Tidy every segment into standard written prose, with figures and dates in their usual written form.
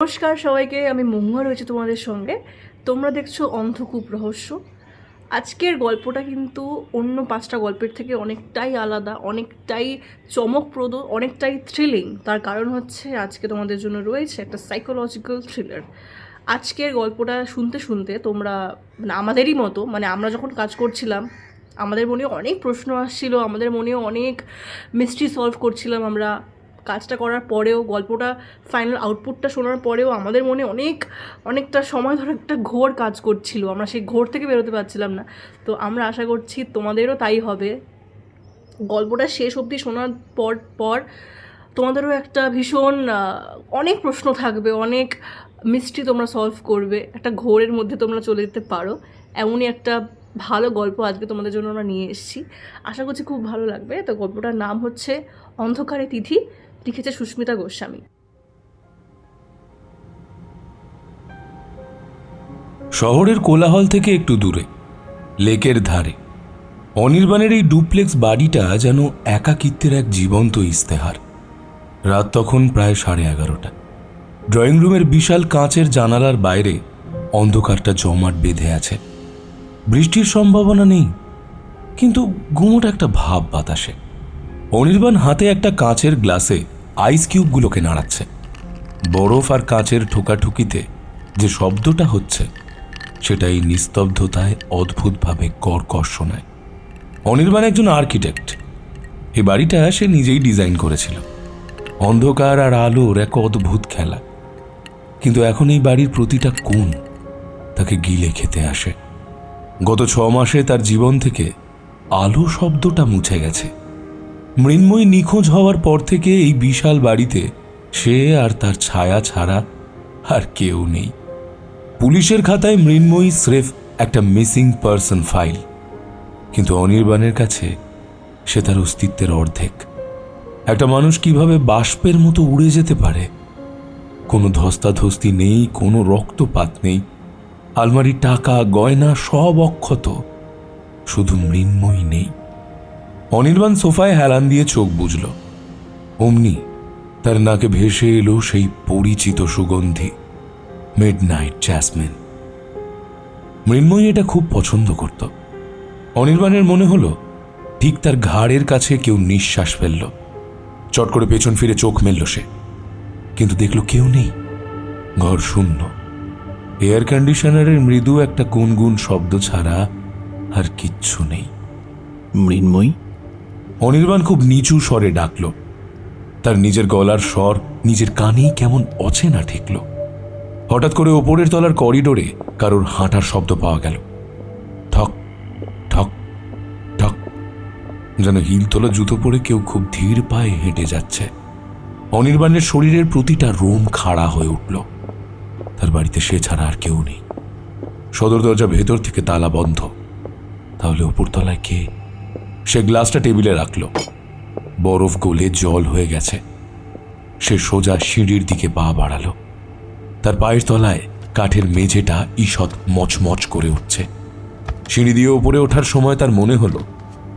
নমস্কার সবাইকে, আমি মহুয়া রয়েছে তোমাদের সঙ্গে। তোমরা দেখছো অন্ধকূপ রহস্য। আজকের গল্পটা কিন্তু অন্য 5টা গল্পের থেকে অনেকটাই আলাদা, অনেকটাই চমকপ্রদ, অনেকটাই থ্রিলিং। তার কারণ হচ্ছে আজকে তোমাদের জন্য রয়েছে একটা সাইকোলজিক্যাল থ্রিলার। আজকের গল্পটা শুনতে শুনতে তোমরা আমাদেরই মতো, আমরা যখন কাজ করছিলাম আমাদের মনেও অনেক প্রশ্ন আসছিল, আমাদের মনেও অনেক মিস্ট্রি সলভ করছিলাম। আমরা কাজটা করার পরেও, গল্পটা ফাইনাল আউটপুটটা শোনার পরেও আমাদের মনে অনেকটা সময় ধরে একটা ঘোর কাজ করছিল। আমরা সেই ঘোর থেকে বেরোতে পারছিলাম না। তো আমরা আশা করছি তোমাদেরও তাই হবে। গল্পটা শেষ অবধি শোনার পর তোমাদেরও একটা ভীষণ অনেক প্রশ্ন থাকবে, অনেক মিস্ট্রি তোমরা সলভ করবে, একটা ঘোরের মধ্যে তোমরা চলে যেতে পারো। এমনই একটা ভালো গল্প আজকে তোমাদের জন্য আমরা নিয়ে এসেছি। আশা করছি খুব ভালো লাগবে। তো গল্পটার নাম হচ্ছে অন্ধকারে তিথি, লিখেছে সুস্মিতা গোস্বামী। শহরের কোলাহল থেকে একটু দূরে, লেকের ধারে, অনির্বাণের এই ডুপ্লেক্স বাড়িটা যেন একাকিত্বের এক জীবন্ত ইস্তেহার। রাত তখন প্রায় 11:30। ড্রয়িং রুমের বিশাল কাঁচের জানালার বাইরে অন্ধকারটা জমাট বেঁধে আছে। বৃষ্টির সম্ভাবনা নেই, কিন্তু গুমোট একটা ভাব বাতাসে। অনির্বাণ হাতে একটা কাঁচের গ্লাসে আইস কিউবগুলোকে নাড়াচ্ছে। বরফ আর কাঁচের ঠোকাঠুকিতে যে শব্দটা হচ্ছে সেটা এই নিস্তব্ধতায় অদ্ভুতভাবে কর্কশ শোনায়। অনির্বাণ একজন আর্কিটেক্ট। এই বাড়িটা সে নিজেই ডিজাইন করেছিল। অন্ধকার আর আলোর এক অদ্ভুত খেলা। কিন্তু এখন এই বাড়ির প্রতিটা কোণ তাকে গিলে খেতে আসে। গত 6 মাসে তার জীবন থেকে আলো শব্দটা মুছে গেছে। মৃন্ময়ী নিখোঁজ হওয়ার পর থেকে এই বিশাল বাড়িতে সে আর তার ছায়া ছাড়া আর কেউ নেই। পুলিশের খাতায় মৃন্ময়ী স্রেফ একটা মিসিং পারসন ফাইল, কিন্তু অনির্বাণের কাছে সে তার অস্তিত্বের অর্ধেক। একটা মানুষ কিভাবে বাষ্পের মতো উড়ে যেতে পারে? কোনো ধস্তাধস্তি নেই, কোনো রক্তপাত নেই, আলমারির টাকা গয়না সব অক্ষত, শুধু মৃন্ময়ী নেই। অনির্বাণ সোফায় হেলান দিয়ে চোখ বুঝল। অমনি তার নাকে ভেসে এলো সেই পরিচিত সুগন্ধি, মিডনাইট জ্যাসমিন। মৃন্ময়ী এটা খুব পছন্দ করত। অনির্বাণের মনে হলো ঠিক তার ঘাড়ের কাছে কেউ নিঃশ্বাস ফেলল। চট করে পেছন ফিরে চোখ মেলল সে, কিন্তু দেখল কেউ নেই। ঘর শূন্য। এয়ার কন্ডিশনারের মৃদু একটা গুনগুন শব্দ ছাড়া আর কিচ্ছু নেই। মৃন্ময়ী? অনির্বাণ খুব নিচু স্বরে ডাকল। তার নিজের গলার স্বর নিজের কানেই কেমন অচেনা ঠেকল। হঠাৎ করে ওপরের তলার করিডোরে কারোর হাঁটার শব্দ পাওয়া গেল। ঠক ঠক ঠক, যেন হিলতলা জুতো পরে কেউ খুব ধীর পায়ে হেঁটে যাচ্ছে। অনির্বাণের শরীরের প্রতিটা রোম খাড়া হয়ে উঠল। তার বাড়িতে সে ছাড়া আর কেউ নেই। সদর দরজা ভেতর থেকে তালা বন্ধ। তাহলে ওপরতলায় কে? সে গ্লাসটা টেবিলে রাখল। বরফ গলে জল হয়ে গেছে। সে সোজা সিঁড়ির দিকে পা বাড়ালো। তার পায়ের তলায় কাঠের মেঝেটা ঈষৎ মচমচ করে উঠছে। সিঁড়ি দিয়ে ওপরে ওঠার সময় তার মনে হলো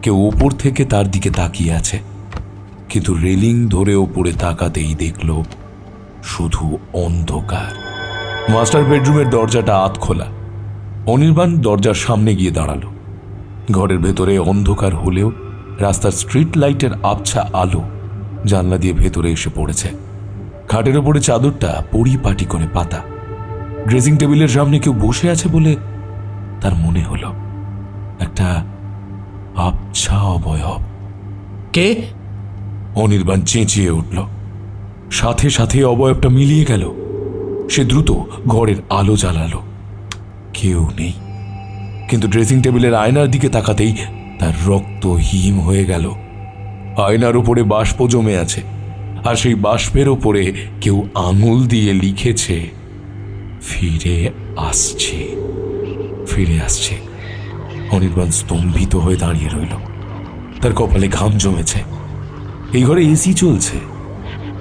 কেউ ওপর থেকে তার দিকে তাকিয়ে আছে, কিন্তু রেলিং ধরে ওপরে তাকাতেই দেখল শুধু অন্ধকার। মাস্টার বেডরুমের দরজাটা আধ খোলা। অনির্বাণ দরজার সামনে গিয়ে দাঁড়ালো। ঘরের ভেতরে অন্ধকার হলেও রাস্তার স্ট্রিট লাইটের আবছা আলো জানলা দিয়ে ভেতরে এসে পড়েছে। খাটের ওপরে চাদরটা পরিপাটি করে পাতা। ড্রেসিং টেবিলের সামনে কেউ বসে আছে বলে তার মনে হলো। একটা আবছা অবয়ব। কে? অনির্বাণ চেঁচিয়ে উঠল। সাথে সাথে অবয়বটা মিলিয়ে গেল। সে দ্রুত ঘরের আলো জ্বালালো। কেউ নেই, কিন্তু ড্রেসিং টেবিলের আয়নার দিকে তাকাতেই তার রক্ত হিম হয়ে গেল। আয়নার উপরে বাষ্প জমে আছে, আর সেই বাষ্পের ওপরে কেউ আঙুল দিয়ে লিখেছে, ফিরে আসছে, ফিরে আসছে। অনির্বাণ স্তম্ভিত হয়ে দাঁড়িয়ে রইল। তার কপালে ঘাম জমেছে। এই ঘরে এসি চলছে,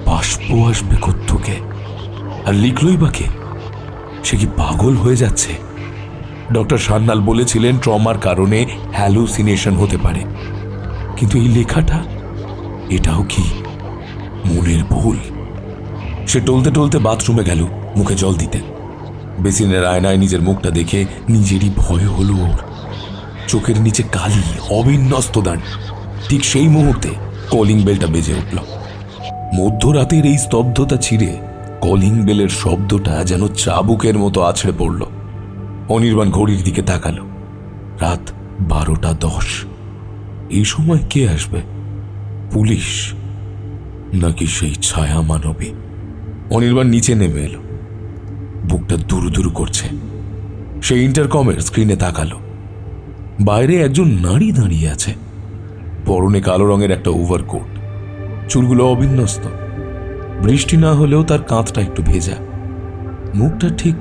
বাষ্প আসবে কোত্থেকে? আর লিখলই বা কে? সে কি পাগল হয়ে যাচ্ছে? ডক্টর সান্যাল বলেছিলেন ট্রমার কারণে হ্যালুসিনেশন হতে পারে, কিন্তু এই লেখাটা, এটাও কি মনের ভুল? সে সে টলতে টলতে বাথরুমে গেল মুখে জল দিতে। বেসিনের আয়নায় নিজের মুখটা দেখে নিজেরই ভয় হলো ওর। চোখের নিচে কালি অবিন্যস্ত দাঁড়িয়ে। ঠিক সেই মুহূর্তে কলিং বেলটা বেজে উঠল। মধ্যরাতের এই স্তব্ধতা ছিঁড়ে কলিং বেলের শব্দটা যেন চাবুকের মতো আছড়ে পড়ল। অনির্বাণ ঘড়ির দিকে তাকালো। রাত 12:10। এই সময় কে আসবে? পুলিশ নাকি সেই ছায়া মানবী? অনির্বাণ নিচে নেমে এলো। বুকটা দুরু দুরু করছে। সে ইন্টারকমের স্ক্রিনে তাকালো। বাইরে একজন নারী দাঁড়িয়ে আছে। পরনে কালো রঙের একটা ওভারকোট, চুলগুলো অবিন্যস্ত। বৃষ্টি না হলেও তার কাঁধটা একটু ভেজা। মুখটা ঠিক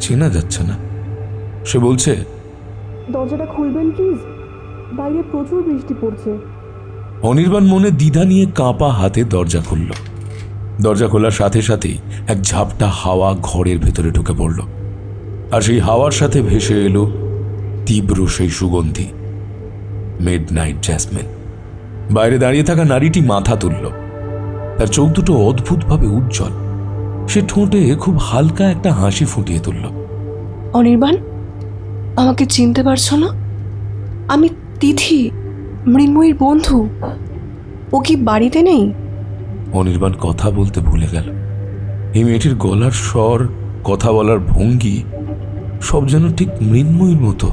চেনা যাচ্ছে না। সে বলছে, দরজাটা খুলবেন প্লিজ, বাইরে প্রচুর বৃষ্টি পড়ছে। অনির্বাণ মনে দ্বিধা নিয়ে কাঁপা হাতে দরজা খুলল। দরজা খোলার সাথে সাথেই এক ঝাপটা হাওয়া ঘরের ভেতরে ঢুকে পড়ল। আর সেই হাওয়ার সাথে ভেসে এলো তীব্র সেই সুগন্ধি, মিডনাইট জ্যাসমিন। বাইরে দাঁড়িয়ে থাকা নারীটি মাথা তুলল। তার চোখ দুটো অদ্ভুতভাবে উজ্জ্বল। সে ঠোঁটে খুব হালকা একটা হাসি ফুটিয়ে তুলল। অনির্বাণ, আমাকে চিনতে পারছো না? আমি তিথি, মৃন্ময়ীর বন্ধু। ও কি বাড়িতে নেই? অনির্বাণ কথা বলতে ভুলে গেল। এই মেয়েটির গলার স্বর, কথা বলার ভঙ্গি সব যেন ঠিক মৃন্ময়ীর মতো।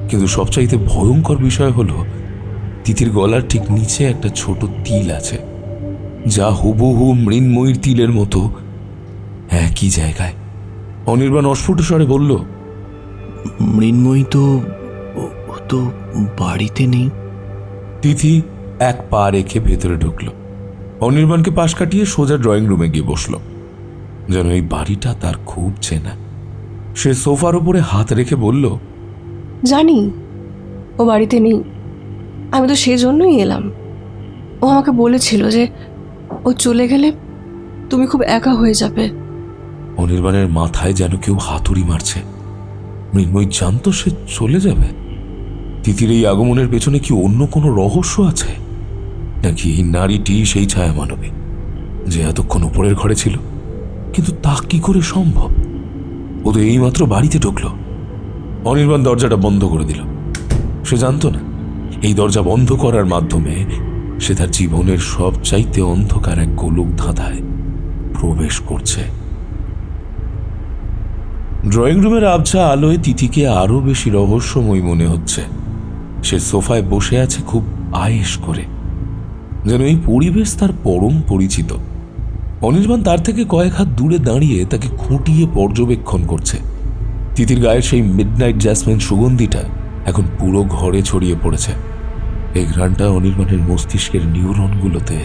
কিন্তু সবচাইতে ভয়ঙ্কর বিষয় হলো তিথির গলার ঠিক নিচে একটা ছোট তিল আছে, যা হুবহু মৃন্ময়ীর তিলের মতো একই জায়গায়। অনির্বাণ অস্ফুট স্বরে বলল, মৃন্ময়ী তো ও তো বাড়িতে নেই। তিথি এক পা রেখে ভেতরে ঢুকল। অনির্বাণকে পাশ কাটিয়ে সোজা ড্রয়িং রুমে গিয়ে বসল। যেন এই বাড়িটা তার খুব চেনা। সে সোফার উপরে হাত রেখে বলল, জানি ও বাড়িতে নেই। আমি তো সেই জন্যই এলাম। ও আমাকে বলেছিল যে ও চলে গেলে তুমি খুব একা হয়ে যাবে। অনির্বাণের মাথায় যেন কেউ হাতুড়ি মারছে। মৃন্ময়ী জানতো সে চলে যাবে। তিথির এই আগমনের পেছনে কি অন্য কোনো রহস্য আছে, নাকি এই নারীটি সেই ছায়া মানবী যে এতক্ষণ উপরের ঘরে ছিল? কিন্তু তা কি করে সম্ভব? ও তো এইমাত্র বাড়িতে ঢুকলো। অনির্বাণ দরজাটা বন্ধ করে দিল। সে জানতো না এই দরজা বন্ধ করার মাধ্যমে সে তার জীবনের সবচাইতে অন্ধকার এক গোলক ধাঁধায় প্রবেশ করছে। ড্রয়িং রুমের আবছা আলোয় তিথিকে আরো বেশি রহস্যময় মনে হচ্ছে। সে সোফায় বসে আছে খুব আয়েশ করে, যেন এই পরিবেশ তার পরম পরিচিত। অনির্বাণ তার থেকে কয়েক হাত দূরে দাঁড়িয়ে তাকে খুঁটিয়ে পর্যবেক্ষণ করছে। তিথির গায়ের সেই মিডনাইট জ্যাসমিন সুগন্ধিটা এখন পুরো ঘরে ছড়িয়ে পড়েছে। এই ঘ্রাণটা অনির্বাণের মস্তিষ্কের নিউরনগুলোতে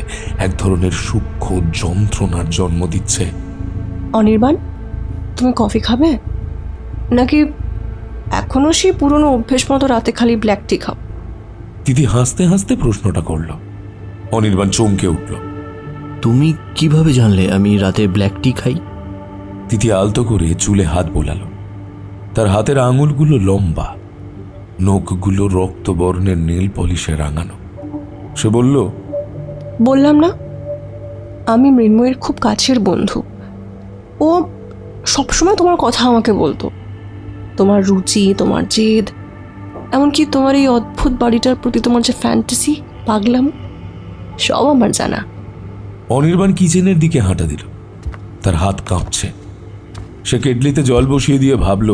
এক ধরনের সূক্ষ্ম যন্ত্রণার জন্ম দিচ্ছে। অনির্বাণ, তুমি কফি খাবে নাকি এখনো সেই পুরনো অভ্যেস মতো রাতে খালি ব্ল্যাক টি খাও? তিথি হাসতে হাসতে প্রশ্নটা করল। অনির্বাণ চমকে উঠল। তুমি কিভাবে জানলে আমি রাতে ব্ল্যাক টি খাই? তিথি আলতো করে চুলে হাত বোলালো। তার হাতের আঙুলগুলো লম্বা, নখগুলো রক্তবর্ণের নীল পলিশে রাঙানো। সে বলল, বললাম না, আমি মৃন্ময়ের খুব কাছের বন্ধু। ও সবসময় তোমার কথা আমাকে বলতো, তোমার রুচি, তোমার জেদ, এমনকি তোমার এই অদ্ভুত বাড়িটার প্রতি তোমার যে ফ্যান্টাসি, পাগলাম, সব আমার জানা। অনির্বাণ কিচেনের দিকে হাঁটা দিল। তার হাত কাঁপছে। সে কেটলিতে জল বসিয়ে দিয়ে ভাবল,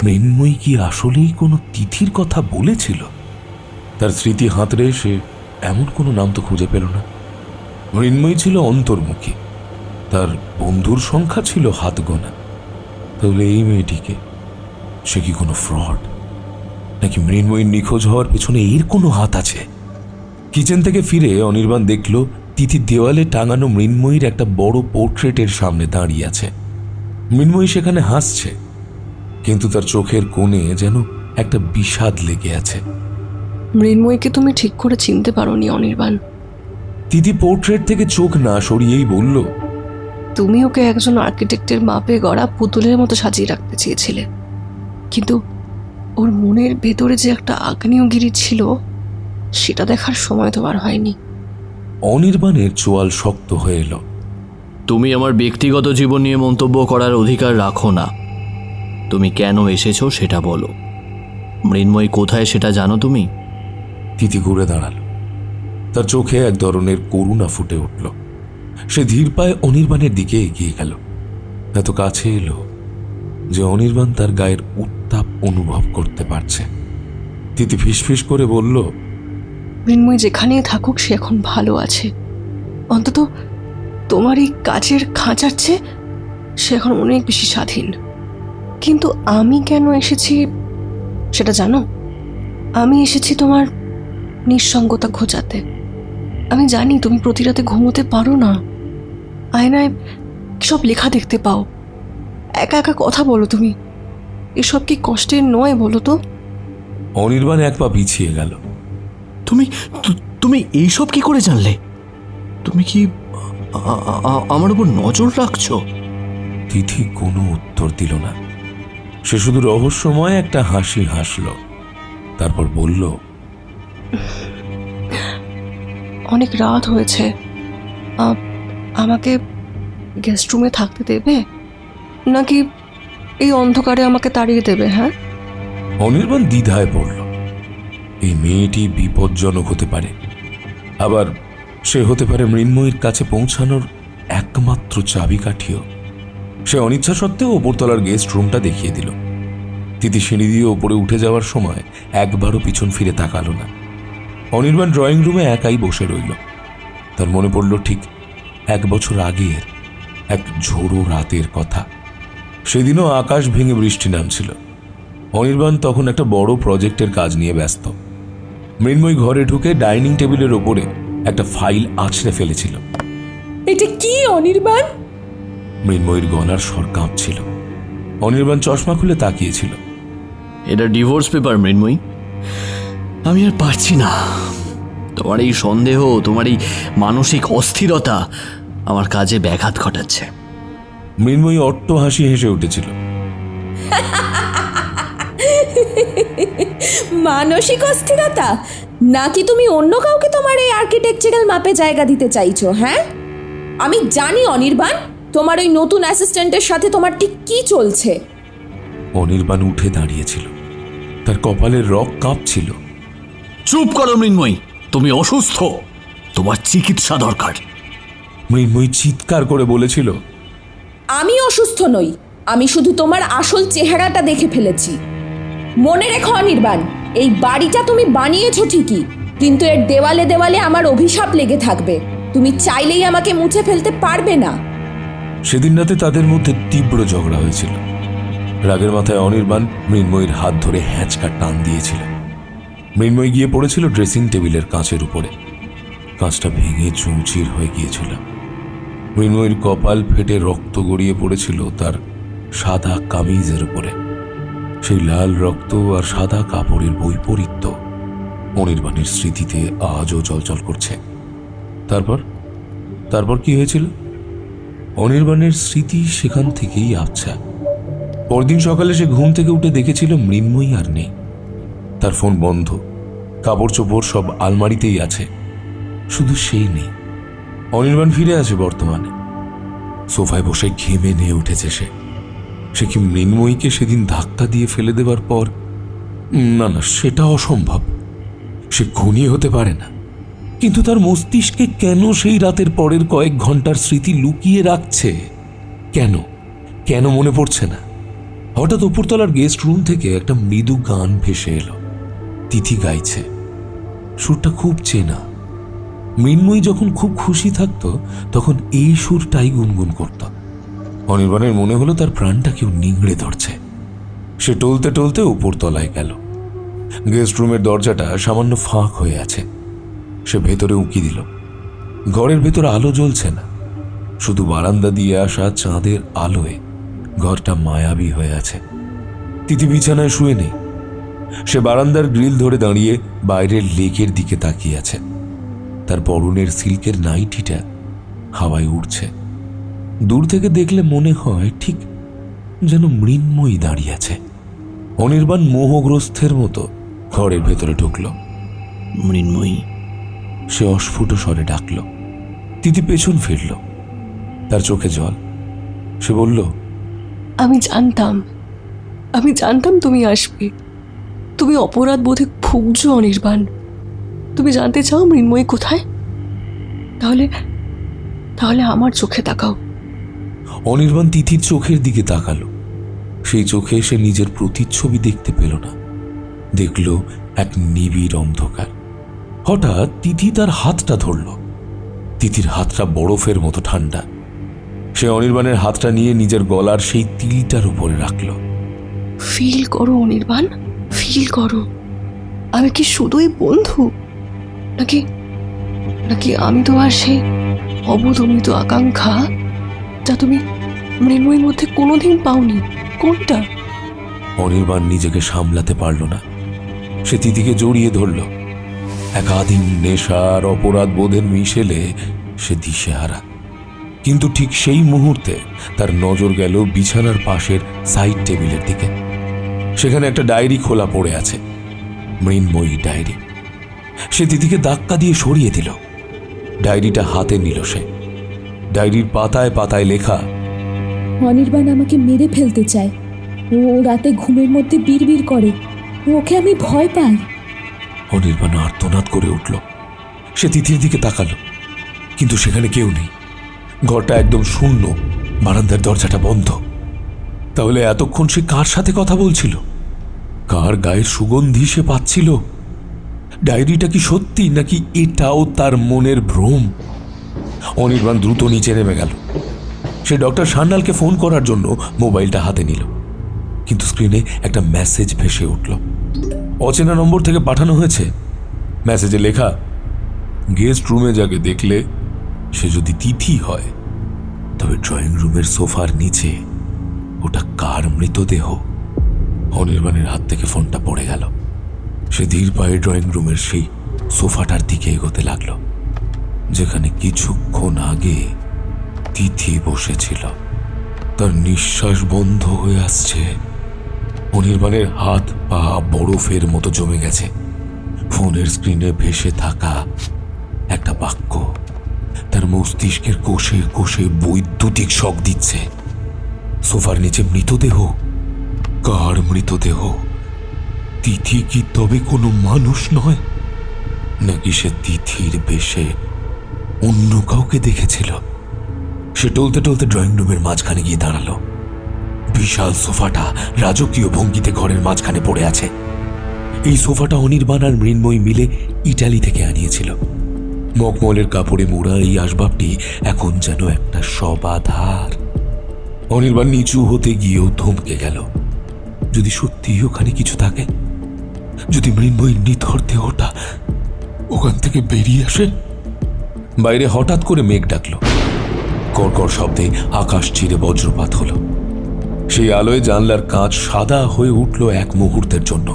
মৃন্ময়ী কি আসলেই কোনো তিথির কথা বলেছিল? তার স্মৃতি হাতড়ে সে এমন কোনো নাম তো খুঁজে পেল না। মৃন্ময়ী ছিল অন্তর্মুখী, তার বন্ধুর সংখ্যা ছিল হাত গোনা। তাহলে এই মেয়েটিকে, সে কি কোনো ফ্রড, নাকি মৃন্ময়ীর নিখোঁজ হওয়ার পেছনে এর কোনো হাত আছে? কিচেন থেকে ফিরে অনির্বাণ দেখল তিথি দেওয়ালে টাঙানো মৃন্ময়ীর একটা বড় পোর্ট্রেটের সামনে দাঁড়িয়ে আছে। মৃন্ময়ী সেখানে হাসছে, কিন্তু তার চোখের কোণে যেন একটা বিষাদ লেগে আছে। মৃন্ময়ীকে তুমি ঠিক করে চিনতে পারোনি অনির্বাণ। তিথি পোর্ট্রেট থেকে চোখ না সরিয়েই বলল, তুমি ওকে একজন আর্কিটেক্টের মাপে গড়া পুতুলের মতো সাজিয়ে রাখতে চেয়েছিলে, কিন্তু ওর মনের ভেতরে যে একটা আগ্নেয়গিরি ছিল সেটা দেখার সময় তো আর হয়নি। অনির্বাণের চোয়াল শক্ত হয়ে এলো। তুমি আমার ব্যক্তিগত জীবন নিয়ে মন্তব্য করার অধিকার রাখো না। তুমি কেন এসেছো সেটা বলো। মৃন্ময়ী কোথায় সেটা জানো তুমি? তিথি ঘুরে দাঁড়ালো। তার চোখে এক ধরনের করুণা ফুটে উঠল। সে ধীর পায়ে অনির্বাণের দিকে এগিয়ে গেল, এত কাছে এলো যে অনির্বাণ তার গায়ের উত্তাপ অনুভব করতে পারছে। তিথি ফিসফিস করে বলল, মৃন্ময়ী যেখানেই থাকুক সে এখন ভালো আছে। অন্তত তোমার এই কাজের খাঁচার চেয়ে সে এখন অনেক বেশি স্বাধীন। কিন্তু আমি কেন এসেছি সেটা জানো? আমি এসেছি তোমার নিঃসঙ্গতা খোঁজাতে। আমি জানি তুমি প্রতি রাতে ঘুমোতে পারো না, আয়নায় সব লেখা দেখতে পাও, একা একা কথা বলো তুমি। এসব কি কষ্টের নয় বলো তো? অনির্বাণ এক পা পিছিয়ে গেল। তুমি তুমি এইসব কি করে জানলে? তুমি কি আমার উপর নজর রাখছো? তিথি কোনো উত্তর দিল না। সে শুধু রহস্যময় একটা হাসি হাসল, তারপর বলল, অনেক রাত হয়েছে, আমাকে গেস্ট রুমে থাকতে দেবে নাকি এই অন্ধকারে আমাকে তাড়িয়ে দেবে? হ্যাঁ। অনির্বাণ দ্বিধায় পড়ল। এই মেয়েটি বিপজ্জনক হতে পারে, আবার সে হতে পারে মৃন্ময়ীর কাছে পৌঁছানোর একমাত্র চাবিকাঠিও। সে অনিচ্ছা সত্ত্বেও ওপরতলার গেস্ট রুমটা দেখিয়ে দিল। তিথি সিঁড়ি দিয়ে ওপরে উঠে যাওয়ার সময় একবারও পিছন ফিরে তাকালো না। অনির্বাণ ড্রয়িং রুমে একাই বসে রইল। তার মনে পড়ল ঠিক 1 বছর আগের এক ঝোড়ো রাতের কথা। সেদিনও আকাশ ভেঙে বৃষ্টি নামছিল। অনির্বাণ তখন একটা বড় প্রজেক্টের কাজ নিয়ে ব্যস্ত। মৃন্ময়ী ঘরে ঢুকে ডাইনিং টেবিলের ওপরে একটা ফাইল আছড়ে ফেলেছিল। এটা কি অনির্বাণ? মৃন্ময়ীর গলার স্বর কাঁপছিল। অনির্বাণ চশমা খুলে তাকিয়েছিল। এটা ডিভোর্স পেপার মৃন্ময়ী। আমি আর পারছি না। তোমার এই সন্দেহ, তোমার এই মানসিক অস্থিরতা আমার কাজে ব্যাঘাত ঘটাচ্ছে। মৃন্ময়ী অট্ট হাসি হেসে উঠেছিল। মানসিক অস্থিরতা নাকি তুমি অন্য কাউকে তোমার এই আর্কিটেকচারাল মাপে জায়গা দিতে চাইছো? হ্যাঁ, আমি জানি অনির্বাণ, তোমার ওই নতুন অ্যাসিস্ট্যান্টের সাথে তোমার ঠিক কি চলছে। অনির্বাণ উঠে দাঁড়িয়েছিল, তার কপালের রগ কাঁপছিল। চুপ করো মৃন্ময়ী, তুমি অসুস্থ, তোমার চিকিৎসা দরকার। মৃন্ময়ী চিৎকার করে বলেছিল, আমি অসুস্থ নই, আমি শুধু তোমার আসল চেহারাটা দেখে ফেলেছি। মনে রেখো অনির্বাণ, এই বাড়িটা তুমি বানিয়েছো ঠিকই, কিন্তু এর দেওয়ালে দেওয়ালে আমার অভিশাপ লেগে থাকবে। তুমি চাইলেই আমাকে মুছে ফেলতে পারবে না। সেদিন রাতে তাদের মধ্যে তীব্র ঝগড়া হয়েছিল। রাগের মাথায় অনির্বাণ মৃন্ময়ীর হাত ধরে হ্যাঁচকা টান দিয়েছিল। মৃন্ময়ী গিয়ে পড়েছিল ড্রেসিং টেবিলের কাঁচের উপরে। কাঁচটা ভেঙে চৌচির হয়ে গিয়েছিল। মৃন্ময়ীর কপাল ফেটে রক্ত গড়িয়ে পড়েছিল তার সাদা কামিজের উপরে। সেই লাল রক্ত আর সাদা কাপড়ের বৈপরীত্য অনির্বাণের স্মৃতিতে আজও চলচল করছে। তারপর কি হয়েছিল? অনির্বাণের স্মৃতি সেখান থেকেই আবছা। পরদিন সকালে সে ঘুম থেকে উঠে দেখেছিল মৃন্ময়ী আর নেই। তার ফোন বন্ধ, কাপড় চোপড় সব আলমারিতেই আছে, শুধু সেই নেই। অনির্বাণ ফিরে আছে বর্তমানে। সোফায় বসে ঘেমে নিয়ে উঠেছে সে কি মৃন্ময়ীকে সেদিন ধাক্কা দিয়ে ফেলে দেবার পর? না, সেটা অসম্ভব। সে খুনি হতে পারে না। কিন্তু তার মস্তিষ্কে কেন সেই রাতের পরের কয়েক ঘন্টার স্মৃতি লুকিয়ে রাখছে? কেন মনে পড়ছে না? হঠাৎ উপরতলার গেস্ট রুম থেকে একটা মৃদু গান ভেসে এলো। তিথি গাইছে। সুরটা খুব চেনা। মৃন্ময়ী যখন খুব খুশি থাকত তখন এই সুরটাই গুনগুন করত। অনির্বাণের মনে হলো তার প্রাণটা কেউ নিংড়ে ধরছে। সে টলতে টলতে উপরতলায় গেল। গেস্ট রুমের দরজাটা সামান্য ফাঁক হয়ে আছে। সে ভেতরে উঁকি দিল। ঘরের ভেতর আলো জ্বলছে না, শুধু বারান্দা দিয়ে আসা চাঁদের আলোয় ঘরটা মায়াবী হয়ে আছে। তিথি বিছানায় শুয়ে নেই। সে বারান্দার গ্রিল ধরে দাঁড়িয়ে বাইরের লেকের দিকে তাকিয়ে আছে। তার পরনের সিল্কের নাইটিটা হাওয়ায় উড়ছে। দূর থেকে দেখলে মনে হয় ঠিক যেন মৃন্ময়ী দাঁড়িয়ে আছে। অনির্বাণ মোহগ্রস্তের মতো ঘরের ভেতরে ঢুকল। মৃন্ময়ী, সে অস্ফুট স্বরে ডাকল। তিথি পেছন ফিরল। তার চোখে জল। সে বলল, আমি জানতাম তুমি আসবে। তুমি অপরাধ বোধে ভুগছো অনির্বাণ। তুমি জানতে চাও মৃন্ময়ী কোথায়? তাহলে তাহলে আমার চোখে তাকাও। অনির্বাণ তিথির চোখের দিকে তাকালো। সেই চোখে সে নিজের প্রতিচ্ছবি দেখতে পেল না, দেখল এক নিবিড় অন্ধকার। হঠাৎ তিথি তার হাতটা ধরল। তিথির হাতটা বরফের মতো ঠান্ডা। সে অনির্বাণের হাতটা নিয়ে নিজের গলার সেই তিলটার উপরে রাখল। ফিল করো অনির্বাণ, ফিল করো। আমি কি শুধুই বন্ধু, নাকি নাকি আমি তোমার সেই অবদমিত আকাঙ্ক্ষা যা তুমি মৃন্ময়ীর মধ্যে কোনোদিন পাওনি? কোনটা? অনির্বাণ নিজেকে সামলাতে পারল না। সে তিথিকে জড়িয়ে ধরল। একাধিক নেশার অপরাধ বোধের মিশেলে সে দিশেহারা। কিন্তু ঠিক সেই মুহূর্তে তার নজর গেল বিছানার পাশের সাইড টেবিলের দিকে। সেখানে একটা ডায়েরি খোলা পড়ে আছে, মৃন্ময়ী ডায়েরি। সে তিথিকে ধাক্কা দিয়ে সরিয়ে দিল। ডায়েরিটা হাতে নিল সে। ডায়েরির পাতায় পাতায় লেখা, অনির্বাণ আমাকে মেরে ফেলতে চায়। ও রাতে ঘুমের মধ্যে বিড়বিড় করে। ওকে আমি ভয় পাই। অনির্বাণ আর্তনাদ করে উঠল। সে তিথির দিকে তাকালো, কিন্তু সেখানে কেউ নেই। ঘরটা একদম শূন্য, বারান্দার দরজাটা বন্ধ। তাহলে এতক্ষণ সে কার সাথে কথা বলছিল? কার গায়ের সুগন্ধি সে পাচ্ছিল? ডায়েরিটা কি সত্যি, নাকি এটাও তার মনের ভ্রম? অনির্বাণ দ্রুত নিচে নেমে গেল। সে ডক্টর সান্যালকে ফোন করার জন্য মোবাইলটা হাতে নিল, কিন্তু স্ক্রিনে একটা মেসেজ ভেসে উঠল। অচেনা নম্বর থেকে পাঠানো হয়েছে। মেসেজে লেখা, গেস্ট রুমে যাকে দেখলে সে যদি তিথি হয়, তবে ড্রয়িং রুমের সোফার নিচে ওটা কার মৃতদেহ? অনির্বাণের হাত থেকে ফোনটা পড়ে গেল। সে ধীর পায়ে ড্রয়িং রুমের সেই সোফাটার দিকে এগোতে লাগলো, যেখানে কিছুক্ষণ আগে তিথি বসেছিল। তার নিঃশ্বাস বন্ধ হয়ে আসছে। অনির্বাণের হাত পা বরফের মতো জমে গেছে। ফোনের স্ক্রিনে ভেসে থাকা একটা বাক্য তার মস্তিষ্কের কোষে কোষে বৈদ্যুতিক শক দিচ্ছে। সোফার নিচে মৃতদেহ। কার মৃতদেহ? তিথি কি তবে কোনো মানুষ নয়, নাকি সে তিথির বেশে অন্য কাউকে দেখেছিল? সে টলতে টলতে ড্রয়িং রুমের মাঝখানে গিয়ে দাঁড়ালো। বিশাল সোফাটা রাজকীয় ভঙ্গিতে ঘরের মাঝখানে পড়ে আছে। এই সোফাটা অনির্বাণ আর মৃন্ময়ী মিলে ইটালি থেকে আনিয়েছিল। মখমলের কাপড়ে মোড়া এই আসবাবটি এখন যেন একটা সবাধার। অনির্বাণ নিচু হতে গিয়েও থমকে গেল। যদি সত্যিই ওখানে কিছু থাকে, যদি মৃন্ময়ীর নিথর দেহটা ওখান থেকে বেরিয়ে আসে। বাইরে হঠাৎ করে মেঘ ডাকল। কড়কড় শব্দে আকাশ চিরে বজ্রপাত হলো। সেই আলোয় জানলার কাঁচ সাদা হয়ে উঠল এক মুহূর্তের জন্য।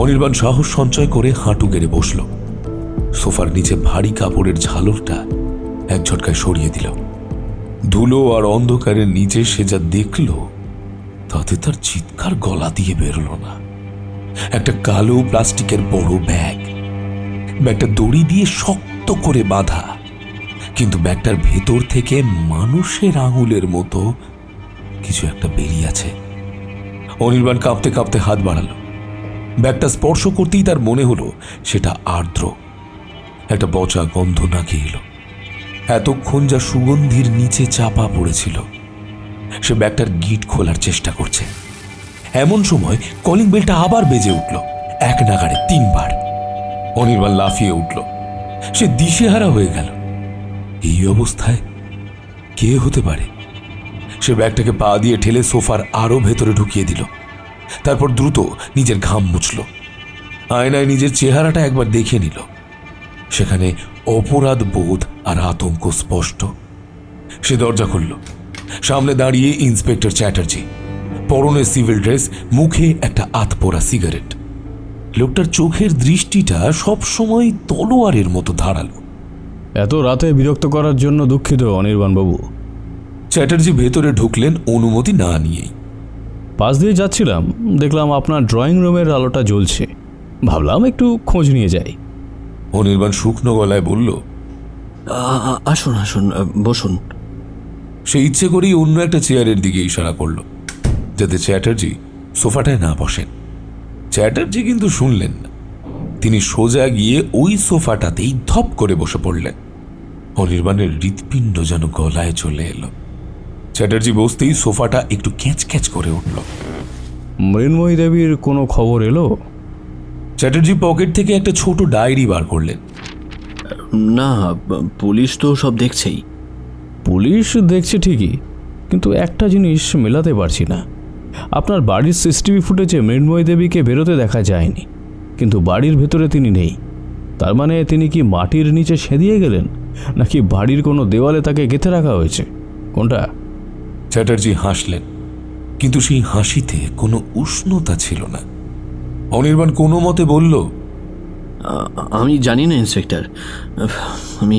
অনির্বাণ সাহস সঞ্চয় করে হাঁটু গেড়ে বসল। সোফার নিচে ভারী কাপড়ের ঝালরটা এক ঝটকায় সরিয়ে দিল। ধুলো আর অন্ধকারের নিচে সে যা দেখল, তাতে তার চিৎকার গলা দিয়ে বেরোল না। একটা কালো প্লাস্টিকের বড় ব্যাগ। ব্যাগটা দড়ি দিয়ে শক্ত করে বাঁধা, কিন্তু ব্যাগটার ভেতর থেকে মানুষের আঙুলের মতো কিছু একটা বেরিয়ে আছে। অনির্বাণ কাঁপতে কাঁপতে হাত বাড়ালো। ব্যাগটা স্পর্শ করতেই তার মনে হলো সেটা আর্দ্র। একটা পচা গন্ধ নাকে এলো। এতক্ষণ যা সুগন্ধির নিচে চাপা পড়েছিল। সে ব্যাগটার গিট খোলার চেষ্টা করছে। এমন সময় কলিং বেলটা আবার বেজে উঠল, এক নাগাড়ে 3 বার। অনির্বাণ লাফিয়ে উঠল। সে দিশেহারা হয়ে গেল। এই অবস্থায় কে হতে পারে? সে ব্যাগটাকে পা দিয়ে ঠেলে সোফার আরো ভেতরে ঢুকিয়ে দিল। তারপর দ্রুত নিজের ঘাম মুছল। আয়নায় নিজের চেহারাটা একবার দেখে নিল। সেখানে অপরাধ বোধ আর আতঙ্ক স্পষ্ট। সে দরজা খুলল। সামনে দাঁড়িয়ে ইন্সপেক্টর চ্যাটার্জি, পরনে সিভিল ড্রেস, মুখে একটা আতপোড়া সিগারেট। লোকটার চোখের দৃষ্টিটা সবসময় তলোয়ারের মতো ধারালো। এত রাতে বিরক্ত করার জন্য দুঃখিত অনির্বাণবাবু। চ্যাটার্জি ভেতরে ঢুকলেন অনুমতি না নিয়েই। পাশ দিয়ে যাচ্ছিলাম, দেখলাম আপনার ড্রয়িং রুমের আলোটা জ্বলছে। ভাবলাম একটু খোঁজ নিয়ে যাই। অনির্বাণ শুকনো গলায় বলল, আসুন আসুন, বসুন। সে ইচ্ছে করেই অন্য একটা চেয়ারের দিকে ইশারা করল, যাতে চ্যাটার্জি সোফাটায় না বসেন। চ্যাটার্জি কিন্তু শুনলেন না। তিনি সোজা গিয়ে ওই সোফাটাতেই ধপ করে বসে পড়লেন। অনির্বাণের হৃৎপিণ্ড যেন গলায় চলে এলো। চ্যাটার্জি বসতেই সোফাটা একটু ক্যাচ ক্যাচ করে উঠল। মৃন্ময়ী দেবীর কোনো খবর এলো? চ্যাটার্জি পকেট থেকে একটা ছোট ডায়েরি বার করলেন। না, পুলিশ তো সব দেখছেই। পুলিশ দেখছে ঠিকই, কিন্তু একটা জিনিস মেলাতে পারছি না। আপনার বাড়ির সিসিটিভি ফুটেজে মৃন্ময়ী দেবীকে বেরোতে দেখা যায়নি, কিন্তু বাড়ির ভেতরে তিনি নেই। তার মানে তিনি কি মাটির নিচে সেদিয়ে গেলেন, নাকি বাড়ির কোনো দেওয়ালে তাকে গেঁথে রাখা হয়েছে? কোনটা? চ্যাটার্জি হাসলেন, কিন্তু সেই হাসিতে কোনো উষ্ণতা ছিল না। অনির্বাণ কোনো মতে বলল, আমি জানি না ইন্সপেক্টর, আমি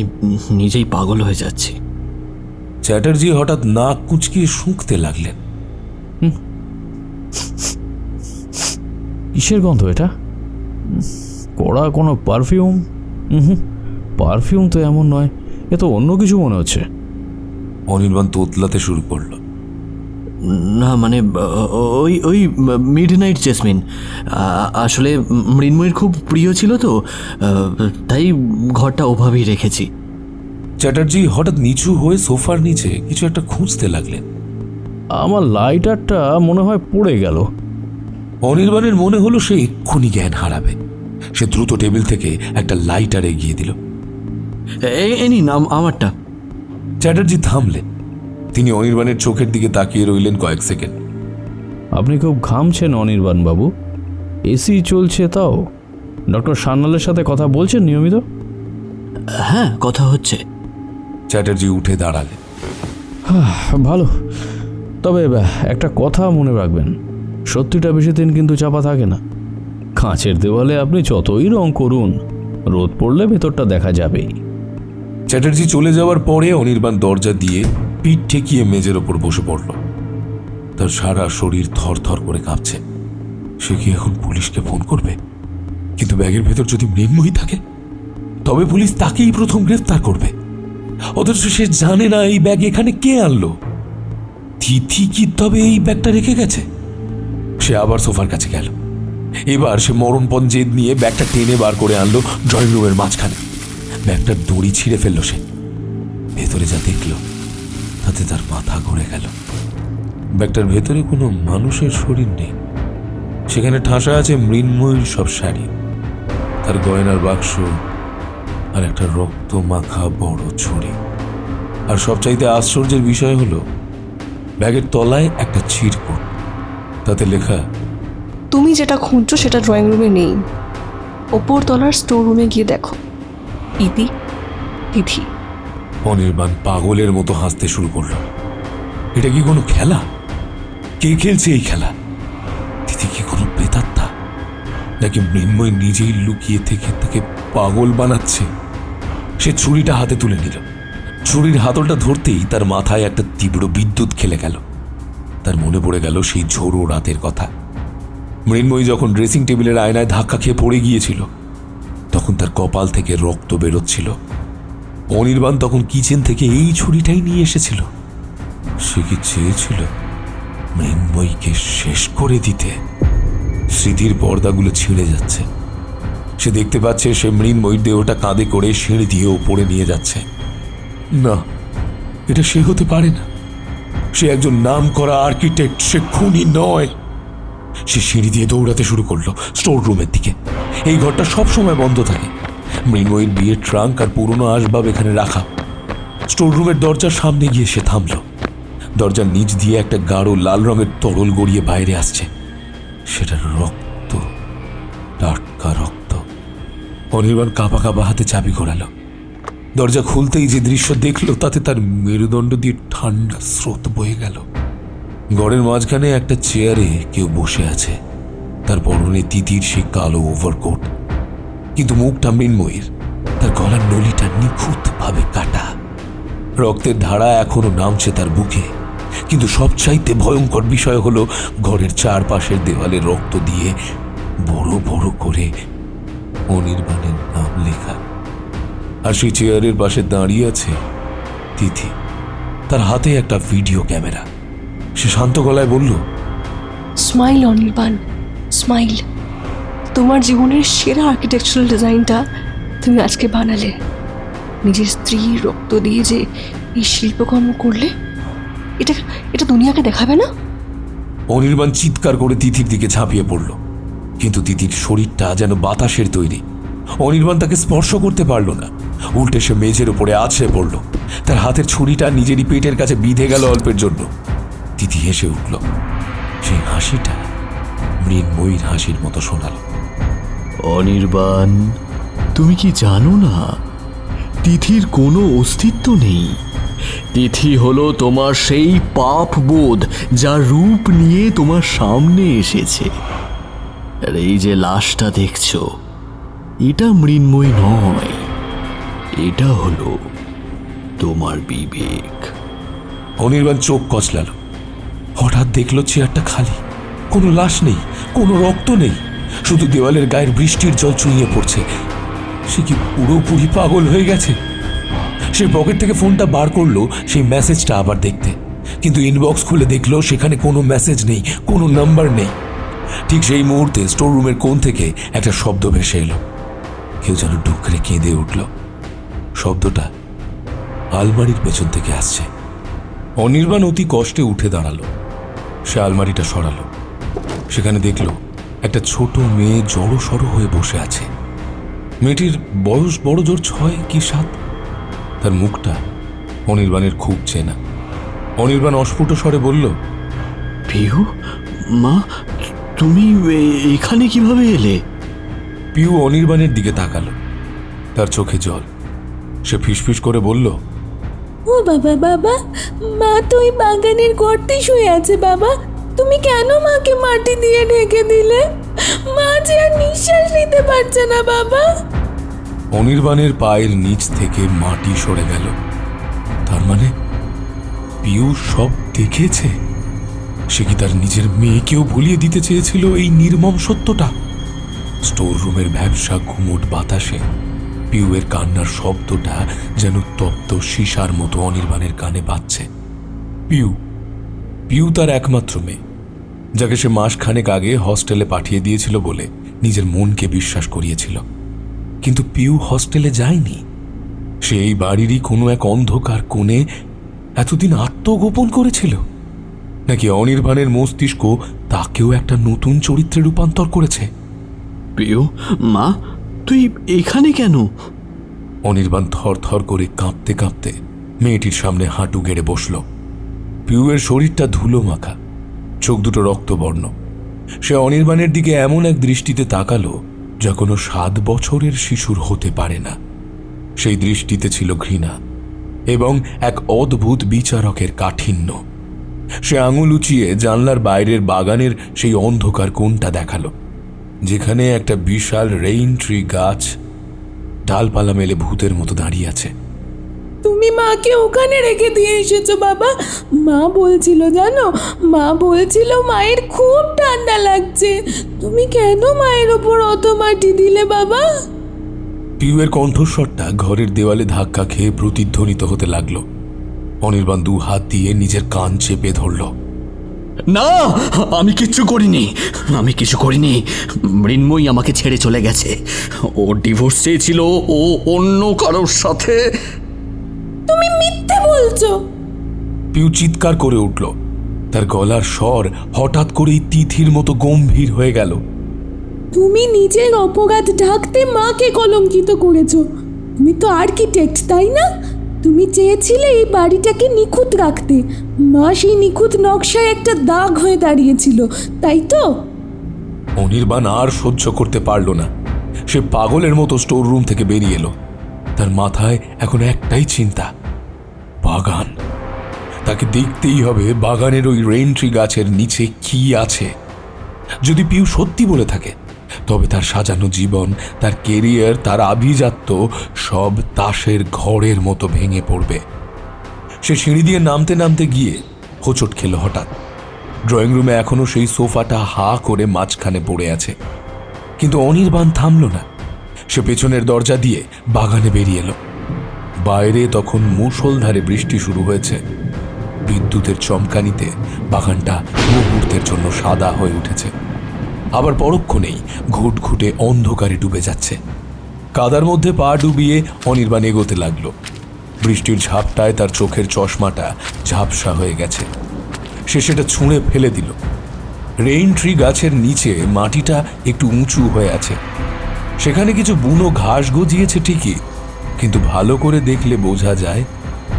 নিজেই পাগল হয়ে যাচ্ছি। চ্যাটার্জি হঠাৎ নাক কুঁচকিয়ে শুঁকতে লাগলেন। কিসের গন্ধ এটা? কড়া কোনো পারফিউম? পারফিউম তো এমন নয়, এ তো অন্য কিছু মনে হচ্ছে। অনির্বাণ তোতলাতে শুরু করল। না মানে ওই ওই মিড নাইট জেসমিন আসলে মৃন্ময়ীর খুব প্রিয় ছিল তো, তাই ঘরটা ওভাবেই রেখেছি। চ্যাটার্জি হঠাৎ নিচু হয়ে সোফার নিচে কিছু একটা খুঁজতে লাগলেন। আমার লাইটারটা মনে হয় পড়ে গেল। অনির্বাণের মনে হলো সে এক্ষুনি জ্ঞান হারাবে। সে দ্রুত টেবিল থেকে একটা লাইটার এগিয়ে দিল। এই নিন আমারটা। চ্যাটার্জি থামলেন। তিনি অনির্বাণের চোখের দিকে তাকিয়ে রইলেন কয়েক সেকেন্ড। আপনি খুব ঘামছেন অনির্বাণ বাবু। এসি চলছে তাও? ডক্টর সান্যালের সাথে কথা বলছেন নিয়মিত? হ্যাঁ, কথা হচ্ছে। চ্যাটার্জি উঠে দাঁড়ালেন। ভালো, তবে একটা কথা মনে রাখবেন, সত্যিটা বেশি দিন কিন্তু চাপা থাকে না। কাঁচের দেওয়ালে আপনি যতই রং করুন, রোদ পড়লে ভেতরটা দেখা যাবেই। চ্যাটার্জি চলে যাওয়ার পরে অনির্বাণ দরজা দিয়ে পিঠ ঠেকিয়ে মেজের ওপর বসে পড়ল। তার সারা শরীর থরথর করে কাঁপছে। সে কি এখন পুলিশকে ফোন করবে? কিন্তু ব্যাগের ভেতর যদি মৃন্ময়ী থাকে, তবে পুলিশ তাকেই প্রথম গ্রেফতার করবে। অথচ সে জানে না এই ব্যাগ এখানে কে আনলো। তিথি কি তবে এই ব্যাগটা রেখে গেছে? সে আবার সোফার কাছে গেল। এবার সে মরণপণ জেদ নিয়ে ব্যাগটা টেনে বার করে আনলো ড্রয়িং রুমের মাঝখানে। ব্যাগটার দড়ি ছিঁড়ে ফেলল সে। ভেতরে যা দেখল তাতে তার মাথা ঘুরে গেল। ব্যাগটার ভেতরে কোনো মানুষের শরীর নেই। সেখানে ঠাসা আছে মৃন্ময়ীর সব শাড়ি, তার গয়নার বাক্স, আর একটা রক্ত মাখা বড় ছুরি। আর সবচাইতে আশ্চর্যের বিষয় হলো ব্যাগের তলায় একটা চিরকুট। তাতে লেখা, তুমি যেটা খুঁজছো সেটা ড্রয়িং রুমে নেই, ওপর তলার স্টোর রুমে গিয়ে দেখো। ইতি, তিথি। অনির্বাণ পাগলের মতো হাসতে শুরু করল। এটা কি কোনো খেলা? কে খেলছে এই খেলা? তিথি কি কোনো প্রেতাত্মা, নাকি মৃন্ময় নিজেই লুকিয়ে থেকে তাকে পাগল বানাচ্ছে? সে ছুরিটা হাতে তুলে নিল। ছুরির হাতলটা ধরতেই তার মাথায় একটা তীব্র বিদ্যুৎ খেলে গেল। তার মনে পড়ে গেল সেই ঝোড়ো রাতের কথা। মৃন্ময়ী যখন ড্রেসিং টেবিলের আয়নায় ধাক্কা খেয়ে পড়ে গিয়েছিল, তখন তার কপাল থেকে রক্ত বেরোচ্ছিল। অনির্বাণ তখন কিচেন থেকে এই ছুরিটাই নিয়ে এসেছিল। সে কি চেয়েছিল মৃন্ময়ীকে শেষ করে দিতে? স্মৃতির পর্দাগুলো ছিঁড়ে যাচ্ছে। সে দেখতে পাচ্ছে সে মৃন্ময়ীর দেহটা কাঁধে করে সিঁড়ি দিয়ে ওপরে নিয়ে যাচ্ছে। না, এটা সে হতে পারে না। সে একজন নামকরা আর্কিটেক্ট, সে খুনি নয়। সে সিঁড়ি দিয়ে দৌড়াতে শুরু করলো স্টোর রুমের দিকে। এই ঘরটা সবসময় বন্ধ থাকে। মৃন্ময়ীর বিয়ের ট্রাঙ্ক আর পুরনো আসবাব এখানে রাখা। স্টোর রুমের দরজার সামনে গিয়ে সে থামল। দরজার নিচ দিয়ে একটা গাঢ় লাল রঙের তরল গড়িয়ে বাইরে আসছে। সেটা রক্ত, টাটকা রক্ত। অনির্বাণ কাঁপা কাঁপা হাতে চাবি ঘোরালো। দরজা খুলতেই যে দৃশ্য দেখলো তাতে তার মেরুদণ্ড দিয়ে ঠান্ডা স্রোত বয়ে গেল। ঘরের মাঝখানে একটা চেয়ারে কেউ বসে আছে। তার পরনে তিতির সেই কালো ওভারকোট, কিন্তু মুখটা মৃন্ময়ীর। তার গলার নলিটা নিখুঁত ভাবে কাটা। রক্তের ধারা এখনো নামছে তার বুকে। কিন্তু সবচাইতে ভয়ঙ্কর বিষয় হলো ঘরের চারপাশের দেওয়ালে রক্ত দিয়ে বড় বড় করে অনির্বাণের নাম লেখা। আর সেই চেয়ারের পাশে দাঁড়িয়ে আছে তিথি। তার হাতে একটা ভিডিও ক্যামেরা। সে শান্ত গলায় বলল, স্মাইল অনির্বাণ, স্মাইল। তোমার জীবনের সেরা আর্কিটেকচারাল ডিজাইনটা তুমি আজকে বানালে। নিজের স্ত্রীর রক্ত দিয়ে যে এই শিল্পকর্ম করলে, এটা এটা দুনিয়াকে দেখাবে না? অনির্বাণ চিৎকার করে তিথির দিকে ঝাঁপিয়ে পড়ল, কিন্তু তিথির শরীরটা যেন বাতাসের তৈরি। অনির্বাণ তাকে স্পর্শ করতে পারল না। উল্টে সে মেঝের উপরে আছড়ে পড়ল। তার হাতের ছুরিটা নিজেরই পেটের কাছে বিঁধে গেল অল্পের জন্য। তিথি হেসে উঠল। সেই হাসিটা মৃন্ময়ীর হাসির মতো শোনাল। অনির্বাণ, তুমি কি জানো না তিথির কোনো অস্তিত্ব নেই? তিথি হলো তোমার সেই পাপ বোধ যা রূপ নিয়ে তোমার সামনে এসেছে। আর এই যে লাশটা দেখছো, এটা মৃন্ময়ী নয়, এটা হলো তোমার বিবেক। অনির্বাণ চোখ কচলাল। হঠাৎ দেখল চেয়ারটা খালি, কোনো লাশ নেই, কোনো রক্ত নেই, শুধু দেওয়ালের গায়ের বৃষ্টির জল চুইয়ে পড়ছে। সে কি পুরোপুরি পাগল হয়ে গেছে? সে পকেট থেকে ফোনটা বার করলো সেই মেসেজটা আবার দেখতে, কিন্তু ইনবক্স খুলে দেখলো সেখানে কোনো মেসেজ নেই, কোনো নাম্বার নেই। ঠিক সেই মুহূর্তে স্টোর রুমের কোণ থেকে একটা শব্দ ভেসে এলো। কেউ যেন ডুকরে কেঁদে উঠল। শব্দটা আলমারির পেছন থেকে আসছে। অনির্বাণ অতি কষ্টে উঠে দাঁড়ালো। সে আলমারিটা সরালো। সেখানে দেখলো একটা ছোট মেয়ে জড়ো সড়ো হয়ে বসে আছে। মেয়েটির বয়স বড় জোর 6 কি 7। তার মুখটা অনির্বাণের খুব চেনা। অনির্বাণ অস্ফুট স্বরে বলল, পিউ, মা, তুমি এখানে কিভাবে এলে? পিউ অনির্বাণের দিকে তাকালো। তার চোখে জল। সে ফিসফিস করে বলল, ও বাবা, বাবা, মা তো ওই বাগানের গর্তে শুয়ে আছে। বাবা, তুমি কেন মাকে মাটি দিয়ে ঢেকে দিলে? মা যে আর নিঃশ্বাস নিতে পারছে না বাবা। অনির্বাণের পায়ের নিচ থেকে মাটি সরে গেল। তার মানে পিউ সব দেখেছে। সে কি তার নিজের মেয়েকেও ভুলিয়ে দিতে চেয়েছিল এই নির্মম সত্যটা? স্টোর রুমের ভ্যাবসা ঘুমোট বাতাসে পিউয়ের কান্নার শব্দটা যেন তপ্ত সীসার মতো অনির্বাণের কানে বাজছে। পিউ তার একমাত্র মেয়ে, যাকে সে মাসখানেক আগে হস্টেলে পাঠিয়ে দিয়েছিল বলে নিজের মনকে বিশ্বাস করিয়েছিল। কিন্তু পিউ হস্টেলে যায়নি। সে এই বাড়িরই কোনো এক অন্ধকার কোণে এতদিন আত্মগোপন করেছিল। নাকি অনির্বাণের মস্তিষ্ক তাকেও একটা নতুন চরিত্রে রূপান্তর করেছে? পিউ, মা, তুই এখানে কেন? অনির্বাণ থর থর করে কাঁপতে কাঁপতে মেয়েটির সামনে হাঁটু গেড়ে বসল। পিউয়ের শরীরটা ধুলো মাখা, চোখ দুটো রক্তবর্ণ। সে অনির্বাণের দিকে এমন এক দৃষ্টিতে তাকালো যা কোনো 7 বছরের শিশুর হতে পারে না। সেই দৃষ্টিতে ছিল ঘৃণা এবং এক অদ্ভুত বিচারকের কাঠিন্য। সে আঙুল উঁচিয়ে জানলার বাইরের বাগানের সেই অন্ধকার কোণটা দেখালো, যেখানে একটা বিশাল রেইন ট্রি গাছ ডালপালা মেলে ভূতের মতো দাঁড়িয়ে আছে। তুমি মাকে ওখানে রেখে দিয়ে এসেছো বাবা। মা বলছিল, জানো, মা বলছিল মায়ের খুব ঠান্ডা লাগছে। তুমি কেন মায়ের ওপর অত মাটি দিলে বাবা? পিউয়ের কণ্ঠস্বরটা ঘরের দেওয়ালে ধাক্কা খেয়ে প্রতিধ্বনিত হতে লাগলো। অনির্বাণ 2 হাত দিয়ে নিজের কান চেপে ধরল। না, আমি কিচ্ছু করিনি, আমি কিছু করিনি। মৃন্ময়ী আমাকে ছেড়ে চলে গেছে। ও ডিভোর্স চেয়েছিল, ও অন্য কারোর সাথে। তুমি মিথ্যে বলছো। পিউ চিৎকার করে উঠল। তার গলার স্বর হঠাৎ করেই তিথির মতো গম্ভীর হয়ে গেল। তুমি নিজের অপরাধ ঢাকতে মাকে কলঙ্কিত করেছো। তুমি তো আর্কিটেক্ট, তাই না? তুমি চেয়েছিলে এই বাড়িটাকে নিখুঁত রাখতে। মা সেই নিখুঁত নকশায় একটা দাগ হয়ে দাঁড়িয়েছিল, তাই তো? অনির্বাণ আর সহ্য করতে পারল না। সে পাগলের মতো স্টোর রুম থেকে বেরিয়ে এলো। তার মাথায় এখন একটাই চিন্তা, বাগান। তাকে দেখতেই হবে বাগানের ওই রেইন ট্রি গাছের নিচে কি আছে। যদি পিউ সত্যি বলে থাকে, তবে তার সাজানো জীবন, তার কেরিয়ার, তার আভিজাত্য সব তাসের ঘরের মতো ভেঙে পড়বে। সে সিঁড়ি দিয়ে নামতে নামতে গিয়ে হোঁচট খেল হঠাৎ। ড্রয়িং রুমে এখনো সেই সোফাটা হা করে মাঝখানে পড়ে আছে। কিন্তু অনির্বাণ থামল না। সে পেছনের দরজা দিয়ে বাগানে বেরিয়ে এলো। বাইরে তখন মুষলধারে বৃষ্টি শুরু হয়েছে। বিদ্যুতের চমকানিতে বাগানটা মুহূর্তের জন্য সাদা হয়ে উঠেছে, আবার পরক্ষণেই ঘুটঘুটে অন্ধকারে ডুবে যাচ্ছে। কাদার মধ্যে পা ডুবিয়ে অনির্বাণ এগোতে লাগলো। বৃষ্টির ঝাপটায় তার চোখের চশমাটা ঝাপসা হয়ে গেছে। সে সেটা ছুঁড়ে ফেলে দিল। রেইন ট্রি গাছের নিচে মাটিটা একটু উঁচু হয়ে আছে। সেখানে কিছু বুনো ঘাস গজিয়েছে ঠিকই, কিন্তু ভালো করে দেখলে বোঝা যায়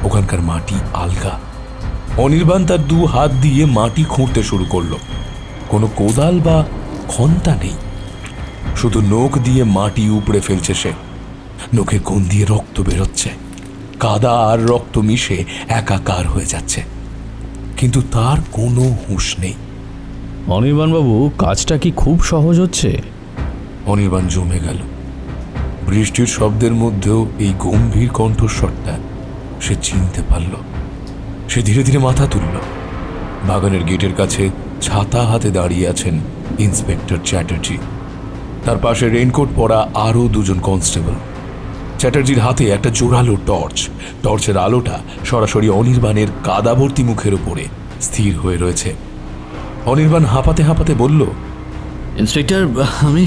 ওখানকার মাটি আলগা। অনির্বাণ তার 2 হাত দিয়ে মাটি খুঁড়তে শুরু করলো। কোনো কোদাল বা খন্তা নেই, শুধু নখ দিয়ে মাটি উপড়ে ফেলছে সে। নখের কোণ দিয়ে রক্ত বেরোচ্ছে, কাদা আর রক্ত মিশে একাকার হয়ে যাচ্ছে, কিন্তু তার কোনো হুঁশ নেই। অনির্বাণবাবু, কাজটা কি খুব সহজ হচ্ছে? অনির্বাণ জমে গেল। বৃষ্টির শব্দের মধ্যেও এই গম্ভীর কণ্ঠস্বরটা সে চিনতে পারল। সে ধীরে ধীরে মাথা তুলল। বাগানের গেটের কাছে ছাতা হাতে দাঁড়িয়ে আছেন ইন্সপেক্টর চ্যাটার্জি। তার পাশে রেইনকোট পরা আরও 2 জন কনস্টেবল। চ্যাটার্জির হাতে একটা জোরালো টর্চ। টর্চের আলোটা সরাসরি অনির্বাণের কাদাভর্তি মুখের উপরে স্থির হয়ে রয়েছে। অনির্বাণ হাঁপাতে হাঁপাতে বলল, ইন্সপেক্টর, আমি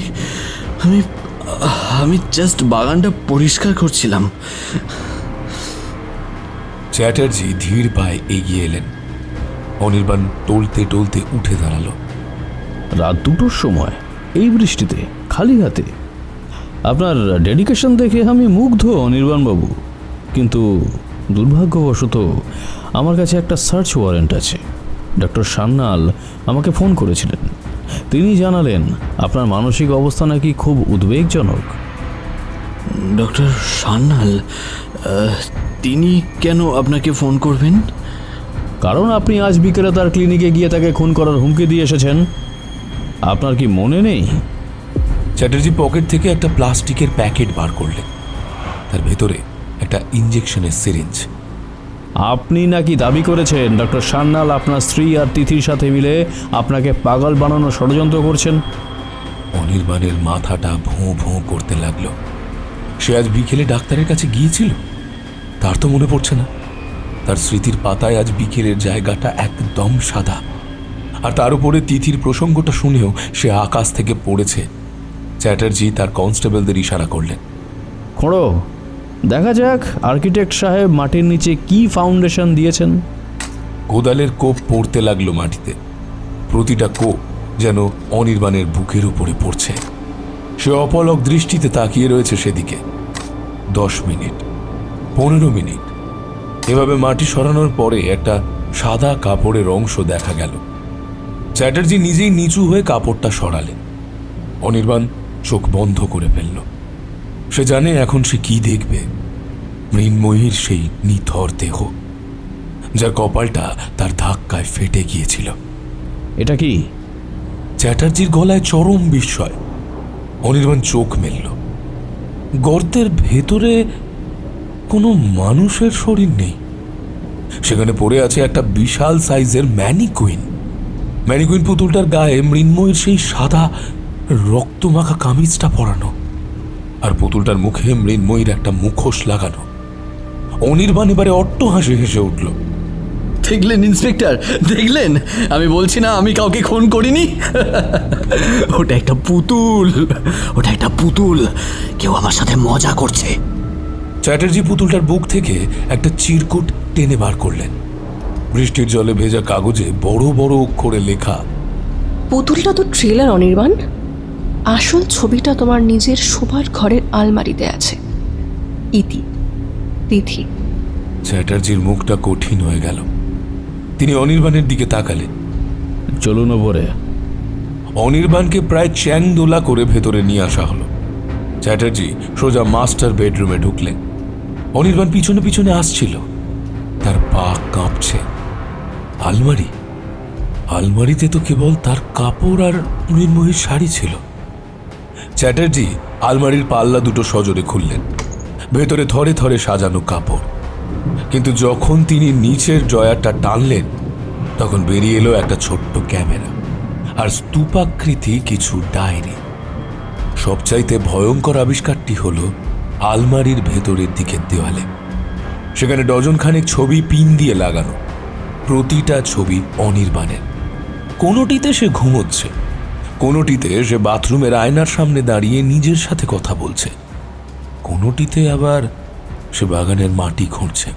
আমি আমি জাস্ট বাগানটা পরিষ্কার করছিলাম। চ্যাটার্জি ধীর পায়ে এগিয়ে এলেন। অনির্বাণ টলতে টলতে উঠে দাঁড়ালো। রাত 2টোর সময় এই বৃষ্টিতে খালি হাতে? আপনার ডেডিকেশন দেখে আমি মুগ্ধ অনির্বাণবাবু, কিন্তু দুর্ভাগ্যবশত আমার কাছে একটা সার্চ ওয়ারেন্ট আছে। ডক্টর সান্যাল আমাকে ফোন করেছিলেন। তিনি জানালেন আপনার মানসিক অবস্থা নাকি খুব উদ্বেগজনক। ডক্টর সান্যাল, তিনি কেন আপনাকে ফোন করবেন? কারণ আপনি আজ বিকেলে তার ক্লিনিকে গিয়ে তাকে খুন করার হুমকি দিয়ে এসেছেন। আপনার কি মনে নেই? চ্যাটার্জি পকেট থেকে একটা প্লাস্টিকের প্যাকেট বার করলেন। তার ভেতরে একটা ইঞ্জেকশনের সিরিঞ্জ। আপনি নাকি দাবি করেছেন ডক্টর সান্যাল আপনার স্ত্রী আর তিথির সাথে মিলে আপনাকে পাগল বানানোর ষড়যন্ত্র করছেন। অনির্বাণের মাথাটা ভোঁ ভোঁ করতে লাগলো। সে আজ বিকেলে ডাক্তারের কাছে গিয়েছিল, তার তো মনে পড়ছে না। তার স্মৃতির পাতায় আজ বিকেলের জায়গাটা একদম সাদা, আর তার উপরে তিথির প্রসঙ্গটা শুনেও সে আকাশ থেকে পড়েছে। চ্যাটার্জি তার কনস্টেবলদের ইশারা করলেন, খোঁড়ো, দেখা যাক আর্কিটেক্ট সাহেব মাটির নিচে কি ফাউন্ডেশন দিয়েছেন। কোদালের কোপ পড়তে লাগলো মাটিতে। প্রতিটা কোপ যেন অনির্বাণের বুকের উপরে পড়ছে। সে অপলক দৃষ্টিতে তাকিয়ে রয়েছে সেদিকে। 10 মিনিট, 15 মিনিট এভাবে মাটি সরানোর পরে একটা সাদা কাপড়ের অংশ দেখা গেল। চ্যাটার্জি নিজেই নিচু হয়ে কাপড়টা সরালেন। অনির্বাণ চোখ বন্ধ করে ফেলল। সে জানে এখন সে কি দেখবে। মৃন্ময়ীর সেই নিথর দেহ, যার কপালটা তার ধাক্কায় ফেটে গিয়েছিল। এটা কি? চ্যাটার্জির গলায় চরম বিস্ময়। অনির্বাণ চোখ মেলল। গর্তের ভেতরে কোনো মানুষের শরীর নেই। সেখানে পড়ে আছে একটা বিশাল সাইজের ম্যানিকুইন। ম্যানিকুইন পুতুলটার গায়ে মৃন্ময়ীর সেই সাদা রক্তমাখা কামিজটা পরানো, আর পুতুলটার মুখে মৃন্ময়ীর একটা মুখোশ লাগানো। অনির্বাণ এবারে অট্ট হাসি হেসে উঠল। দেখলেন ইন্সপেক্টর, দেখলেন? আমি বলছি না আমি কাউকে খুন করিনি। ওটা একটা পুতুল, ওটা একটা পুতুল। কেউ আমার সাথে মজা করছে। চ্যাটার্জি পুতুলটার বুক থেকে একটা চিরকুট টেনে বার করলেন। বৃষ্টির জলে ভেজা কাগজে বড় বড় অক্ষরে লেখা, পুতুলটা তো ট্রেলার অনির্বাণ, আসল ছবিটা তোমার নিজের শোবার ঘরের আলমারিতে আছে। ইতি, তিথি। চ্যাটার্জির মুখটা কঠিন হয়ে গেল। তিনি অনির্বাণের দিকে তাকালেন। চলুন ওপরে। অনির্বাণকে প্রায় চ্যাংদোলা করে ভেতরে নিয়ে আসা হলো। চ্যাটার্জি সোজা মাস্টার বেডরুমে ঢুকলেন। অনির্বাণ পিছনে পিছনে আসছিল। তার পা কাঁপছে। আলমারি, আলমারিতে তো কেবল তার কাপড় আর মৃন্ময়ীর শাড়ি ছিল। চ্যাটার্জি আলমারির পাল্লা দুটো সজোরে খুললেন। ভেতরে থরে থরে সাজানো কাপড়। কিন্তু যখন তিনি নিচের ড্রয়ারটা টানলেন, তখন বেরিয়ে এলো একটা ছোট্ট ক্যামেরা আর স্তূপাকৃতি কিছু ডায়েরি। সবচাইতে ভয়ঙ্কর আবিষ্কারটি হলো আলমারির ভেতরের দিকের দেওয়ালে। সেখানে ডজনখানেক ছবি পিন দিয়ে লাগানো। প্রতিটা ছবি অনির্বাণের। কোনোটিতে সে ঘুমোচ্ছে, কোনোটিতে সে বাথরুমের আয়নার সামনে দাঁড়িয়ে নিজের সাথে কথা বলছে, কোনোটিতে আবার সে বাগানের মাটি খুঁড়ছে।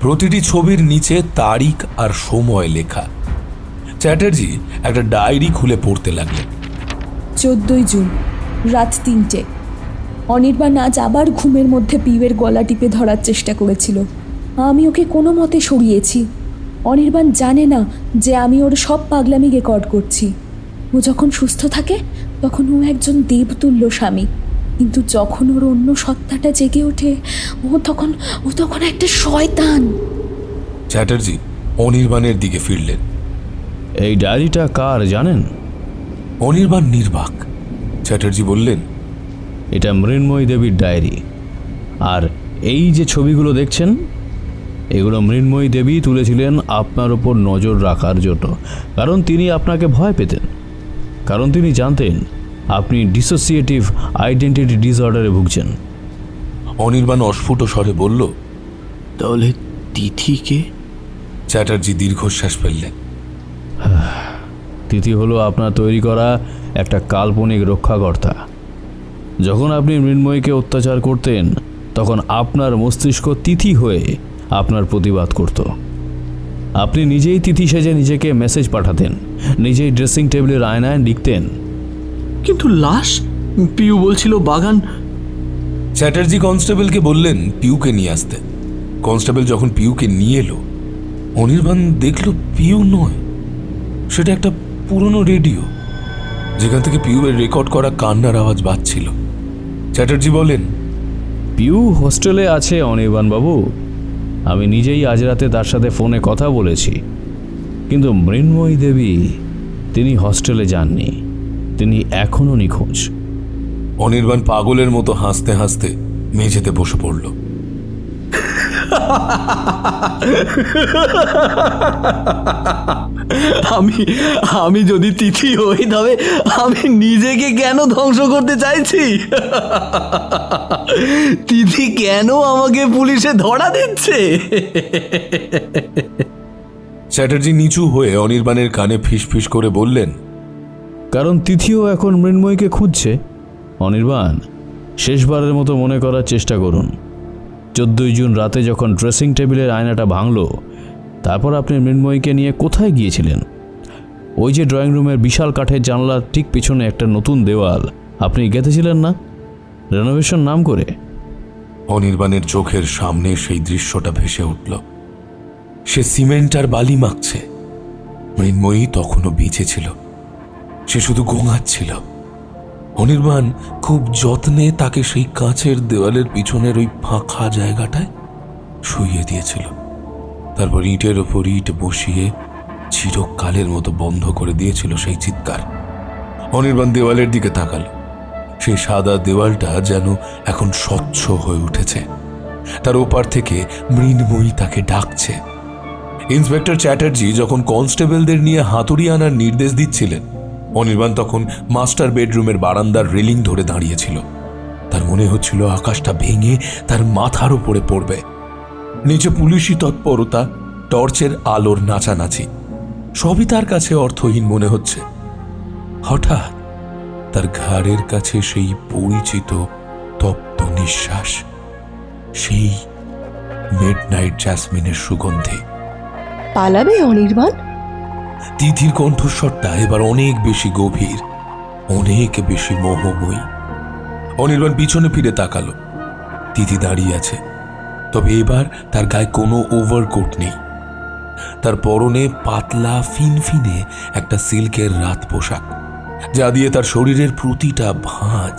প্রতিটি ছবির নিচে তারিখ আর সময় লেখা। চ্যাটার্জি একটা ডায়েরি খুলে পড়তে লাগলেন। 14ই জুন, রাত 3টে। অনির্বাণ আজ আবার ঘুমের মধ্যে পিউয়ের গলা টিপে ধরার চেষ্টা করেছিল। আমি ওকে কোনো মতে সরিয়েছি। অনির্বাণ জানে না যে আমি ওর সব পাগলামি রেকর্ড করছি। ও যখন সুস্থ থাকে তখন ও একজন দেবতুল্য স্বামী, কিন্তু যখন ওর অন্য সত্তাটা জেগে ওঠে ও তখন একটা শয়তান। চ্যাটার্জি অনির্বাণের দিকে ফিরলেন। এই ডায়েরিটা কার জানেন? অনির্বাণ নির্বাক। চ্যাটার্জি বললেন, এটা মৃন্ময়ী দেবীর ডায়েরি। আর এই যে ছবিগুলো দেখছেন, এগুলো মৃন্ময়ী দেবী তুলেছিলেন আপনার ওপর নজর রাখার জন্য। কারণ তিনি আপনাকে ভয় পেতেন, কারণ তিনি জানতেন আপনি ডিসোসিয়েটিভ আইডেন্টিটি ডিসঅর্ডারে ভুগছেন। অনির্বাণ অস্ফুট স্বরে বলল, তাহলে তিথিকে? চ্যাটার্জি দীর্ঘশ্বাস ফেললেন। তিথি হলো আপনার তৈরি করা একটা কাল্পনিক রক্ষাকর্তা। যখন আপনি মৃন্ময়ীকে অত্যাচার করতেন তখন আপনার মস্তিষ্ক তিথি হয়ে আপনার প্রতিবাদ করত। আপনি নিজেই তিথি সেজে নিজেকে মেসেজ পাঠাতেন, নিজেই ড্রেসিং টেবিলের আয়নায় লিখতেন। কিন্তু লাশ? পিউ বলছিল বাগান। চ্যাটার্জি কনস্টেবলকে বললেন পিউকে নিয়ে আসতে। কনস্টেবল যখন পিউকে নিয়ে এলো, অনির্বাণ দেখল পিউ নয়, সেটা একটা পুরনো রেডিও, যেখান থেকে পিউয়ের রেকর্ড করা কান্নার আওয়াজ বাজছিল। চ্যাটার্জি বলেন, পিউ হোস্টেলে আছে অনির্বাণবাবু। আমি নিজেই আজ রাতে তার সাথে ফোনে কথা বলেছি। কিন্তু মৃন্ময়ী দেবী, তিনি হস্টেলে যাননি, তিনি এখনও নিখোঁজ। অনির্বাণ পাগলের মতো হাসতে হাসতে মেঝেতে বসে পড়ল। আমি যদি তিথি হই তবে আমি নিজেকে কেন ধ্বংস করতে চাইছি? তিথি কেন আমাকে পুলিশে ধরা দিচ্ছে? চ্যাটার্জি নিচু হয়ে অনির্বাণের কানে ফিসফিস করে বললেন, কারণ তিথিও এখন মৃন্ময়ীকে খুঁজছে। অনির্বাণ, শেষবারের মতো মনে করার চেষ্টা করুন। 14ই জুন রাতে যখন ড্রেসিং টেবিলের আয়নাটা ভাঙল, তারপর আপনি মৃন্ময়ীকে নিয়ে কোথায় গিয়েছিলেন? ওই যে ড্রয়িং রুমের বিশাল কাঠের জানলার ঠিক পিছনে একটা নতুন দেওয়াল আপনি গেঁথেছিলেন না, রেনোভেশন নাম করে? অনির্বাণের চোখের সামনে সেই দৃশ্যটা ভেসে উঠল। সে সিমেন্ট আর বালি মাখছে। মৃন্ময়ী তখনও বেঁচে ছিল, সে শুধু ঘুমাচ্ছিল। অনির্বাণ খুব যত্নে তাকে সেই কাঁচের দেওয়ালের পিছনের ওই ফাঁকা জায়গাটায় শুইয়ে দিয়েছিল। তারপর ইটের ওপর ইট বসিয়ে চিরকালের মতো বন্ধ করে দিয়েছিল সেই চিৎকার। অনির্বাণ দেওয়ালের দিকে তাকাল। সেই সাদা দেওয়ালটা যেন এখন স্বচ্ছ হয়ে উঠেছে। তার ওপার থেকে মৃন্ময়ী তাকে ডাকছে। ইন্সপেক্টর চ্যাটার্জি যখন কনস্টেবলদের নিয়ে হাতুড়ি আনার নির্দেশ দিচ্ছিলেন, অনির্বাণ তখন মাস্টার বেডরুমের বারান্দার রেলিং ধরে দাঁড়িয়েছিল। তার মনে হচ্ছিল আকাশটা ভেঙে তার মাথার উপরে পড়বে। নিচে পুলিশি তৎপরতা, টর্চের আলোর নাচানাচি, সবই তার কাছে অর্থহীন মনে হচ্ছে। হঠাৎ তার ঘাড়ের কাছে সেই পরিচিত তপ্ত নিঃশ্বাস, সেই মিডনাইট জ্যাসমিনের সুগন্ধে। পালাবে অনির্বাণ? তিথির কণ্ঠস্বরটা এবার অনেক বেশি গভীর, অনেক বেশি মোহময়ী। অনির্বাণ পিছনে ফিরে তাকালো। তিথি দাঁড়িয়ে আছে, তবে এবার তার গায়ে কোনো ওভারকোট নেই। তার পরনে পাতলা ফিনফিনে একটা সিল্কের রাত পোশাক, যা দিয়ে তার শরীরের প্রতিটা ভাঁজ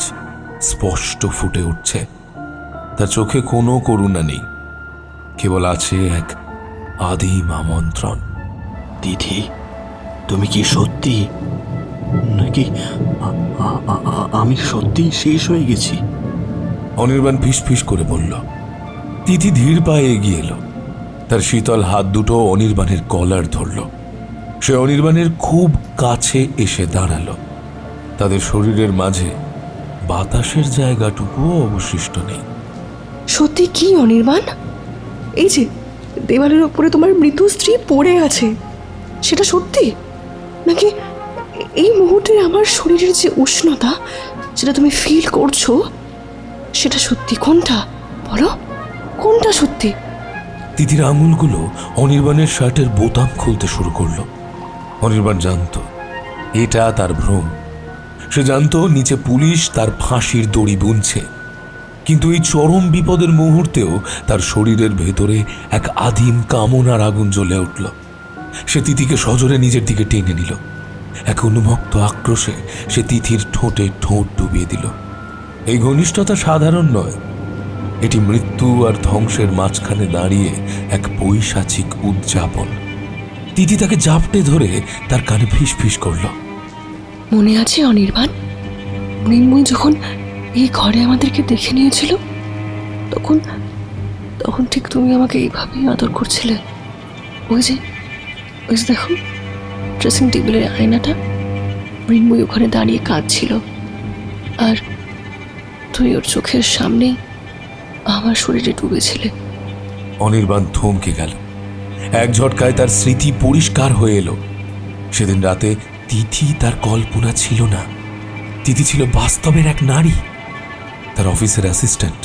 স্পষ্ট ফুটে উঠছে। তার চোখে কোনো করুণা নেই, কেবল আছে এক আদিম আমন্ত্রণ। তিথি, তুমি কি সত্যি, নাকি আমি সত্যি শেষ হয়ে গেছি? অনির্বাণ ফিসফিস করে বলল। তিথি ধীর পায়ে এগিয়ে এলো। তার শীতল হাত দুটো অনির্বাণের কলার ধরল। সে অনির্বাণের খুব কাছে এসে দাঁড়ালো। তাদের শরীরের মাঝে বাতাসের জায়গাটুকুও অবশিষ্ট নেই। সত্যি কি অনির্বাণ? এই যে দেওয়ালের ওপরে তোমার মৃত স্ত্রী পড়ে আছে, সেটা সত্যি? নাকি এই মুহূর্তে আমার শরীরের যে উষ্ণতা, যেটা তুমি ফিল করছো, সেটা সত্যি? কোনটা বলো, কোনটা সত্যি? তিথির আঙুলগুলো অনির্বাণের শার্টের বোতাম খুলতে শুরু করলো। অনির্বাণ জানতো এটা তার ভ্রম। সে জানতো নিচে পুলিশ তার ফাঁসির দড়ি বুনছে, কিন্তু এই চরম বিপদের মুহূর্তেও তার শরীরের ভেতরে এক আদিম কামনার আগুন জ্বলে উঠল। সে তিথিকে সজোরে নিজের দিকে টেনে নিল। এক উন্মত্ত আক্রোশে সে তিথির ঠোঁটে ঠোঁট ডুবিয়ে দিল। এই ঘনিষ্ঠতা সাধারণ নয়, এটি মৃত্যু আর ধ্বংসের মাঝখানে দাঁড়িয়ে এক পৈশাচিক উদযাপন। তিথি তাকে জাপটে ধরে তার কানে ফিস ফিস করল। মনে আছে অনির্বাণ, মৃন্ময়ী যখন এই ঘরে আমাদেরকে দেখে নিয়েছিল, তখন তখন ঠিক তুমি আমাকে এইভাবেই আদর করছিলে। ওই যে দেখো, ড্রেসিং টেবিলের আয়নাটা, মৃন্ময়ী ওখানে দাঁড়িয়ে কাঁদছিল, আর তুমি ওর চোখের সামনেই আমার শরীরে ডুবেছিলে। অনির্বাণ থমকে গেল। এক ঝটকায় তার স্মৃতি পরিষ্কার হয়ে এলো। সেদিন রাতে তিথি তার কল্পনা ছিল না, তিথি ছিল বাস্তবের এক নারী, তার অফিসের অ্যাসিস্ট্যান্ট,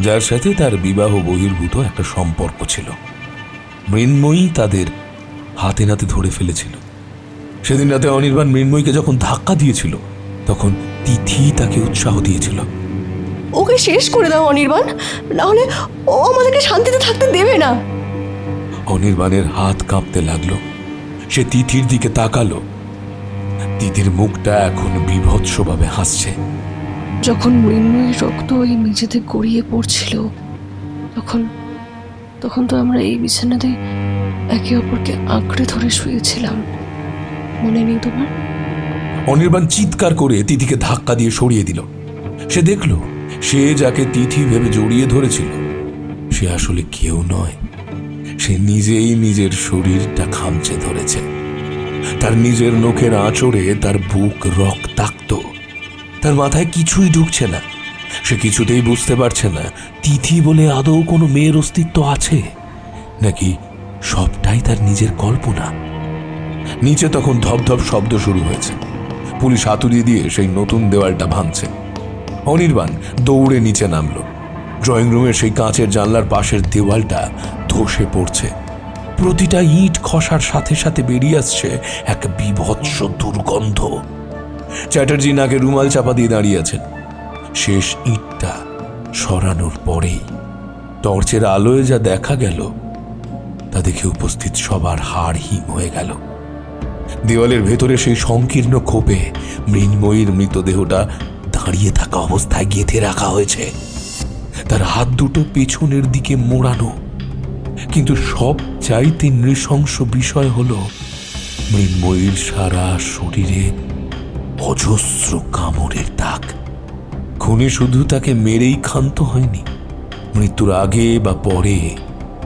যার সাথে তার বিবাহ বহির্ভূত একটা সম্পর্ক ছিল। মৃন্ময়ী তাদের হাতে নাতে ধরে ফেলেছিল। সেদিন রাতে অনির্বাণ মৃন্ময়ীকে যখন ধাক্কা দিয়েছিল, তখন তিথি তাকে উৎসাহ দিয়েছিল। ওকে শেষ করে দাও অনির্বাণ, না হলে ও আমাদেরকে শান্তিতে থাকতে দেবে না। অনির্বাণের হাত কাঁপতে লাগলো। সে তিথির দিকে তাকালো। তিথির মুখটা এখন বীভৎসভাবে হাসছে। যখন মৃন্ময়ীর রক্ত ওই মেঝেতে গড়িয়ে পড়ছিল, তখন তো আমরা এই বিছানাতে একে অপরকে আঁকড়ে ধরে শুয়েছিলাম, মনে নেই তোমার? অনির্বাণ চিৎকার করে তিথিকে ধাক্কা দিয়ে সরিয়ে দিল। সে দেখল সে যাকে তিথি ভেবে জড়িয়ে ধরেছিল, সে আসলে কেউ নয়। সে নিজেই নিজের শরীরটা খামচে ধরেছে। তার নিজের নখের আঁচড়ে তার বুক রক্তাক্ত। তার মাথায় কিছুই ঢুকছে না। সে কিছুতেই বুঝতে পারছে না তিথি বলে আদৌ কোনো মেয়ের অস্তিত্ব আছে, নাকি সবটাই তার নিজের কল্পনা। নিচে তখন ধপধপ শব্দ শুরু হয়েছে। পুলিশ হাতুড়ি দিয়ে সেই নতুন দেওয়ালটা ভাঙছে। অনির্বাণ দৌড়ে নিচে নামলো। ড্রয়িং রুমের সেই কাঁচের জানলার পাশের দেওয়ালটা ধসে পড়ছে। প্রতিটা ইট খসার সাথে সাথে বেরিয়ে আসছে এক বীভৎস দুর্গন্ধ। চ্যাটার্জি নাকে রুমাল চাপা দিয়ে দাঁড়িয়ে আছেন। শেষ ইটটা সরানোর পরেই টর্চের আলোয় যা দেখা গেল, তা দেখে উপস্থিত সবার হাড় হিম হয়ে গেল। দেওয়ালের ভেতরে সেই সংকীর্ণ খোপে মৃন্ময়ীর মৃতদেহটা দাঁড়িয়ে থাকা অবস্থায় গেঁথে রাখা হয়েছে। তার হাত দুটো পেছনের দিকে মোড়ানো। কিন্তু সব চাইতে নৃশংস বিষয় হলো মৃন্ময়ীর সারা শরীরে অজস্র কামড়ের দাগ। খুনি শুধু তাকে মেরেই ক্ষান্ত হয়নি, মৃত্যুর আগে বা পরে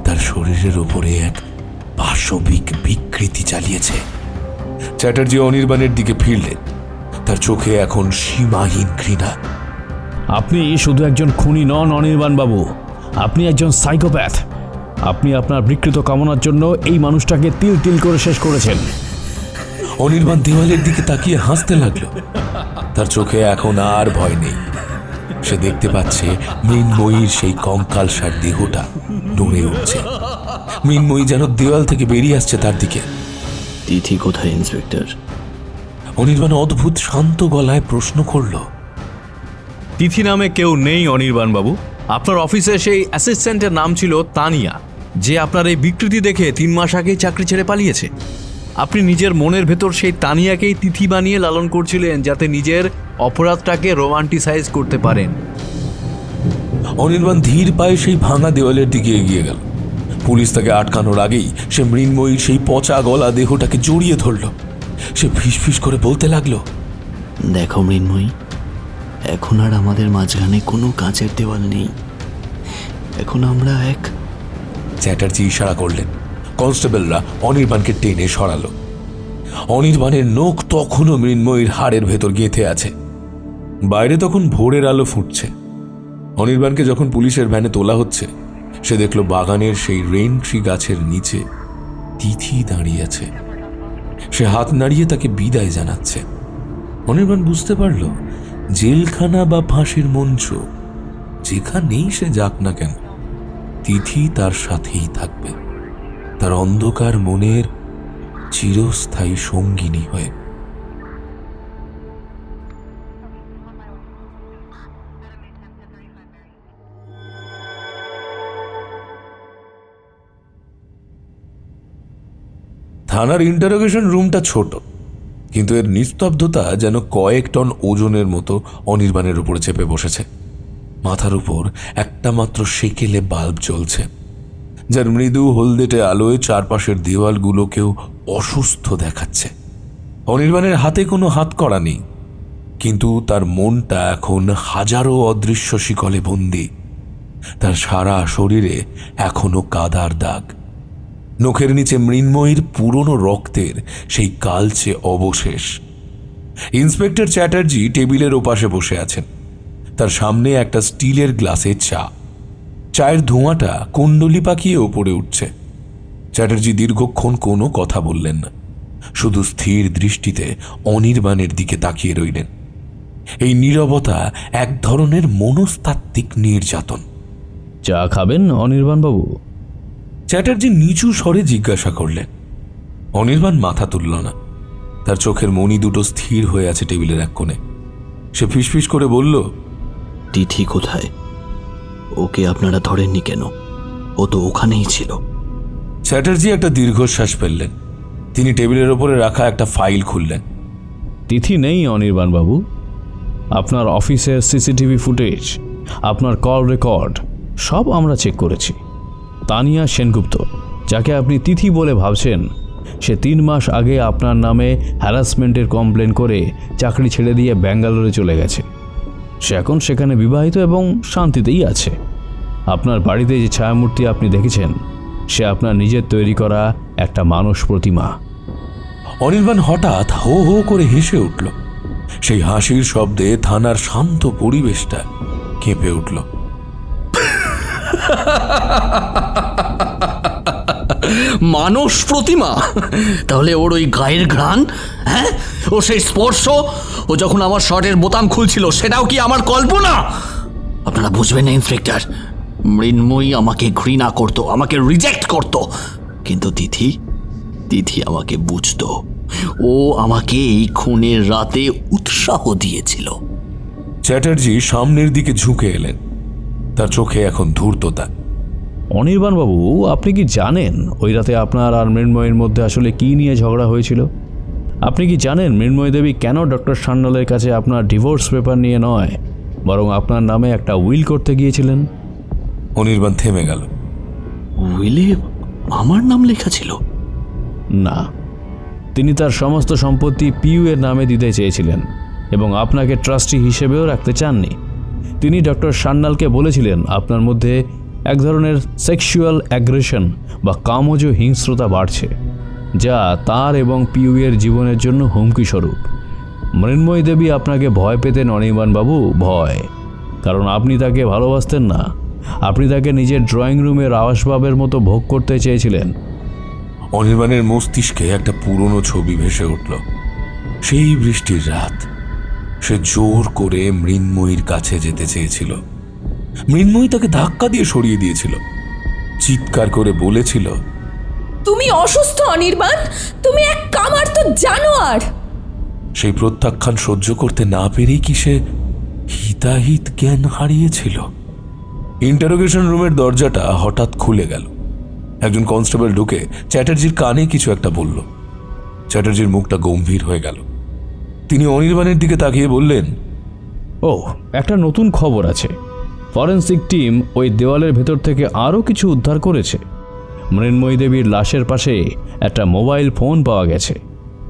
তার শরীরের উপরে এক পাশবিক বিকৃতি চালিয়েছে। চ্যাটার্জি অনির্বাণের দিকে ফিরলেন। তার চোখে এখন সীমাহীন ঘৃণা। আপনি শুধু একজন খুনি নন অনির্বাণ বাবু, আপনি একজন সাইকোপ্যাথ। আপনি আপনার বিকৃত কামনার জন্য এই মানুষটাকে তিল তিল করে শেষ করেছেন। অনির্বাণ দেওয়ালের দিকে তাকিয়ে হাসতে লাগলো। তার চোখে এখন আর ভয় নেই। সে দেখতে পাচ্ছে মৃন্ময়ীর সেই কঙ্কালসার দেহটা নড়ে উঠছে। মৃন্ময়ী যেন দেওয়াল থেকে বেরিয়ে আসছে তার দিকে। তিথি কোথায় ইন্সপেক্টর? অনির্বাণ অদ্ভুত শান্ত গলায় প্রশ্ন করল। তিথি নামে কেউ নেই অনির্বাণ বাবু। আপনার অফিসে সেই অ্যাসিস্ট্যান্টের নাম ছিল তানিয়া, যে আপনার এই বিকৃতি দেখে 3 মাস আগেই চাকরি ছেড়ে পালিয়েছে। আপনি নিজের মনের ভেতর সেই তানিয়াকেই তিথি বানিয়ে লালন করছিলেন, যাতে নিজের অপরাধটাকে রোমান্টিসাইজ করতে পারেন। অনির্বাণ ধীর পায়ে সেই ভাঙা দেওয়ালের দিকে এগিয়ে গেল। পুলিশ তাকে আটকানোর আগেই সে মৃন্ময়ীর সেই পচা গলা দেহটাকে জড়িয়ে ধরল। সে ফিসফিস করে বলতে লাগলো, দেখো মৃন্ময়ী, এখন আর আমাদের মাঝখানে কোনো কাঁচের দেওয়াল নেই। এখন আমরা এক। চ্যাটার্জি ইশারা করলেন। কনস্টেবলরা অনির্বাণকে টেনে সরালো। অনির্বাণের নখ তখনও মৃন্ময়ীর হাড়ের ভেতর গেঁথে আছে। বাইরে তখন ভোরের আলো ফুটছে। অনির্বাণকে যখন পুলিশের ভ্যানে তোলা হচ্ছে, সে দেখল বাগানের সেই রেইন ট্রি গাছের নিচে তিথি দাঁড়িয়ে আছে। সে হাত নাড়িয়ে তাকে বিদায় জানাচ্ছে। অনির্বাণ বুঝতে পারল, জেলখানা বা ফাঁসির মঞ্চ যেখানেই সে যাক না কেন, তিথি তার সাথেই থাকবে, তার অন্ধকার মনের চিরস্থায়ী সঙ্গিনী হয়ে। থানার ইন্টারোগেশন রুমটা ছোট, কিন্তু এর নিস্তব্ধতা যেন কয়েক টন ওজনের মতো অনির্বাণের উপরে চেপে বসেছে। মাথার উপর একটা মাত্র সেকেলে বাল্ব জ্বলছে, যার মৃদু হলদেটে আলোয় চারপাশের দেওয়ালগুলোকেও অসুস্থ দেখাচ্ছে। অনির্বাণের হাতে কোনো হাতকড়া নেই, কিন্তু তার মনটা এখন হাজারো অদৃশ্য শিকলে বন্দী। তার সারা শরীরে এখনো কাদার দাগ, নখের নিচে মৃন্ময়ীর পুরনো রক্তের সেই কালচে অবশেষ। ইন্সপেক্টর চ্যাটার্জি টেবিলের ওপাশে বসে আছেন। তার সামনে একটা স্টিলের গ্লাসে চা। চায়ের ধোঁয়াটা কুণ্ডলি পাকিয়ে ওপরে উঠছে। চ্যাটার্জি দীর্ঘক্ষণ কোনো কথা বললেন না, শুধু স্থির দৃষ্টিতে অনির্বাণের দিকে তাকিয়ে রইলেন। এই নীরবতা এক ধরনের মনস্তাত্ত্বিক নির্যাতন। চা খাবেন অনির্বাণবাবু? চ্যাটার্জি নিচু স্বরে জিজ্ঞাসা করলেন। অনির্বাণ মাথা তুলল না। তার চোখের মণি দুটো স্থির হয়ে আছে টেবিলের এক কোণে। সে ফিসফিস করে বলল, তিথি কোথায়? ওকে আপনারা ধরেননি কেন? ও তো ওখানেই ছিল। চ্যাটার্জি একটা দীর্ঘশ্বাস ফেললেন। তিনি টেবিলের ওপরে রাখা একটা ফাইল খুললেন। তিথি নেই অনির্বাণবাবু। আপনার অফিসের সিসিটিভি ফুটেজ, আপনার কল রেকর্ড সব আমরা চেক করেছি। তানিয়া সেনগুপ্ত, যাকে আপনি তিথি বলে ভাবছেন, সে 3 মাস আগে আপনার নামে হ্যারাসমেন্টের কমপ্লেন করে চাকরি ছেড়ে দিয়ে ব্যাঙ্গালোরে চলে গেছে। সে এখন সেখানে বিবাহিত এবং শান্তিতেই আছে। আপনার বাড়িতে যে ছায়ামূর্তি আপনি দেখেছেন, সে আপনার নিজের তৈরি করা একটা মানস প্রতিমা। অনির্বাণ হঠাৎ হো হো করে হেসে উঠল। সেই হাসির শব্দে থানার শান্ত পরিবেশটা কেঁপে উঠল। মানস প্রতিমা? তাহলে ওর ওই গায়ের ঘ্রাণ, হ্যাঁ, ও সেই স্পর্শ, ও যখন আমার শার্টের বোতাম খুলছিল, সেটাও কি আমার কল্পনা? আপনারা বুঝবেন না ইন্সপেক্টর, মৃন্ময়ী আমাকে ঘৃণা করত, আমাকে রিজেক্ট করত, কিন্তু তিথি আমাকে বুঝতো। ও আমাকে এই খুনের রাতে উৎসাহ দিয়েছিল। চ্যাটার্জি সামনের দিকে ঝুঁকে এলেন। তার চোখে এখন ধূর্ততা। অনির্বাণবাবু, আপনি কি জানেন ওই রাতে আপনার আর মৃন্ময়ের মধ্যে আসলে কি নিয়ে ঝগড়া হয়েছিল? আপনি কি জানেন মৃন্ময় দেবী কেন ডক্টর সান্যালের কাছে আপনার ডিভোর্স পেপার নিয়ে নয়, বরং আপনার নামে একটা উইল করতে গিয়েছিলেন? অনির্বাণ থেমে গেল। উইলে আমার নাম লেখা ছিল? না, তিনি তার সমস্ত সম্পত্তি পিইউ এর নামে দিতে চেয়েছিলেন এবং আপনাকে ট্রাস্টি হিসেবেও রাখতে চাননি। তিনি ডক্টর সান্যালকে বলেছিলেন আপনার মধ্যে এক ধরনের সেক্সুয়াল অ্যাগ্রেশন বা কামজ হিংস্রতা বাড়ছে, যা তার এবং পিইউ এর জীবনের জন্য হুমকি স্বরূপ। মৃন্ময়ী দেবী আপনাকে ভয় পেতেন অনির্বাণবাবু, ভয়, কারণ আপনি তাকে ভালোবাসতেন না। আপনি তাকে নিজের ড্রয়িং রুমের আবাসভাবের মতো ভোগ করতে চেয়েছিলেন। অনির্বাণের মস্তিষ্কে একটা পুরনো ছবি ভেসে উঠল। সেই বৃষ্টির রাত, সে জোর করে মৃন্ময়ীর কাছে যেতে চেয়েছিল। মৃন্ময়ী তাকে ধাক্কা দিয়ে সরিয়ে দিয়েছিল, চিৎকার করে বলেছিল, তুমি অসুস্থ অনির্বাণ, তুমি এক কামার্ত জানোয়ার। সেই প্রত্যাখ্যান সহ্য করতে না পেরেই কি সে হিতাহিত জ্ঞান হারিয়েছিল? ইন্টারোগেশন রুমের দরজাটা হঠাৎ খুলে গেল। একজন কনস্টেবল ঢুকে চ্যাটার্জির কানে কিছু একটা বলল। চ্যাটার্জির মুখটা গম্ভীর হয়ে গেল। তিনি অনির্বাণের দিকে তাকিয়ে বললেন, ও, একটা নতুন খবর আছে। ফরেন্সিক টিম ওই দেওয়ালের ভেতর থেকে আরও কিছু উদ্ধার করেছে। মৃন্ময়ী দেবীর লাশের পাশে একটা মোবাইল ফোন পাওয়া গেছে।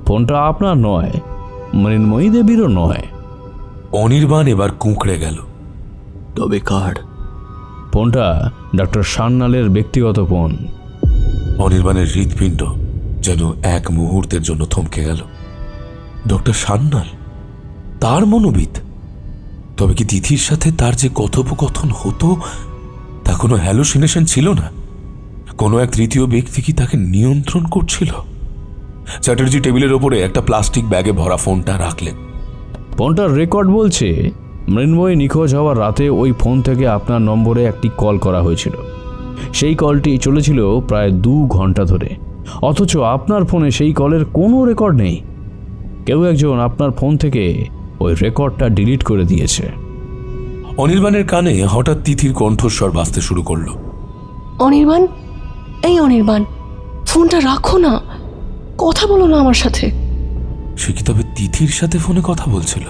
ফোনটা আপনার নয়, মৃন্ময়ী দেবীরও নয়। অনির্বাণ এবার কুঁকড়ে গেল। তবে কার? ফোনটা ডক্টর সান্যালের ব্যক্তিগত ফোন। অনির্বাণের হৃৎপিণ্ড যেন এক মুহূর্তের জন্য থমকে গেল। ডক্টর সান্যাল, তার মনোবিদ? তবে কি তিথির সাথে তার যে কথোপকথন হতো, তা কোনো হ্যালুসিনেশন ছিল না? কোনো এক তৃতীয় ব্যক্তি কি তাকে নিয়ন্ত্রণ করছিল? চ্যাটার্জি টেবিলের ওপরে একটা প্লাস্টিক ব্যাগে ভরা ফোনটা রাখলেন। ফোনটার রেকর্ড বলছে মৃন্ময় নিখোঁজ হওয়ার রাতে ওই ফোন থেকে আপনার নম্বরে একটি কল করা হয়েছিল। সেই কলটি চলেছিল প্রায় 2 ঘন্টা ধরে, অথচ আপনার ফোনে সেই কলের কোনো রেকর্ড নেই। কেউ একজন আপনার ফোন থেকে ওই রেকর্ডটা ডিলিট করে দিয়েছে। অনির্বাণের কানে হঠাৎ তিথির কণ্ঠস্বর বাজতে শুরু করলো। অনির্বাণ, এই অনির্বাণ, ফোনটা রাখো না, কথা বলো না আমার সাথে। সে কি তবে তিথির সাথে ফোনে কথা বলছিল,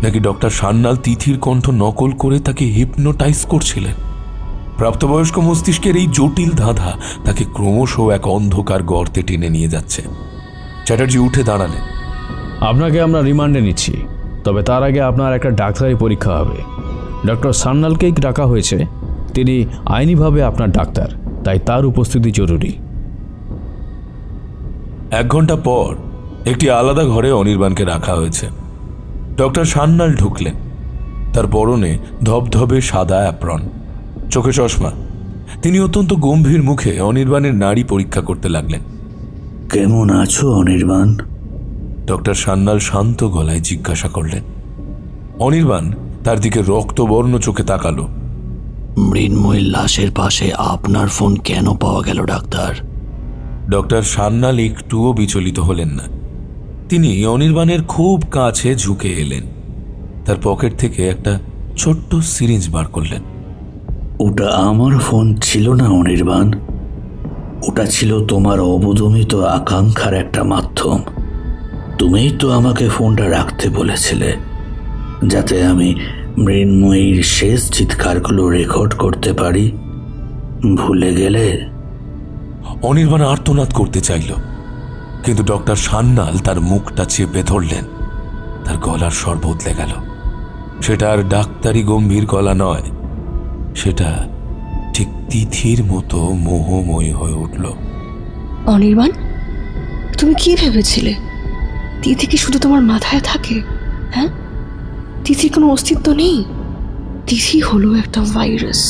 নাকি ডক্টর সান্যাল তিথির কণ্ঠ নকল করে তাকে হিপনোটাইজ করছিলেন? প্রাপ্তবয়স্ক মস্তিষ্কের এই জটিল ধাঁধা তাকে ক্রমশ এক অন্ধকার গর্তে টেনে নিয়ে যাচ্ছে। চ্যাটার্জি উঠে দাঁড়ালেন। আপনাকে আমরা রিমান্ডে নিচ্ছি, তবে তার আগে আপনার একটা ডাক্তারি পরীক্ষা হবে। ডক্টর সান্যালকেই ডাকা হয়েছে, তিনি আইনিভাবে আপনার ডাক্তার, তাই তার উপস্থিতি জরুরি। 1 ঘন্টা পর একটি আলাদা ঘরে অনির্বাণকে রাখা হয়েছে। ডক্টর সান্যাল ঢুকলেন। তার পরনে ধবধবে সাদা অ্যাপ্রন, চোখে চশমা। তিনি অত্যন্ত গম্ভীর মুখে অনির্বাণের নাড়ি পরীক্ষা করতে লাগলেন। কেমন আছো অনির্বাণ? ডক্টর সান্যাল শান্ত গলায় জিজ্ঞাসা করলেন। অনির্বাণ তার দিকে রক্তবর্ণ চোখে তাকালো। মৃন্ময়ীর লাশের পাশে আপনার ফোন কেন পাওয়া গেল ডাক্তার? ডক্টর সান্যাল একটুও বিচলিত হলেন না। তিনি অনির্বাণের খুব কাছে ঝুঁকে এলেন। তার পকেট থেকে একটা ছোট্ট সিরিঞ্জ বার করলেন। ওটা আমার ফোন ছিল না অনির্বাণ, ওটা ছিল তোমার অবদমিত আকাঙ্ক্ষার একটা মাধ্যম। তুমিই তো আমাকে ফোনটা রাখতে বলেছিলে, যাতে আমি মৃন্ময়ীর শেষ চিৎকারগুলো রেকর্ড করতে পারি। ভুলে গেলে? অনির্বাণ আর্তনাদ করতে চাইল, কিন্তু ডক্টর সান্যাল তার মুখটা চেপে ধরলেন। তার গলার স্বর বদলে গেল। সেটা আর ডাক্তারি গম্ভীর গলা নয়, সেটা ঠিক তিথির মতো মোহময়ী হয়ে উঠল। অনির্বাণ, তুমি কি ভেবেছিলে তিথি কি শুধু তোমার মাথায় থাকে? হ্যাঁ, তিথির কোনো অস্তিত্ব নেই। তিথি হলো একটা ভাইরাস,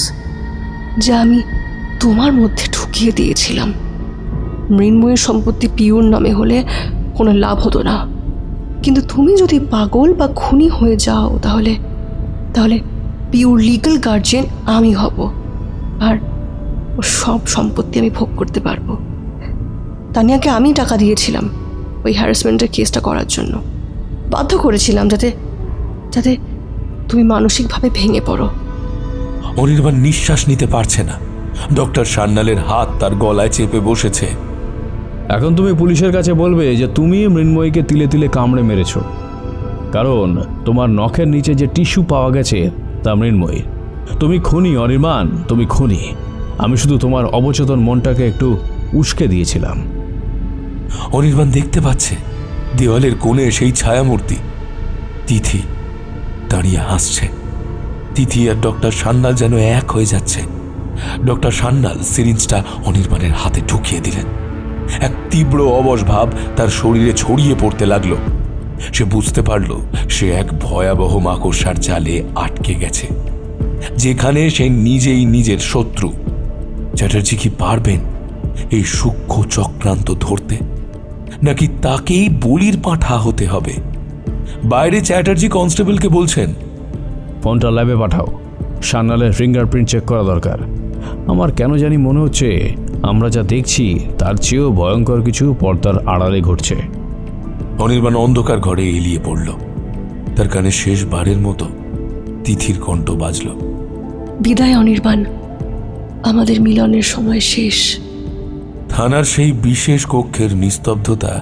যা আমি তোমার মধ্যে ঢুকিয়ে দিয়েছিলাম। মৃন্ময়ের সম্পত্তি পিওর নামে হলে কোনো লাভ হতো না, কিন্তু তুমি যদি পাগল বা খুনি হয়ে যাও তাহলে তাহলে পিওর লিগ্যাল গার্জিয়ান আমি হব, আর ওর সব সম্পত্তি আমি ভোগ করতে পারবো। তানিয়াকে আমি টাকা দিয়েছিলাম ওই হ্যারাসমেন্টের কেসটা করার জন্য, বাধ্য করেছিলাম যাতে যাতে তুমি মানসিকভাবে ভেঙে পড়ো। অনির্বাণ নিঃশ্বাস নিতে পারছে না। ডক্টর সান্যালের হাত তার গলায় চেপে বসেছে। এখন তুমি পুলিশের কাছে বলবে যে তুমি মৃন্ময়ীকে তিলে তিলে কামড়ে মেরেছ, কারণ তোমার নখের নিচে যে টিস্যু পাওয়া গেছে তা মৃন্ময়ীর। তুমি খুনি অনির্বাণ, তুমি খুনি। আমি শুধু তোমার অবচেতন মনটাকে একটু উস্কে দিয়েছিলাম। অনির্বাণ দেখতে পাচ্ছে দেওয়ালের কোণে সেই ছায়ামূর্তি তিথি দাঁড়িয়ে হাসছে। তিথি আর ডক্টর সান্যাল যেন এক হয়ে যাচ্ছে। ডক্টর সান্যাল সিরিঞ্জটা অনির্বাণের হাতে ঢুকিয়ে দিলেন। এক তীব্র অবশ ভাব তার শরীরে ছড়িয়ে পড়তে লাগলো। সে বুঝতে পারল সে এক ভয়াবহ মাকড়সার জালে আটকে গেছে, যেখানে সে নিজেই নিজের শত্রু। চ্যাটার্জি কি পারবেন এই সূক্ষ্ম চক্রান্ত ধরতে, নাকি তাকেই বলির পাঁঠা হতে হবে? বাইরে চ্যাটার্জি কনস্টেবলকে বলছেন, ফোনটা ল্যাবে পাঠাও, সান্যালের ফিঙ্গারপ্রিন্ট চেক করা দরকার। আমার কেন জানি মনে হচ্ছে আমরা যা দেখছি তার চেয়েও ভয়ঙ্কর কিছু পর্দার আড়ালে ঘটছে। অনির্বাণ অন্ধকার ঘরে এলিয়ে পড়ল। তার কানে শেষবারের মতো তিথির কণ্ঠ বাজল। বিদায় অনির্বাণ, আমাদের মিলনের সময় শেষ। থানার সেই বিশেষ কক্ষের নিস্তব্ধতা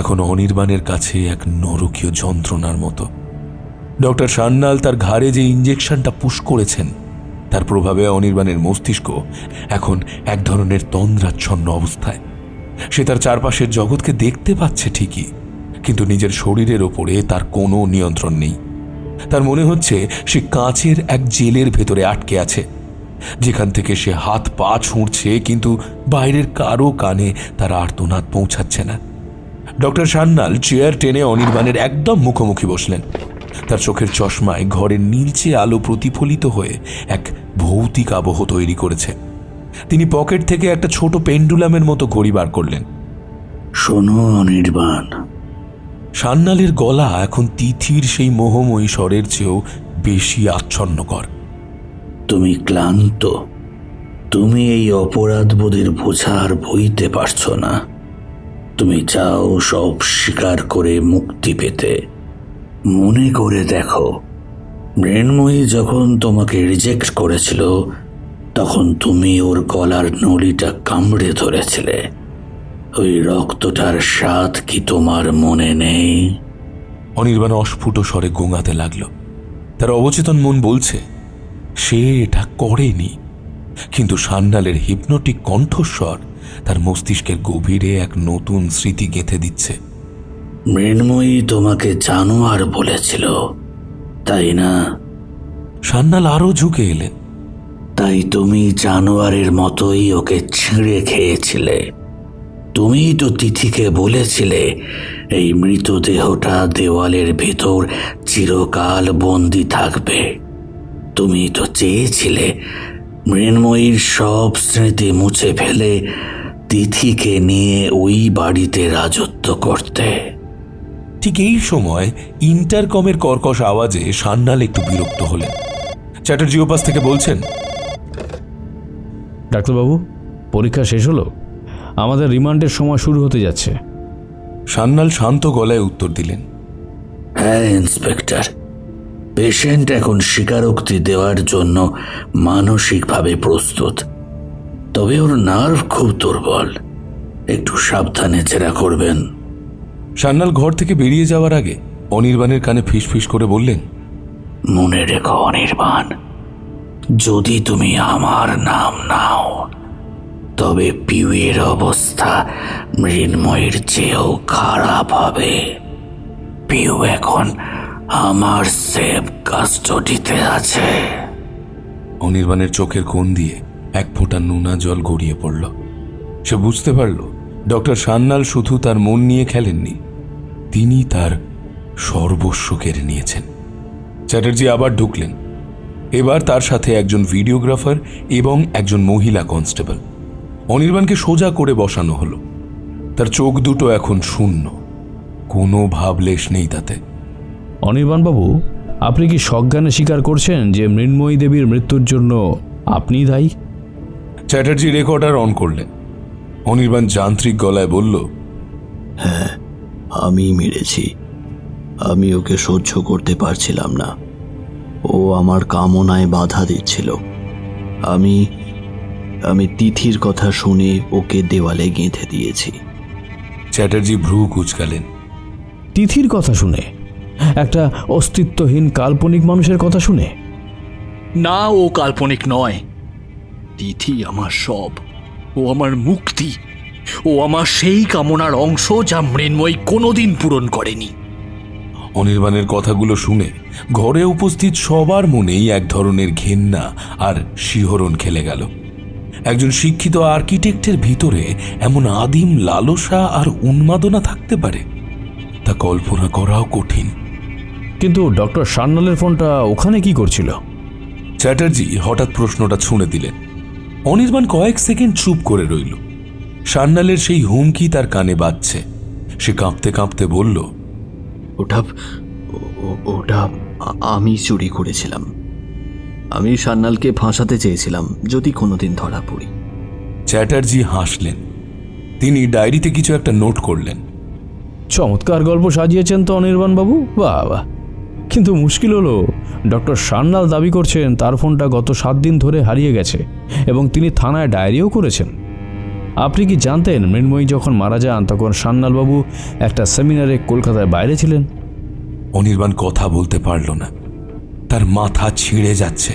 এখন অনির্বাণের কাছে এক নরকীয় যন্ত্রণার মতো। ডক্টর সান্যাল তার ঘাড়ে যে ইঞ্জেকশনটা পুশ করেছেন তার প্রভাবে অনির্বাণের মস্তিষ্ক এখন এক ধরনের তন্দ্রাচ্ছন্ন অবস্থায়। সে তার চারপাশের জগৎকে দেখতে পাচ্ছে ঠিকই, কিন্তু নিজের শরীরের ওপরে তার কোনো নিয়ন্ত্রণ নেই। তার মনে হচ্ছে সে কাঁচের এক জেলের ভেতরে আটকে আছে, যেখান থেকে সে হাত পা ছুঁড়ছে, কিন্তু বাইরের কারো কানে তার আর্তনাদ পৌঁছাচ্ছে না। ডক্টর সান্যাল চেয়ার টেনে অনির্বাণের একদম মুখোমুখি বসলেন। তার চোখের চশমায় ঘরের নীলচে আলো প্রতিফলিত হয়ে এক ভৌতিক আবহ তৈরি করেছে। তিনি পকেট থেকে একটা ছোট পেন্ডুলামের মতো ঘড়ি বার করলেন। শোনো অনির্বাণ, সান্যালের গলা এখন তিথির সেই মোহময়ী স্বরের চেয়েও বেশি আচ্ছন্নকর। তুমি ক্লান্ত, তুমি এই অপরাধবোধের বোঝা আর বইতে পারছো না। তুমি চাও সব স্বীকার করে মুক্তি পেতে। মনে করে দেখো, মৃন্ময়ী যখন তোমাকে রিজেক্ট করেছিল তখন তুমি ওর গলার নলিটা কামড়ে ধরেছিলে। ওই রক্তটার স্বাদ কি তোমার মনে নেই? অনির্বাণ অস্ফুট স্বরে গোঙাতে লাগলো। তার অবচেতন মন বলছে সে এটা করেনি, কিন্তু সান্যালের হিপনোটিক কণ্ঠস্বর তার মস্তিষ্কের গভীরে এক নতুন স্মৃতি গেঁথে দিচ্ছে। মৃন্ময়ী তোমাকে জানোয়ার বলেছিল, তাই না? সান্যাল আরো ঝুঁকে এলেন। তাই তুমি জানোয়ারের মতোই ওকে ছিঁড়ে খেয়েছিলে। তুমিই তো তিথিকে বলেছিলে এই মৃতদেহটা দেওয়ালের ভেতর চিরকাল বন্দি থাকবে। তুমি তো চেয়েছিলে মৃন্ময়ীর সব স্মৃতি মুছে ফেলে তিথিকে নিয়ে ওই বাড়িতে রাজত্ব করতে। ঠিক এই সময় ইন্টারকমের কর্কশ আওয়াজে সান্যাল একটু বিরক্ত হলেন। চ্যাটার্জি ওপাশ থেকে বলছেন, ডাক্তারবাবু, পরীক্ষা শেষ হলো, আমাদের রিমান্ডের সময় শুরু হতে যাচ্ছে। সান্যাল শান্ত গলায় উত্তর দিলেন, হ্যাঁ ইন্সপেক্টর, পেশেন্ট এখন স্বীকারোক্তি দেওয়ার জন্য মানসিকভাবে প্রস্তুত, তবে ওর নার্ভ খুব দুর্বল, একটু সাবধানে জেরা করবেন। সান্যাল ঘর থেকে বেরিয়ে যাওয়ার আগে অনির্বাণের কানে ফিসফিস করে বললেন, মনে রেখো অনির্বাণ, যদি তুমি আমার নাম নাও তবে পিউয়ের অবস্থা মৃন্ময়ের চেয়েও খারাপ হবে। পিউ এখন আমার সেফ কাস্টডিতে আছে। অনির্বাণের চোখের কোণ দিয়ে এক ফোঁটা নোনা জল গড়িয়ে পড়ল। সে বুঝতে পারল ডক্টর সান্যাল শুধু তার মন নিয়ে খেলেননি, তিনি তার সর্বস্ব কেড়ে নিয়েছেন। চ্যাটার্জি আবার ঢুকলেন। এবার তার সাথে একজন ভিডিওগ্রাফার এবং একজন মহিলা কনস্টেবল। অনির্বাণকে সোজা করে বসানো হলো। তার চোখ দুটো এখন শূন্য, কোনো ভাবলেশ নেই তাতে। অনির্বাণবাবু, আপনি কি সজ্ঞানে স্বীকার করছেন যে মৃন্ময়ী দেবীর মৃত্যুর জন্য আপনিই দায়ী? চ্যাটার্জি রেকর্ডার অন করলেন। অনির্বাণ যান্ত্রিক গলায় বলল, হ্যাঁ, আমি মেরেছি। আমি ওকে সহ্য করতে পারছিলাম না। ও আমার কামনায় বাধা দিচ্ছিল। আমি তিথির কথা শুনে ওকে দেওয়ালে গেঁথে দিয়েছি। চ্যাটার্জি ভ্রু কুঁচকালেন। তিথির কথা শুনে? একটা অস্তিত্বহীন কাল্পনিক মানুষের কথা শুনে? না, ও কাল্পনিক নয়। তিথি আমার সব। ও আমার মুক্তি। ও আমার সেই কামনার অংশ যা মৃন্ময়ী কোনোদিন পূরণ করেনি। অনির্বাণের কথাগুলো শুনে ঘরে উপস্থিত সবার মনেই এক ধরনের ঘেন্না আর শিহরণ খেলে গেল। একজন শিক্ষিত আর্কিটেক্টের ভিতরে এমন আদিম লালসা আর উন্মাদনা থাকতে পারে, তা কল্পনা করাও কঠিন। কিন্তু ডক্টর সান্যালের ফোনটা ওখানে কি করছিল? চ্যাটার্জি হঠাৎ প্রশ্নটা ছুঁড়ে দিলেন। অনির্বাণ কয়েক সেকেন্ড চুপ করে রইল। সান্যালের সেই হুমকি তার কানে বাজছে। সে কাঁপতে কাঁপতে বলল, ওটা আমি চুরি করেছিলাম। আমি সান্যালকে ফাঁসাতে চেয়েছিলাম যদি কোনোদিন ধরা পড়ি। চ্যাটার্জি হাসলেন। তিনি ডায়েরিতে কিছু একটা নোট করলেন। চমৎকার গল্প সাজিয়েছেন তো অনির্বাণবাবু, বাবা। কিন্তু মুশকিল হলো, ডক্টর সান্যাল দাবি করছেন তার ফোনটা গত 7 দিন ধরে হারিয়ে গেছে এবং তিনি থানায় ডায়েরিও করেছেন। আপনি কি জানতেন মৃন্ময়ী যখন মারা যান তখন সান্যালবাবু একটা সেমিনারে কলকাতায় বাইরে ছিলেন? অনির্বাণ কথা বলতে পারল না, তার মাথা ছিঁড়ে যাচ্ছে।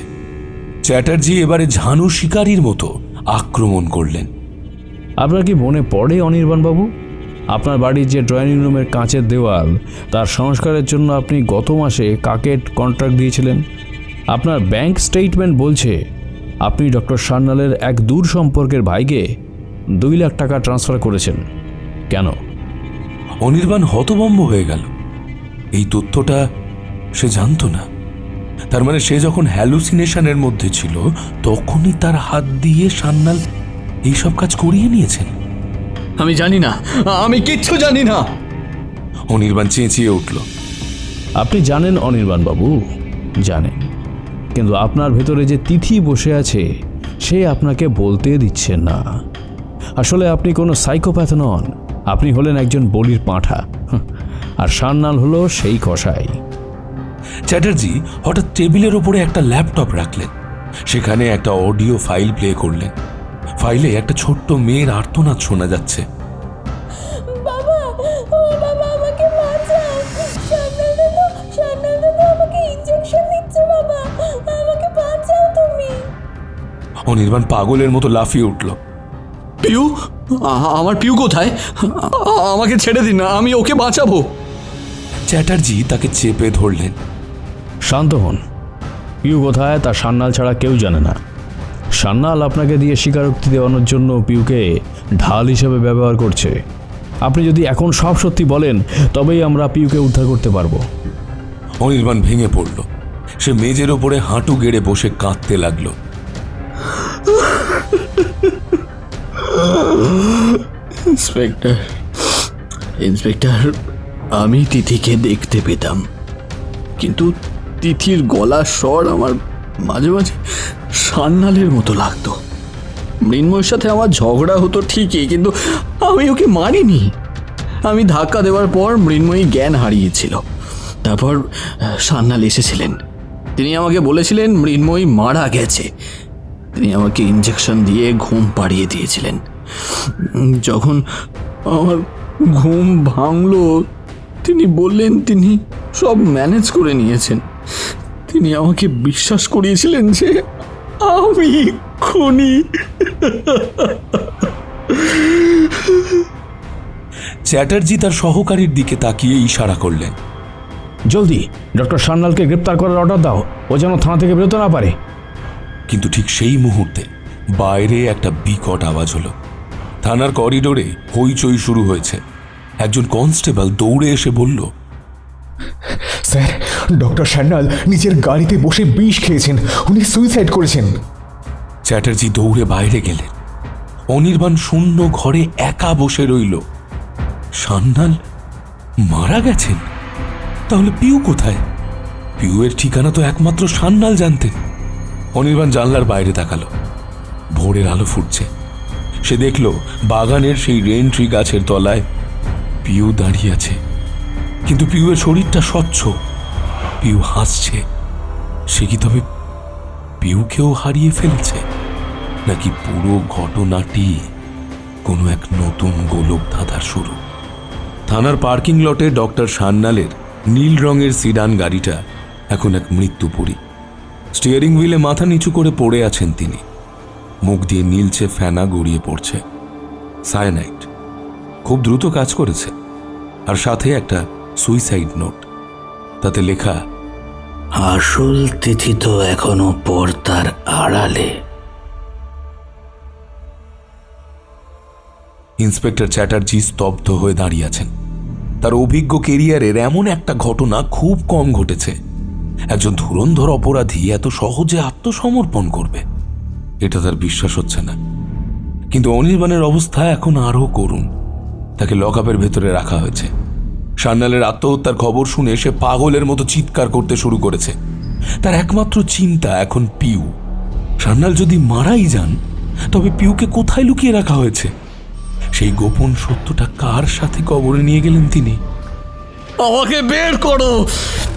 চ্যাটার্জি এবারে ঝানু শিকারীর মতো আক্রমণ করলেন। আপনার কি মনে পড়ে অনির্বাণবাবু, আপনার বাড়ির যে ড্রয়িং রুমের কাঁচের দেওয়াল, তার সংস্কারের জন্য আপনি গত মাসে কাকে কন্ট্রাক্ট দিয়েছিলেন? আপনার ব্যাংক স্টেটমেন্ট বলছে আপনি ডক্টর সান্যালের এক দূর সম্পর্কের ভাইকে 2 লাখ টাকা ট্রান্সফার করেছেন। কেন? অনির্বাণ হতভম্ব হয়ে গেল। এই তথ্যটা সে জানতো না। তার মানে সে যখন হ্যালুসিনেশনের মধ্যে ছিল তখনই তার হাত দিয়ে সান্যাল এইসব কাজ করিয়ে নিয়েছেন। আমি জানি না, আমি কিচ্ছু জানি না। অনির্বাণ চেঁচিয়ে উঠল। আপনি জানেন অনির্বাণ বাবু, জানেন, কিন্তু আপনার ভেতরে যে তিথি বসে আছে সে আপনাকে বলতে দিচ্ছে না। আসলে আপনি কোনো সাইকোপ্যাথ নন, আপনি হলেন একজন বলির পাঁঠা, আর সান্যাল হলো সেই কসাই। চ্যাটার্জি হঠাৎ টেবিলের ওপরে একটা ল্যাপটপ রাখলেন, সেখানে একটা অডিও ফাইল প্লে করলেন। ফাইলে একটা ছোট্ট মেয়ের আর্তনাদ শোনা যাচ্ছে। বাবা, ও বাবা, আমাকে বাঁচাও। সান্যাল দাদা আমাকে ইনজেকশন দিচ্ছে বাবা, আমাকে বাঁচাও তুমি। অনির্বাণ পাগলের মতো লাফিয়ে উঠল। পিউ, আমার পিউ কোথায়? আমাকে ছেড়ে দিন, আমি ওকে বাঁচাবো। চ্যাটার্জি তাকে চেপে ধরলেন। শান্ত হন। পিউ কোথায় তা সান্যাল ছাড়া কেউ জানে না। সান্যাল আপনাকে দিয়ে স্বীকারোক্তি দেওয়ানোর জন্য পিউকে ঢাল হিসেবে ব্যবহার করছে। আপনি যদি এখন সব সত্যি বলেন তবেই আমরা পিউকে উদ্ধার করতে পারবো। অনির্বাণ ভেঙে পড়ল। সে মেজের ওপরে হাঁটু গেড়ে বসে কাঁদতে লাগলো। ইন্সপেক্টর, আমি তিথিকে দেখতে পেতাম, কিন্তু তিথির গলার স্বর আমার মাঝে মাঝে সান্যালের মতো লাগতো। মৃন্ময়ের সাথে আমার ঝগড়া হতো ঠিকই, কিন্তু আমি ওকে মারিনি। আমি ধাক্কা দেওয়ার পর মৃন্ময়ী জ্ঞান হারিয়েছিল। তারপর সান্যাল এসেছিলেন। তিনি আমাকে বলেছিলেন মৃন্ময়ী মারা গেছে। তিনি আমাকে ইঞ্জেকশন দিয়ে ঘুম পাড়িয়ে দিয়েছিলেন। যখন আমার ঘুম ভাঙলো তিনি বললেন তিনি সব ম্যানেজ করে নিয়েছেন। তিনি আমাকে বিশ্বাস করিয়েছিলেন যে আমি খুনি। চ্যাটার্জি তার সহকারীর দিকে তাকিয়ে ইশারা করলেন। জলদি ডক্টর সান্যালকে গ্রেপ্তার করার অর্ডার দাও, ও যেন থানা থেকে বেরোতে না পারে। কিন্তু ঠিক সেই মুহূর্তে বাইরে একটা বিকট আওয়াজ হলো। থানার করিডোরে হইচই শুরু হয়েছে। একজন কনস্টেবল দৌড়ে এসে বলল, স্যার, ডক্টর সান্যাল নিজের গাড়িতে বসে বিষ খেয়েছেন, উনি সুইসাইড করেছেন। চ্যাটার্জি দৌড়ে বাইরে গেলেন। অনির্বাণ শূন্য ঘরে একা বসে রইল। সান্যাল মারা গেছেন? তাহলে পিউ কোথায়? পিউয়ের ঠিকানা তো একমাত্র সান্যাল জানতেন। অনির্বাণ জানলার বাইরে তাকালো। ভোরের আলো ফুটছে। সে দেখল বাগানের সেই রেন ট্রি গাছের তলায় পিউ দাঁড়িয়ে আছে, কিন্তু পিউয়ের শরীরটা স্বচ্ছ। পিউ হাসছে। সে কি তবে পিউকেও হারিয়ে ফেলেছে, নাকি পুরো ঘটনাটি কোনো এক নতুন গোলক ধাঁধার শুরু? থানার পার্কিং লটে ডক্টর সান্যালের নীল রঙের সিডান গাড়িটা এখন এক মৃত্যুপুরী। স্টিয়ারিং হুইলে মাথা নিচু করে পড়ে আছেন তিনি। মুখ দিয়ে নীলচে ফেনা গড়িয়ে পড়ছে। সায়ানাইড খুব দ্রুত কাজ করেছে, আর সাথে একটা সুইসাইড নোট। তাতে লেখা, আসল তিথি তো এখনো পর্দার আড়ালে। ইন্সপেক্টর চ্যাটার্জি স্তব্ধ হয়ে দাঁড়িয়ে আছেন। তার অভিজ্ঞ কেরিয়ারের এমন একটা ঘটনা খুব কম ঘটেছে। একজন ধুরন্ধর অপরাধী এত সহজে আত্মসমর্পণ করবে, এটা তার বিশ্বাস হচ্ছে না। কিন্তু অনির্বাণের অবস্থা এখন আরও করুণ। তাকে লকআপের ভেতরে রাখা হয়েছে। সান্যালের আত্মহত্যার খবর শুনে সে পাগলের মতো চিৎকার করতে শুরু করেছে। তার একমাত্র চিন্তা এখন পিউ। সান্যাল যদি মারাই যান, তবে পিউকে কোথায় লুকিয়ে রাখা হয়েছে? সেই গোপন সত্যটা কার সাথে কবরে নিয়ে গেলেন তিনি? আমাকে বের করো,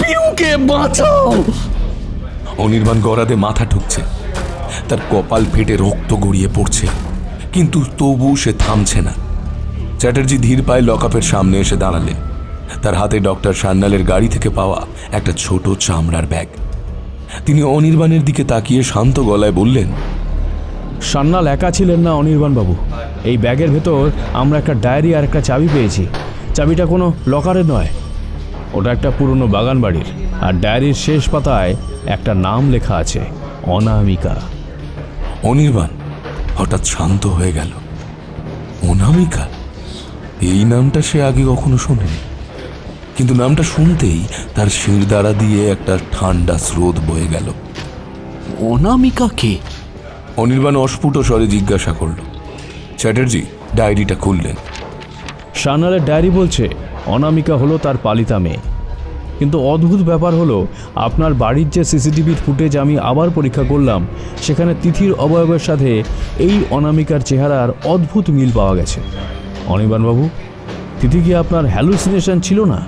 পিউকে বাঁচাও। অনির্বাণ গরাদে মাথা ঠুকছে। তার কপাল ফেটে রক্ত গড়িয়ে পড়ছে, কিন্তু তবু সে থামছে না। চ্যাটার্জি ধীর পায়ে লকআপের সামনে এসে দাঁড়ালেন। তার হাতে ডক্টর সান্যালের গাড়ি থেকে পাওয়া একটা ছোট চামড়ার ব্যাগ। তিনি অনির্বাণের দিকে তাকিয়ে শান্ত গলায় বললেন, সান্যাল একা ছিলেন না অনির্বাণ বাবু। এই ব্যাগের ভেতর আমরা একটা ডায়েরি আর একটা চাবি পেয়েছি। চাবিটা কোনো লকারের নয়, ওটা একটা পুরনো বাগান বাড়ির। আর ডায়েরির শেষ পাতায় একটা নাম লেখা আছে, অনামিকা। অনির্বাণ হঠাৎ শান্ত হয়ে গেল। অনামিকা? এই নামটা সে আগে কখনো শোনেনি। কিন্তু নামটা শুনতেই তার শিরদাঁড়া দিয়ে একটা ঠান্ডা স্রোত বয়ে গেল। অনামিকা কে? অনির্বাণ অস্ফুট স্বরে জিজ্ঞাসা করল। চ্যাটার্জি ডায়েরিটা খুললেন। সান্যালের ডায়েরি বলছে অনামিকা হলো তার পালিতা মেয়ে। কিন্তু অদ্ভুত ব্যাপার হলো, আপনার বাড়ির যে সিসিটিভির ফুটেজ আমি আবার পরীক্ষা করলাম, সেখানে তিথির অবয়বের সাথে এই অনামিকার চেহারার অদ্ভুত মিল পাওয়া গেছে। অনির্বাণবাবু, তিথি কি আপনার হ্যালুসিনেশন ছিল না?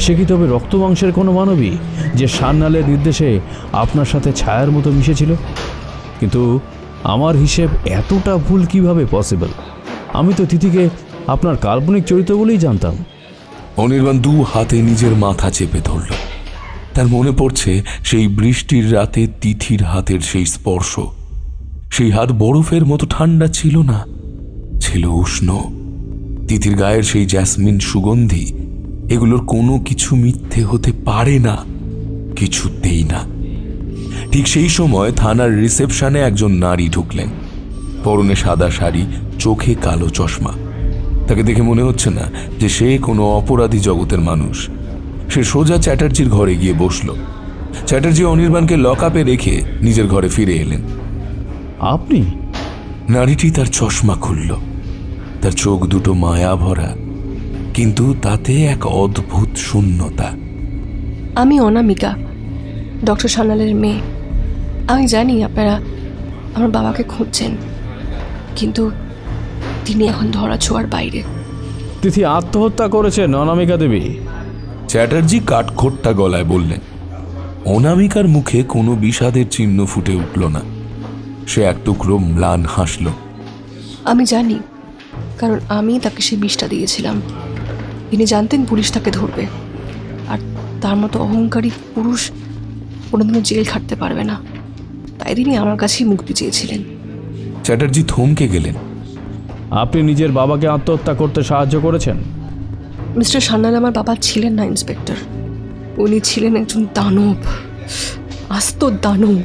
সে কি তবে রক্তমাংসের কোনো মানবী যে সান্যালের নির্দেশে আপনার সাথে ছায়ার মতো মিশেছিল? কিন্তু আমার হিসেব এতটা ভুল কিভাবে পসিবল? আমি তো তিথিকে আপনার কাল্পনিক চরিত্র বলেই জানতাম। অনির্বাণ দু হাতে নিজের মাথা চেপে ধরল। তার মনে পড়ছে সেই বৃষ্টির রাতে তিথির হাতের সেই স্পর্শ। সেই হাত বরফের মতো ঠান্ডা ছিল না, ছিল উষ্ণ। তিথির গায়ের সেই জ্যাসমিন সুগন্ধি, এগুলোর কোনো কিছু মিথ্যে হতে পারে না, কিছুতেই না। ঠিক সেই সময় থানার রিসেপশনে একজন নারী ঢুকলেন। পরনে সাদা শাড়ি, চোখে কালো চশমা। তাকে দেখে মনে হচ্ছে না যে সে কোনো অপরাধী জগতের মানুষ। সে সোজা চ্যাটার্জির ঘরে গিয়ে বসল। চ্যাটার্জি অনির্বাণকে লক আপে রেখে নিজের ঘরে ফিরে এলেন। আপনি? নারীটি তার চশমা খুলল। তার চোখ দুটো মায়া ভরা, কিন্তু তাতে এক অদ্ভুত শূন্যতা। আমি অনামিকা, ডক্টর সান্যালের মেয়ে। আমি জানি আপনারা আমার বাবাকে খুঁজছেন, কিন্তু তিনি এখন ধরা ছোঁয়ার বাইরে। তিথি আত্মহত্যা করেছেন অনামিকা দেবী। চ্যাটার্জি কাঠখোট্টা গলায় বললেন। অনামিকার মুখে কোনো বিষাদের চিহ্ন ফুটে উঠল না। সে এক টুকরো ম্লান হাসল। আমি জানি, কারণ আমি তাকে সেই বিষটা দিয়েছিলাম। তিনি জানতেন পুলিশ তাকে ধরবে, আর তার মতো অহংকারী পুরুষ কোনোদিনও জেল খাটতে পারবে না। তাই তিনি আমার কাছেই মুক্তি চেয়েছিলেন। চ্যাটার্জি থমকে গেলেন। আপনি নিজের বাবাকে আত্মহত্যা করতে সাহায্য করেছেন? মিস্টার সান্যাল আমার বাবা ছিলেন না ইন্সপেক্টর। উনি ছিলেন একজন দানব, আস্ত দানব।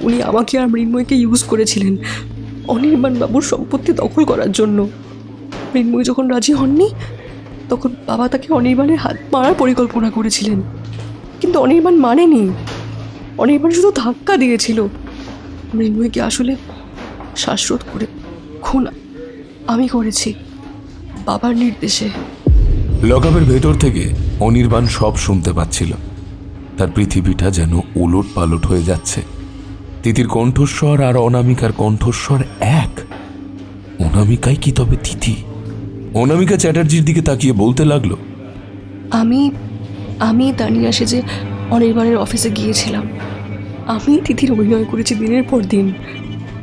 উনি আমাকে আর মৃন্ময়কে ইউজ করেছিলেন অনির্বাণ বাবুর সম্পত্তি দখল করার জন্য। মৃন্ময় যখন রাজি হননি, তখন বাবা তাকে অনির্বাণের হাত মারার পরিকল্পনা করেছিলেন, কিন্তু অনির্বাণ মানেনি। অনির্বাণ শুধু ধাক্কা দিয়েছিল। মৃন্ময়কে আসলে শ্বাসরোধ করে খুন আমি করেছি, বাবার নির্দেশে। লকআপের ভেতর থেকে অনির্বাণ সব শুনতে পাচ্ছিল। তার পৃথিবীটা যেন ওলট পালট হয়ে যাচ্ছে। তিথির কণ্ঠস্বর আর অনামিকার কণ্ঠস্বর এক। অনামিকাই কি তবে তিথি? অনামিকা চ্যাটার্জির দিকে তাকিয়ে বলতে লাগলো, আমি তানিয়া সেজে অনির্বাণের অফিসে গিয়েছিলাম। আমি তিথির অভিনয় করেছি দিনের পর দিন।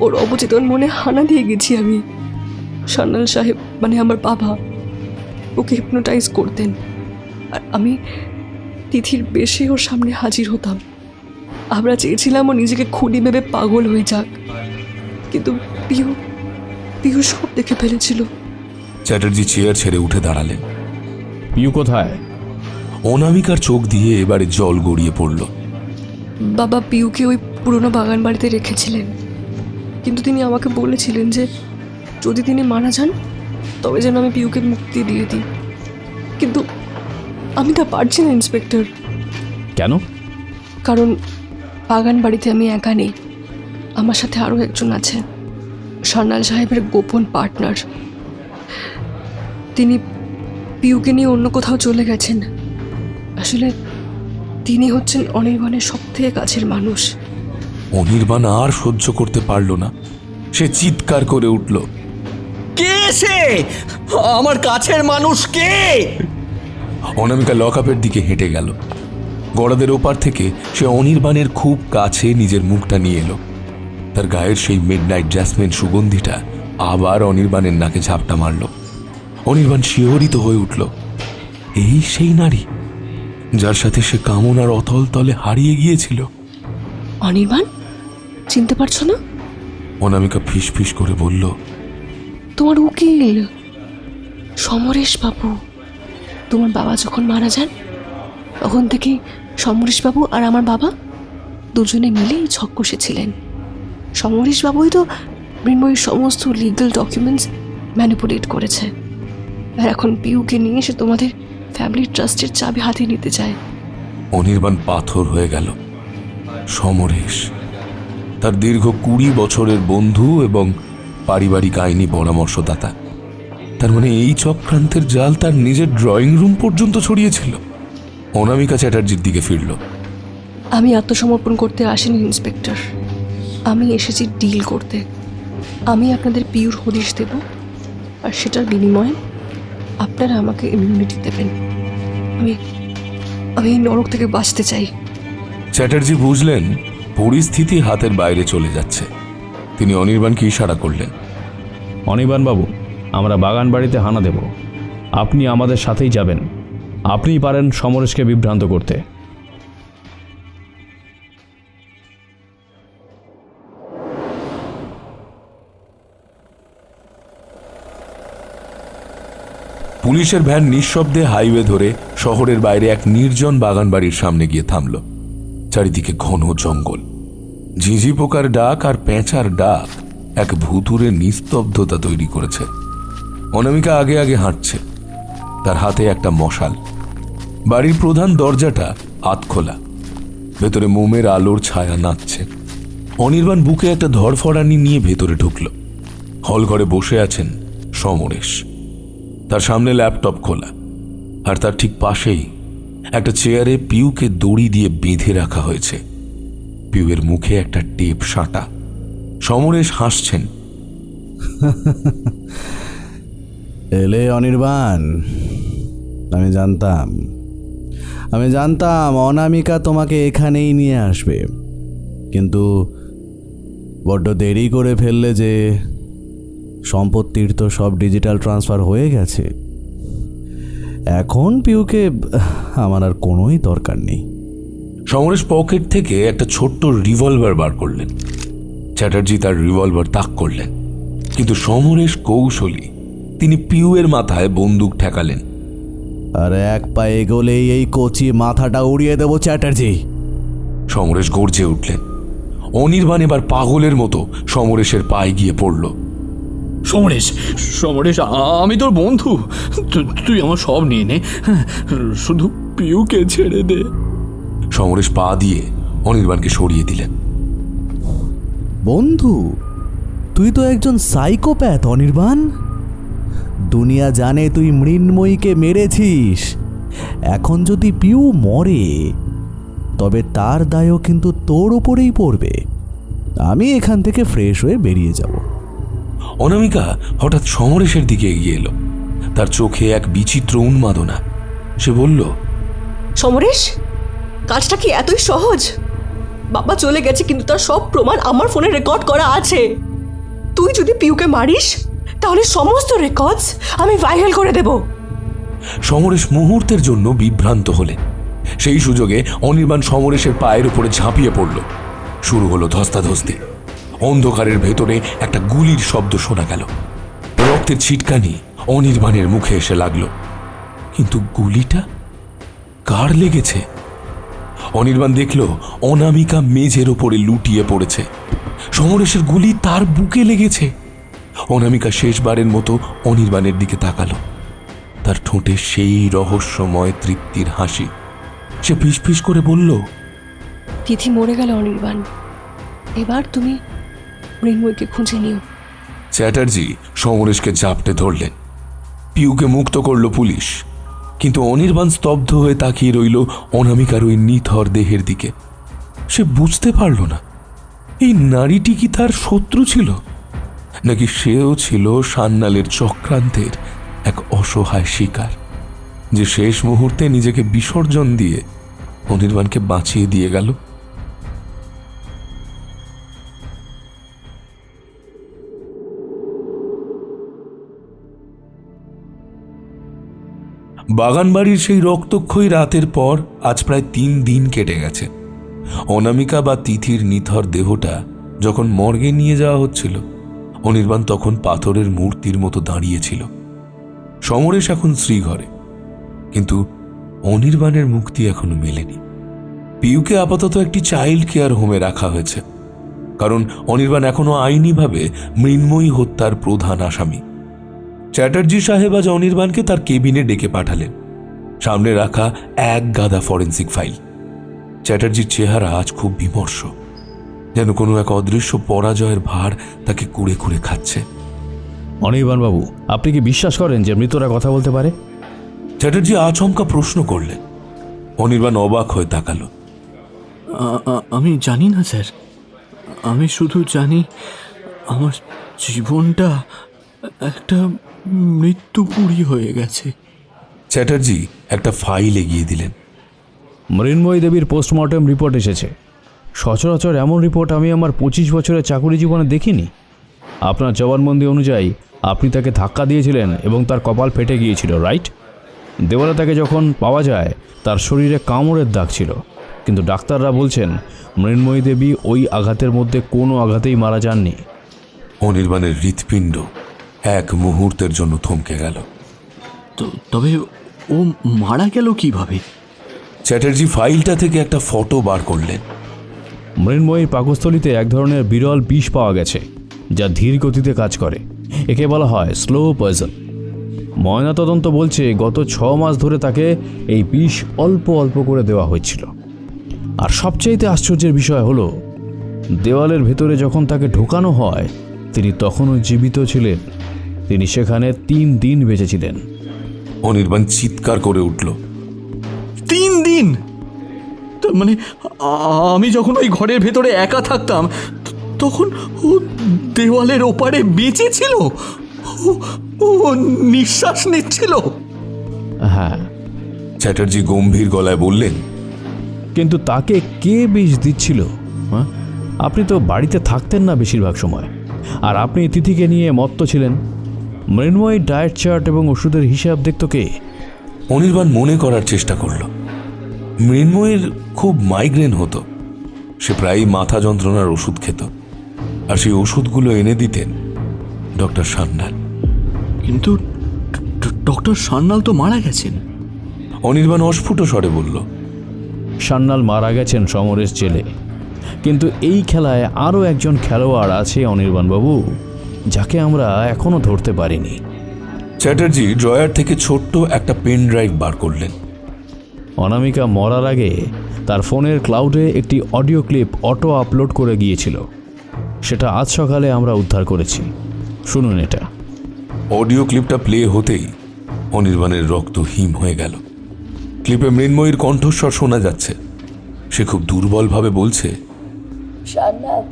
ওর অবচেতন মনে হানা দিয়ে গেছি আমি। সান্যাল সাহেব মানে আমার বাবা ওকে হিপনোটাইজ করতেন, আর আমি তিথির বেশে ওর সামনে হাজির হতাম। আমরা চেয়েছিলাম ও নিজেকে খুনি ভেবে পাগল হয়ে যাক, কিন্তু পিউ সব দেখে ফেলেছিল। চ্যাটার্জি চেয়ার ছেড়ে উঠে দাঁড়ালেন। পিউ কোথায়? অনামিকার চোখ দিয়ে এবারে জল গড়িয়ে পড়ল। বাবা পিউকে ওই পুরনো বাগান বাড়িতে রেখেছিলেন, কিন্তু তিনি আমাকে বলেছিলেন যে যদি তিনি মারা যান তবে যেন আমি পিউকে মুক্তি দিয়ে দিই। কিন্তু আমি তা পারছি না ইন্সপেক্টর। কেন? কারণ বাগান বাড়িতে আমি একা নেই, আমার সাথে আরও একজন আছে, সান্যাল সাহেবের গোপন পার্টনার। তিনি পিউকে নিয়ে অন্য কোথাও চলে গেছেন। আসলে তিনি হচ্ছেন অনির্বাণের সব থেকে কাছের মানুষ। অনির্বাণ আর সহ্য করতে পারল না। সে চিৎকার করে উঠল, কে সে? আমার কাছের মানুষ কে? অনামিকা লকআপের দিকে হেঁটে গেল। গড়াদের ওপার থেকে সে অনির্বাণের খুব কাছে নিজের মুখটা নিয়ে এলো। তার গায়ের সেই মিডনাইট জ্যাসমিন সুগন্ধিটা আবার অনির্বাণের নাকে ঝাপটা মারল। অনির্বাণ শিহরিত হয়ে উঠল। এই সেই নারী যার সাথে সে কামনার অতল তলে হারিয়ে গিয়েছিল। অনির্বাণ, চিনতে পারছো না? অনামিকা ফিস ফিস করে বলল, তোমার উকিল সমরেশ বাবু। তোমার বাবা যখন মারা যান তখন থেকে সমরেশ বাবু আর আমার বাবা দুজনে মিলেই ছক কষেছিলেন। সমরেশ বাবুই তো মৃন্ময়ের সমস্ত লিগ্যাল ডকুমেন্টস ম্যানিপুলেট করেছে, আর এখন পিউকে নিয়ে এসে তোমাদের ফ্যামিলি ট্রাস্টের চাবি হাতে নিতে চায়। অনির্বাণ পাথর হয়ে গেল। সমরেশ, তার দীর্ঘ 20 বছরের বন্ধু এবং পারিবারিক আইনি পরামর্শদাতা, তার মানে এই চক্রান্তের জাল তার নিজের ড্রয়িং রুম পর্যন্ত ছড়িয়েছিল। অনামিকা চ্যাটার্জির দিকে ফিরল। আমি আত্মসমর্পণ করতে আসিনি ইন্সপেক্টর, আমি এসেছি ডিল করতে। আমি আপনাদের পিওর হদিশ দেব, আর সেটার বিনিময়ে আপনারা আমাকে ইমিউনিটি দেবেন। আমি আমি এই নরক থেকে বাঁচতে চাই। চ্যাটার্জি বুঝলেন পরিস্থিতি হাতের বাইরে চলে যাচ্ছে। তিনি অনির্বাণকে ইশারা করলেন। অনির্বাণ বাবু, আমরা বাগান বাড়িতে হানা দেব, আপনি আমাদের সাথেই যাবেন। আপনিই পারেন সমরেশকে বিভ্রান্ত করতে। পুলিশের ভ্যান নিঃশব্দে হাইওয়ে ধরে শহরের বাইরে এক নির্জন বাগান বাড়ির সামনে গিয়ে থামল। চারিদিকে ঘন জঙ্গল, ঝিঝি পোকার ডাক আর পেঁচার ডাক এক ভুতুরে নিস্তব্ধতা তৈরি করেছে। অনামিকা আগে আগে হাঁটছে, তার হাতে একটা মশাল। বাড়ির প্রধান দরজাটা আধখোলা, ভেতরে মোমের আলোর ছায়া নাচছে। অনির্বাণ বুকে একটা ধরফড়ানি নিয়ে ভেতরে ঢুকল। হল ঘরে বসে আছেন সমরেশ, তার সামনে ল্যাপটপ খোলা, আর তার ঠিক পাশেই একটা চেয়ারে পিউকে দড়ি দিয়ে বেঁধে রাখা হয়েছে। পিউয়ের মুখে একটা টেপ সাঁটা। সমরেশ হাসছেন। এলে অনির্বাণ, আমি জানতাম অনামিকা তোমাকে এখানেই নিয়ে আসবে, কিন্তু বড্ড দেরি করে ফেললে যে। সম্পত্তির তো সব ডিজিটাল ট্রান্সফার হয়ে গেছে, এখন পিউকে আমার আর কোনোই দরকার নেই। সমরেশ পকেট থেকে একটা ছোট্ট রিভলভার বার করলেন। চ্যাটার্জি তার রিভলভার তাক করলেন, কিন্তু সমরেশ কৌশলী, তিনি পিউয়ের মাথায় বন্দুক ঠেকালেন। আর এক পা এগোলেই এই কচি মাথাটা উড়িয়ে দেবো চ্যাটার্জি। সমরেশ গর্জে উঠলেন। অনির্বাণ এবার পাগলের মতো সমরেশের পায়ে গিয়ে পড়ল। সমরেশ, সমরেশ, আমি তোর বন্ধু, তুই আমার সব নিয়ে নে, শুধু পিউকে ছেড়ে দে। সমরেশ পা দিয়ে অনির্বাণকে সরিয়ে দিলেন। বন্ধু? তুই তো একজন সাইকোপ্যাথ অনির্বাণ। দুনিয়া জানে তুই মৃন্ময়ীকে মেরেছিস। এখন যদি পিউ মরে, তবে তার দায়ও কিন্তু তোর উপরেই পড়বে। আমি এখান থেকে ফ্রেশ হয়ে বেরিয়ে যাব। অনামিকা হঠাৎ সমরেশের দিকে এগিয়ে এলো, তার চোখে এক বিচিত্র উন্মাদনা। সে বলল, সমরেশ, কাজটা কি এতই সহজ? বাবা চলে গেছে, কিন্তু তার সব প্রমাণ আমার ফোনে রেকর্ড করা আছে। তুই যদি পিউকে মারিস, তাহলে সমস্ত রেকর্ডস আমি ভাইরাল করে দেব। সমরেশ মুহূর্তের জন্য বিভ্রান্ত হলেন। সেই সুযোগে অনির্বাণ সমরেশের পায়ের উপরে ঝাঁপিয়ে পড়ল। শুরু হলো ধস্তাধস্তি। অন্ধকারের ভেতরে একটা গুলির শব্দ শোনা গেল। রক্তের ছিটকানি অনির্বাণের মুখে এসে লাগলো, কিন্তু গুলিটা কার লেগেছে? অনির্বাণ দেখল অনামিকা মেঝের ওপরে লুটিয়ে পড়েছে। সমরেশের গুলি তার বুকে লেগেছে। অনামিকা শেষবারের মতো অনির্বাণের দিকে তাকালো, তার ঠোঁটে সেই রহস্যময় তৃপ্তির হাসি। সে ফিসফিস করে বলল, তিথি মরে গেল অনির্বাণ, এবার তুমি মৃন্ময়কে খুঁজে নিও। চ্যাটার্জি সমরেশকে জাপটে ধরলেন। পিউকে মুক্ত করল পুলিশ, কিন্তু অনির্বাণ স্তব্ধ হয়ে তাকিয়ে রইল অনামিকার ওই নিথর দেহের দিকে। সে বুঝতে পারল না, এই নারীটি কি তার শত্রু ছিল, নাকি সেও ছিল সান্যালের চক্রান্তের এক অসহায় শিকার, যে শেষ মুহূর্তে নিজেকে বিসর্জন দিয়ে অনির্বাণকে বাঁচিয়ে দিয়ে গেল। বাগানবাড়ির সেই রক্তক্ষয়ী রাতের পর আজ প্রায় 3 দিন কেটে গেছে। অনামিকা বা তিথির নিথর দেহটা যখন মর্গে নিয়ে যাওয়া হচ্ছিল, অনির্বাণ তখন পাথরের মূর্তির মতো দাঁড়িয়েছিল। সমরেশ এখন শ্রীঘরে, কিন্তু অনির্বাণের মুক্তি এখনো মেলেনি। পিউকে আপাতত একটি চাইল্ড কেয়ার হোমে রাখা হয়েছে, কারণ অনির্বাণ এখনো আইনিভাবে মৃন্ময়ী হত্যার প্রধান আসামি। চ্যাটার্জি সাহেব আজ অনির্বাণকে তার কেবিনে ডেকে পাঠালেন। সামনে রাখা এক গাদা ফরেন্সিক ফাইল। চ্যাটার্জির চেহারা আজ খুব বিমর্ষ, যেন কোনো এক অদৃশ্য পরাজয়ের ভার তাকে কুড়ে কুড়ে খাচ্ছে। অনির্বাণ বাবু, আপনি কি বিশ্বাস করেন যে মৃতরা কথা বলতে পারে? চ্যাটার্জি আচমকা প্রশ্ন করলেন। অনির্বাণ অবাক হয়ে তাকালো। আমি জানি না স্যার, আমি শুধু জানি আমার জীবনটা একটা মৃত্যুপুরী হয়ে গেছে। চ্যাটার্জি একটা ফাইল এগিয়ে দিলেন। মৃন্ময়ী দেবীর পোস্টমর্টেম রিপোর্ট এসেছে। সচরাচর এমন রিপোর্ট আমি আমার 25 বছরের চাকুরি জীবনে দেখিনি। আপনার জবানবন্দি অনুযায়ী আপনি তাকে ধাক্কা দিয়েছিলেন এবং তার কপাল ফেটে গিয়েছিল, রাইট? দেওয়ালে তাকে যখন পাওয়া যায় তার শরীরে কামড়ের দাগ ছিল, কিন্তু ডাক্তাররা বলছেন মৃন্ময়ী দেবী ওই আঘাতের মধ্যে কোনো আঘাতেই মারা যাননি। অনির্বাণের হৃৎপিণ্ড এক মুহূর্তের জন্য থমকে গেল। তবে ও মারা গেল কিভাবে? চ্যাটার্জি ফাইলটা থেকে একটা ফটো বার করলেন। মৃন্ময়ীর পাকস্থলীতে এক ধরনের বিরল বিষ পাওয়া গেছে, যা ধীর গতিতে কাজ করে। একে বলা হয় স্লো পয়জন। ময়নাতদন্ত বলছে গত 6 মাস ধরে তাকে এই বিষ অল্প অল্প করে দেওয়া হয়েছিল। আর সবচাইতে আশ্চর্যের বিষয় হলো, দেওয়ালের ভেতরে যখন তাকে ঢোকানো হয় তিনি তখনও জীবিত ছিলেন। তিনি সেখানে 3 দিন বেঁচেছিলেন। অনির্বাণ চিৎকার করে উঠল। 3 দিন? তার মানে আমি যখন ওই ঘরের ভেতরে একা থাকতাম তখন ও দেওয়ালের ওপারে বেঁচে ছিল? ও নিঃশ্বাস নিচ্ছিল? হ্যাঁ। চ্যাটার্জি গম্ভীর গলায় বললেন, কিন্তু তাকে কে বিষ দিচ্ছিল? হ্যাঁ, আপনি তো বাড়িতে থাকতেন না বেশিরভাগ সময়, আর আপনি তিথিকে নিয়ে মত্ত ছিলেন। মৃন্ময়ীর ডায়েট চার্ট এবং ওষুধের হিসাব দেখত কে? অনির্বাণ মনে করার চেষ্টা করল। মৃন্ময়ীর খুব মাইগ্রেন হতো, সে প্রায়ই মাথা যন্ত্রণার ওষুধ খেত, আর সেই ওষুধগুলো এনে দিতেন ডক্টর সান্যাল। কিন্তু ডক্টর সান্যাল তো মারা গেছেন। অনির্বাণ অস্ফুট স্বরে বলল, সান্যাল মারা গেছেন সমরেশ জেলে, কিন্তু এই খেলায় আরও একজন খেলোয়াড় আছে অনির্বাণবাবু, যাকে আমরা এখনো ধরতে পারিনি। চ্যাটার্জি ড্রয়ার থেকে ছোট্ট একটা পেন ড্রাইভ বার করলেন। অনামিকা মরার আগে তার ফোনের ক্লাউডে একটি অডিও ক্লিপ অটো আপলোড করে গিয়েছিল। সেটা আজ সকালে আমরা উদ্ধার করেছি। শুনুন এটা। অডিও ক্লিপটা প্লে হতেই অনির্বাণের রক্ত হিম হয়ে গেল। ক্লিপে মৃন্ময়ীর কণ্ঠস্বর শোনা যাচ্ছে। সে খুব দুর্বলভাবে বলছে, সান্যাল,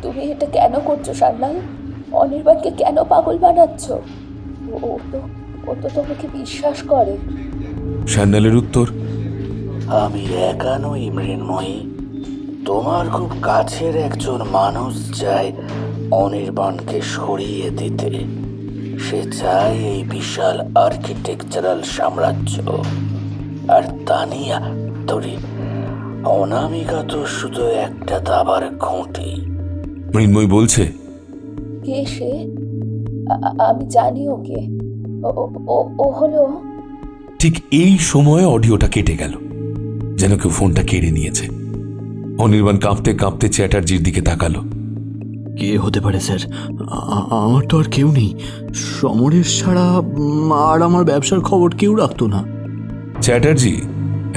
তুমি এটা কেন করছো সান্যাল? অনির্বাণকে কেন পাগল বানাচ্ছ? ও তো তোমাকে বিশ্বাস করে। সান্যালের উত্তর, আমি একা নই মৃন্ময়ী, তোমার খুব কাছের একজন মানুষ চায় অনির্বাণকে সরিয়ে দিতে। সে চায় এই বিশাল আর্কিটেকচারাল সাম্রাজ্য। আর তানিয়া ধরি, অনামিকা তো শুধু একটা দাবার ঘুঁটি। মৃন্ময়ী বলছে, কে সে? আমি জানি ওকে। ও হলো। ঠিক এই সময়ে অডিওটা কেটে গেল, যেন কেউ ফোনটা কেড়ে নিয়েছে। অনির্বাণ কাঁপতে কাঁপতে চ্যাটার্জির দিকে তাকালো। কে হতে পারে স্যার? আমার তো আর কেউ নেই। সমরেশ ছাড়া আর আমার ব্যবসার খবর কেউ রাখতো না। চ্যাটার্জি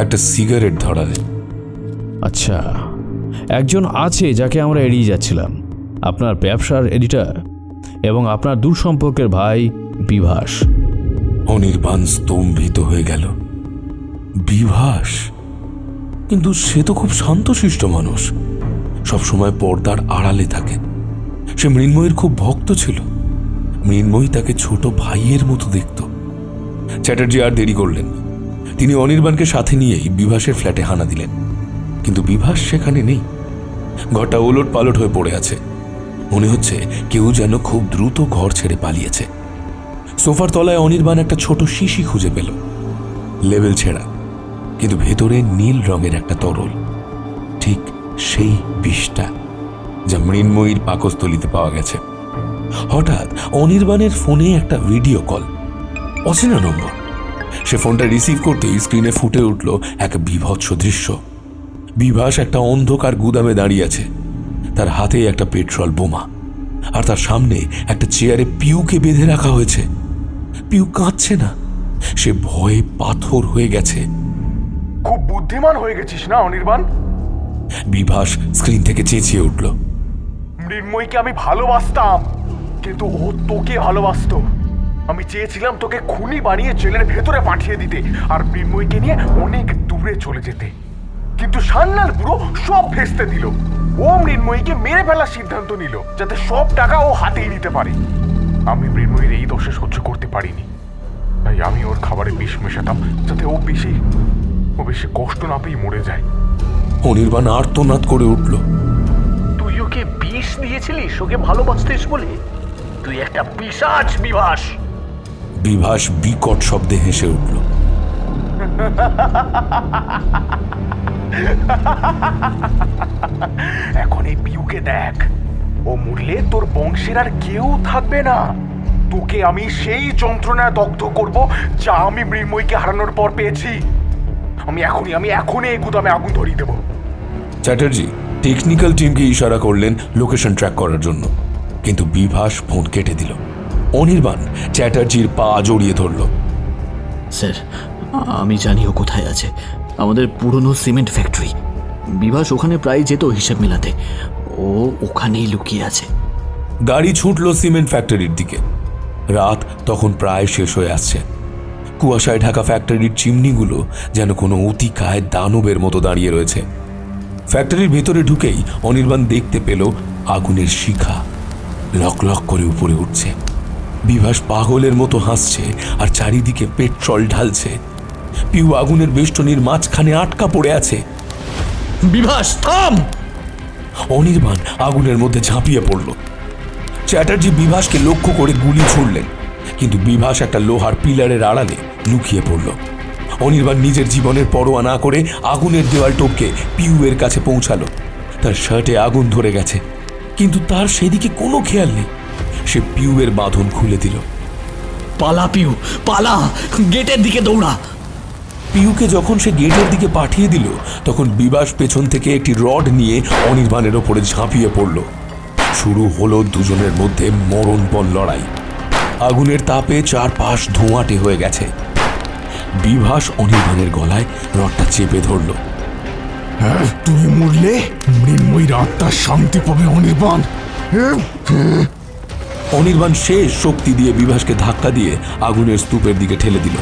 একটা সিগারেট ধরালেন। আচ্ছা, একজন আছে যাকে আমরা এড়িয়ে যাচ্ছিলাম, আপনার ব্যবসার এডিটর এবং আপনার দূর সম্পর্কের ভাই বিভাস। অনির্বাণ স্তম্ভিত হয়ে গেল। বিভাস? কিন্তু সে তো খুব শান্তশিষ্ট মানুষ, সবসময় পর্দার আড়ালে থাকে। সে মৃন্ময়ীর খুব ভক্ত ছিল। মৃন্ময়ী তাকে ছোট ভাইয়ের মতো দেখত। চ্যাটার্জি আর দেরি করলেন না। তিনি অনির্বাণকে সাথে নিয়েই বিভাসের ফ্ল্যাটে হানা দিলেন। কিন্তু বিভাস সেখানে নেই। ঘরটা ওলট পালট হয়ে পড়ে আছে। মনে হচ্ছে কেউ যেন খুব দ্রুত ঘর ছেড়ে পালিয়েছে। সোফার তলায় অনির্বাণ একটা ছোট শিশি খুঁজে পেল, লেবেল ছেঁড়া, কিন্তু ভেতরে নীল রঙের একটা তরল, ঠিক সেই বিষটা যা মৃন্ময়ীর পাকস্থলীতে পাওয়া গেছে। হঠাৎ অনির্বাণের ফোনে একটা ভিডিও কল, অচেনা নম্বর। সে ফোনটা রিসিভ করতেই স্ক্রিনে ফুটে উঠল এক বীভৎস দৃশ্য। বিভাস একটা অন্ধকার গুদামে দাঁড়িয়ে আছে, তার হাতে একটা পেট্রোল বোমা, আর তার সামনে একটা চেয়ারে পিউকে বেঁধে রাখা হয়েছে। পিউ কাঁদছে না, সে ভয়ে পাথর হয়ে গেছে। খুব বুদ্ধিমান হয়ে গেছিস না অনির্বাণ? বিভাস স্ক্রিন থেকে চেঁচিয়ে উঠল। মৃন্ময়ীকে আমি ভালোবাসতাম, কিন্তু ও তোকে ভালোবাসতো। আমি চেয়েছিলাম তোকে খুনি বানিয়ে জেলের ভেতরে পাঠিয়ে দিতে আর মৃন্ময়ীকে নিয়ে অনেক দূরে চলে যেতে, কিন্তু সান্যাল বুড়ো সব ভেস্তে দিল। ও মৃন্ময়ীকে মেরে ফেলার সিদ্ধান্ত নিল যাতে সব টাকা ও হাতেই নিতে পারে। আমি মৃন্ময়ীর এই দশা সহ্য করতে পারিনি, তাই আমি ওর খাবারে বিষ মেশাতাম যাতে ও বেশি কষ্ট না পেয়ে মরে যায়। অনির্বাণ আর্তনাদ করে উঠল। তুই ওকে বিষ দিয়েছিলিস ওকে ভালোবাসতিস বলে? তুই একটা পিশাচ বিভাস। বিভাস বিকট শব্দে হেসে উঠল। এখন এই পিউকে দেখ, ও মরলে তোর বংশের আর কেউ থাকবে না। তোকে আমি সেই যন্ত্রণায় দগ্ধ করব যা আমি মৃন্ময়ীকে হারানোর পর পেয়েছি। আমি এখনই এই গুদামে আগুন ধরিয়ে দেব। চ্যাটার্জি টেকনিক্যাল টিমকে ইশারা করলেন লোকেশন ট্র্যাক করার জন্য, কিন্তু বিভাস ফোন কেটে দিল। অনির্বাণ চ্যাটার্জির পা জড়িয়ে ধরল। স্যার, আমি জানি ও কোথায় আছে। আমাদের পুরনো সিমেন্ট ফ্যাক্টরি। বিভাস ওখানে প্রায় যেত হিসেব মেলাতে। ও ওখানেই লুকিয়ে আছে। গাড়ি ছুটল সিমেন্ট ফ্যাক্টরির দিকে। রাত তখন প্রায় শেষ হয়ে আসছে। কুয়াশায় ঢাকা ফ্যাক্টরির চিমনিগুলো যেন কোনো অতিকায় দানবের মতো দাঁড়িয়ে রয়েছে। ফ্যাক্টরির ভেতরে ঢুকেই অনির্বাণ দেখতে পেল আগুনের শিখা লক লক করে উপরে উঠছে। বিভাস পাগলের মতো হাসছে আর চারিদিকে পেট্রোল ঢালছে। পিউ আগুনের বেষ্টনীর মাঝখানে আটকা পড়ে আছে। বিভাস থাম! অনির্বাণ আগুনের মধ্যে ঝাঁপিয়ে পড়ল। চ্যাটার্জি বিভাসকে লক্ষ্য করে গুলি ছুড়লেন, কিন্তু বিভাস একটা লোহার পিলারের আড়ালে লুকিয়ে পড়ল। অনির্বাণ নিজের জীবনের পরোয়া না করে আগুনের দেওয়াল টপকে পিউয়ের কাছে পৌঁছালো। তার শার্টে আগুন ধরে গেছে, কিন্তু তার সেদিকে কোনো খেয়াল নেই। সে পিউয়ের বাঁধন খুলে দিল। পালা পিউ, পালা! গেটের দিকে দৌড়া! পিউকে যখন সে গেটের দিকে পাঠিয়ে দিল, তখন বিভাস পেছন থেকে একটি রড নিয়ে অনির্বাণের ওপরে ঝাঁপিয়ে পড়ল। শুরু হলো দুজনের মধ্যে মরণপণ লড়াই। আগুনের তাপে চারপাশ ধোঁয়াটে হয়ে গেছে। বিভাস অনির্বাণের গলায় রডটা চেপে ধরল। তুমি মরলে মৃন্ময়ীর আত্মার শান্তি পাবে অনির্বাণ। অনির্বাণ শেষ শক্তি দিয়ে বিভাসকে ধাক্কা দিয়ে আগুনের স্তূপের দিকে ঠেলে দিল।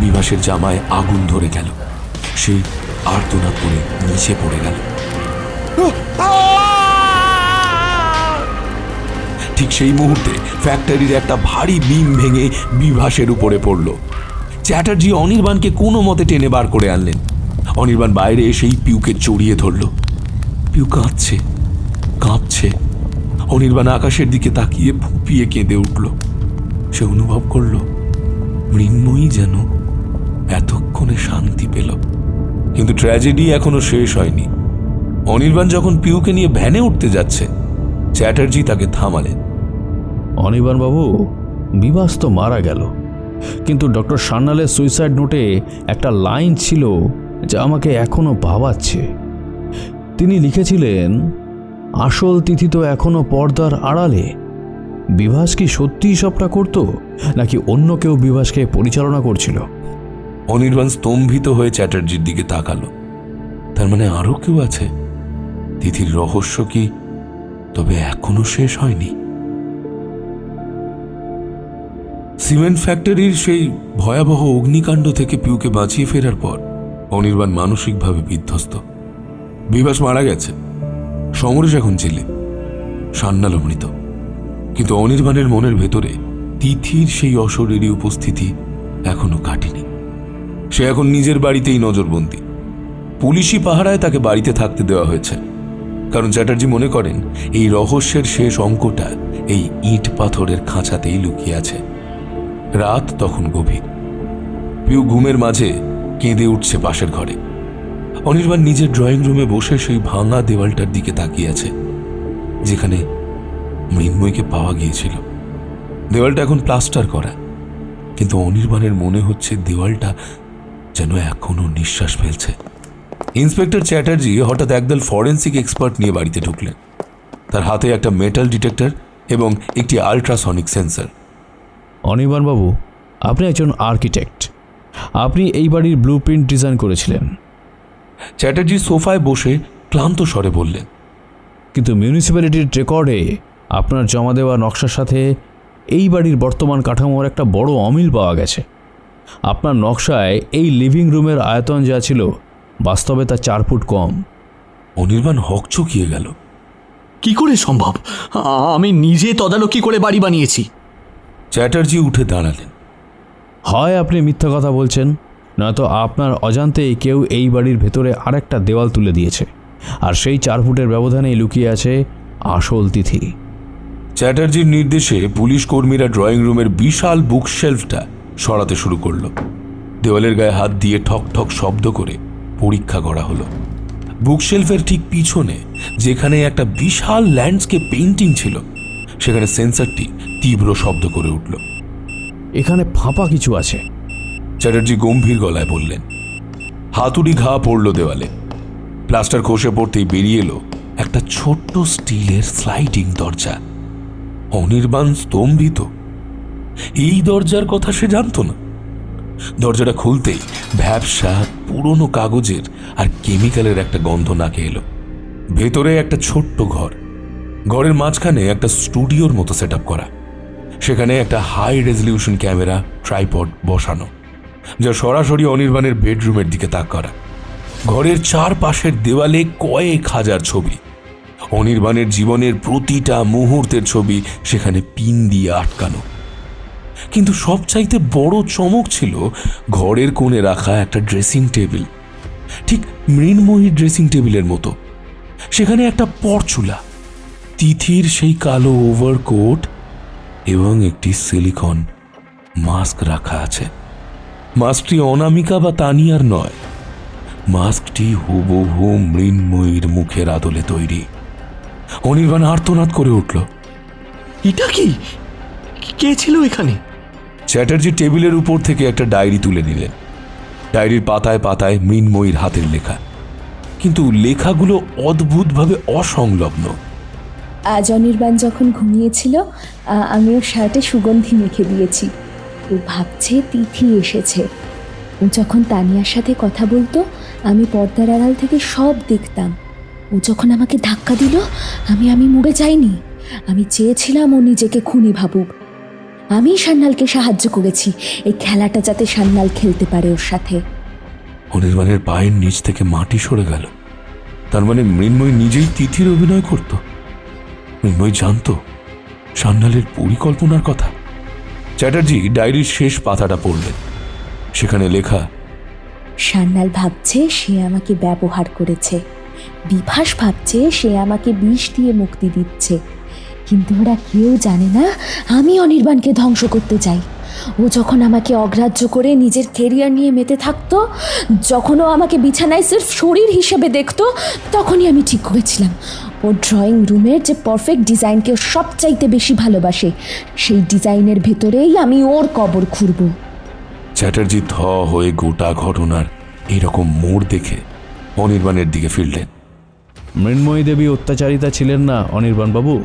বিভাসের জামায় আগুন ধরে গেল। সে আর্তনাদ করে নিচে পড়ে গেল। ঠিক সেই মুহূর্তে ফ্যাক্টরির একটা ভারী বিম ভেঙে বিভাসের উপরে পড়ল। চ্যাটার্জি অনির্বাণকে কোনো মতে টেনে বার করে আনলেন। অনির্বাণ বাইরে এসেই পিউকে জড়িয়ে ধরল। পিউ কাঁপছে। অনির্বাণ আকাশের দিকে তাকিয়ে ফুঁপিয়ে কেঁদে উঠল। সে অনুভব করল মৃন্ময়ী যেন এতক্ষণে শান্তি পেল। কিন্তু ট্র্যাজেডি এখনো শেষ হয়নি। অনির্বাণ যখন পিউকে নিয়ে ভ্যানে উঠতে যাচ্ছে, চ্যাটার্জি তাকে থামালেন। অনির্বাণ বাবু, বিভাস তো মারা গেল, কিন্তু ডক্টর সান্যালের সুইসাইড নোটে একটা লাইন ছিল যা আমাকে এখনো ভাবাচ্ছে। তিনি লিখেছিলেন, আসল তিথি তো এখনো পর্দার আড়ালে। বিভাস কি সত্যিই সবটা করত, নাকি অন্য কেউ বিভাসকে পরিচালনা করছিল? অনির্বাণ স্তম্ভিত হয়ে চ্যাটার্জির দিকে তাকালো। তার মানে আরো কেউ আছে? তিথির রহস্য কি তবে এখনো শেষ হয়নি? সিমেন্ট ফ্যাক্টরির সেই ভয়াবহ অগ্নিকাণ্ড থেকে পিউকে বাঁচিয়ে ফেরার পর অনির্বাণ মানসিকভাবে বিধ্বস্ত। বিভাস মারা গেছে, সমরেশ এখন জেলে, সান্যালও মৃত, কিন্তু অনির্বাণের মনের ভেতরে তিথির সেই অশরীরী উপস্থিতি এখনো কাটেনি। সে এখন নিজের বাড়িতেই নজরবন্দী। পুলিশি পাহারায় তাকে বাড়িতে থাকতে দেওয়া হয়েছে, কারণ চ্যাটার্জি মনে করেন এই রহস্যের শেষ অঙ্কটা এই ইট পাথরের খাঁচাতেই লুকিয়ে আছে। রাত তখন গভীর। পিউ ঘুমের মাঝে কেঁদে উঠছে পাশের ঘরে। অনির্বাণ নিজের ড্রয়িং রুমে বসে সেই ভাঙা দেওয়ালটার দিকে তাকিয়ে আছে, যেখানে মৃন্ময়ীকে পাওয়া গিয়েছিল। দেওয়ালটা এখন প্লাস্টার করা, কিন্তু অনির্বাণের মনে হচ্ছে দেওয়ালটা যেন এখনো নিঃশ্বাস ফেলছে। ইন্সপেক্টর চ্যাটার্জি হঠাৎ একদল ফরেন্সিক এক্সপার্ট নিয়ে বাড়িতে ঢুকলেন। তার হাতে একটা মেটাল ডিটেক্টর এবং একটি আল্ট্রাসনিক সেন্সর। অনির্বাণ বাবু, আপনি একজন আর্কিটেক্ট, আপনি এই বাড়ির ব্লুপ্রিন্ট ডিজাইন করেছিলেন। চ্যাটার্জি সোফায় বসে ক্লান্ত স্বরে বললেন, কিন্তু মিউনিসিপ্যালিটির রেকর্ডে আপনার জমা দেওয়া নকশার সাথে এই বাড়ির বর্তমান কাঠামোর একটা বড় অমিল পাওয়া গেছে। আপনার নকশায় এই লিভিং রুমের আয়তন যা ছিল, বাস্তবে তা 4 ফুট কম। অনির্বাণ হকচকিয়ে গেল। কি করে সম্ভব? আমি নিজে তদারকি করে বাড়ি বানিয়েছি। চ্যাটার্জি উঠে দাঁড়ালেন। হয় আপনি মিথ্যা কথা বলছেন, নয়তো আপনার অজান্তেই কেউ এই বাড়ির ভেতরে আরেকটা দেওয়াল তুলে দিয়েছে, আর সেই 4 ফুটের ব্যবধানেই লুকিয়ে আছে আসল তিথি। চ্যাটার্জির নির্দেশে পুলিশ কর্মীরা ড্রয়িং রুমের বিশাল বুকশেলফটা সরাতে শুরু করলো। দেওয়ালের গায়ে হাত দিয়ে ঠক ঠক শব্দ করে পরীক্ষা করা হলো। বুকশেলফের ঠিক পিছনে যেখানে একটা বিশাল ল্যান্ডস্কেপ পেইন্টিং ছিল, সেখানে সেন্সরটি তীব্র শব্দ করে উঠল। এখানে ফাঁপা কিছু আছে, চ্যাটার্জি গম্ভীর গলায় বললেন। হাতুড়ি ঘা পড়ল দেওয়ালে। প্লাস্টার খসে পড়তেই বেরিয়ে এলো একটা ছোট্ট স্টিলের স্লাইডিং দরজা। অনির্বাণ স্তম্ভিত। এই দরজার কথা সে জানতো না। দরজাটা খুলতেই ভ্যাপসা পুরনো কাগজের আর কেমিক্যালের একটা গন্ধ নাকে এলো। ভেতরে একটা ছোট্ট ঘর। ঘরের মাঝখানে একটা স্টুডিওর মতো সেট আপ করা। সেখানে একটা হাই রেজলিউশন ক্যামেরা ট্রাইপড বসানো, যা সরাসরি অনির্বাণের বেডরুমের দিকে তাক করা। ঘরের চারপাশের দেওয়ালে কয়েক হাজার ছবি। অনির্বাণের জীবনের প্রতিটা মুহূর্তের ছবি সেখানে পিন দিয়ে আটকানো। কিন্তু সবচাইতে বড় চমক ছিল ঘরের কোণে রাখা একটা ড্রেসিং টেবিল, ঠিক মৃন্ময়ীর ড্রেসিং টেবিলের মতো। সেখানে একটা পরচুলা, তিথির সেই কালো ওভারকোট এবং একটি সিলিকন মাস্ক রাখা আছে। মাস্কটি অনামিকা বা তানিয়ার নয়, মাস্কটি হুবহু মৃন্ময়ীর মুখের আদলে তৈরি। অনির্বাণ আর্তনাদ করে উঠল। এটা কি? কে ছিল এখানে? চ্যাটার্জি টেবিলের উপর থেকে একটা ডায়েরি তুলে নিলেন। ডায়েরির পাতায় পাতায় মৃন্ময়ীর হাতের লেখা, কিন্তু লেখাগুলো অদ্ভুতভাবে অসংলগ্ন। আজ অনির্বাণ যখন ঘুমিয়েছিল, আমি ওর শার্টে সুগন্ধি মেখে দিয়েছি। ও ভাবছে তিথি এসেছে। ও যখন তানিয়ার সাথে কথা বলতো, আমি পর্দার আড়াল থেকে সব দেখতাম। ও যখন আমাকে ধাক্কা দিল, আমি মরে যাইনি। আমি চেয়েছিলাম ও নিজেকে খুনি ভাবুক। আমি সান্যালকে সাহায্য করেছি এই খেলাটা যাতে সান্যাল খেলতে পারে ওর সাথে। অনির্বাণের পায়ের নিচ থেকে মাটি সরে গেল। তার মানে মৃন্ময়ী নিজেই তিথির অভিনয় করত। মৃন্ময়ী জানতো সান্যালের পরিকল্পনার কথা। চ্যাটার্জি ডায়েরির শেষ পাতাটা পড়লেন। সেখানে লেখা, সান্যাল ভাবছে সে আমাকে ব্যবহার করেছে। বিভাস ভাবছে সে আমাকে বিষ দিয়ে মুক্তি দিচ্ছে। কিন্তু ওরা কেউ জানে না আমি অনির্বাণকে ধ্বংস করতে চাই। ও যখন আমাকে অগ্রাহ্য করে নিজের কেরিয়ার নিয়ে মেতে থাকতো, যখন ও আমাকে বিছানায় সির্ফ শরীর হিসেবে দেখতো, তখনই আমি ঠিক করেছিলাম ও ড্রয়িং রুমের যে পারফেক্ট ডিজাইনকে সবচাইতে বেশি ভালোবাসে, সেই ডিজাইনের ভেতরেই আমি ওর কবর খুঁড়ব। চ্যাটার্জি থ হয়ে গোটা ঘটনার এইরকম মোড় দেখে অনির্বাণের দিকে ফিরলেন। মৃন্ময়ী দেবী অত্যাচারিতা ছিলেন না অনির্বাণবাবু,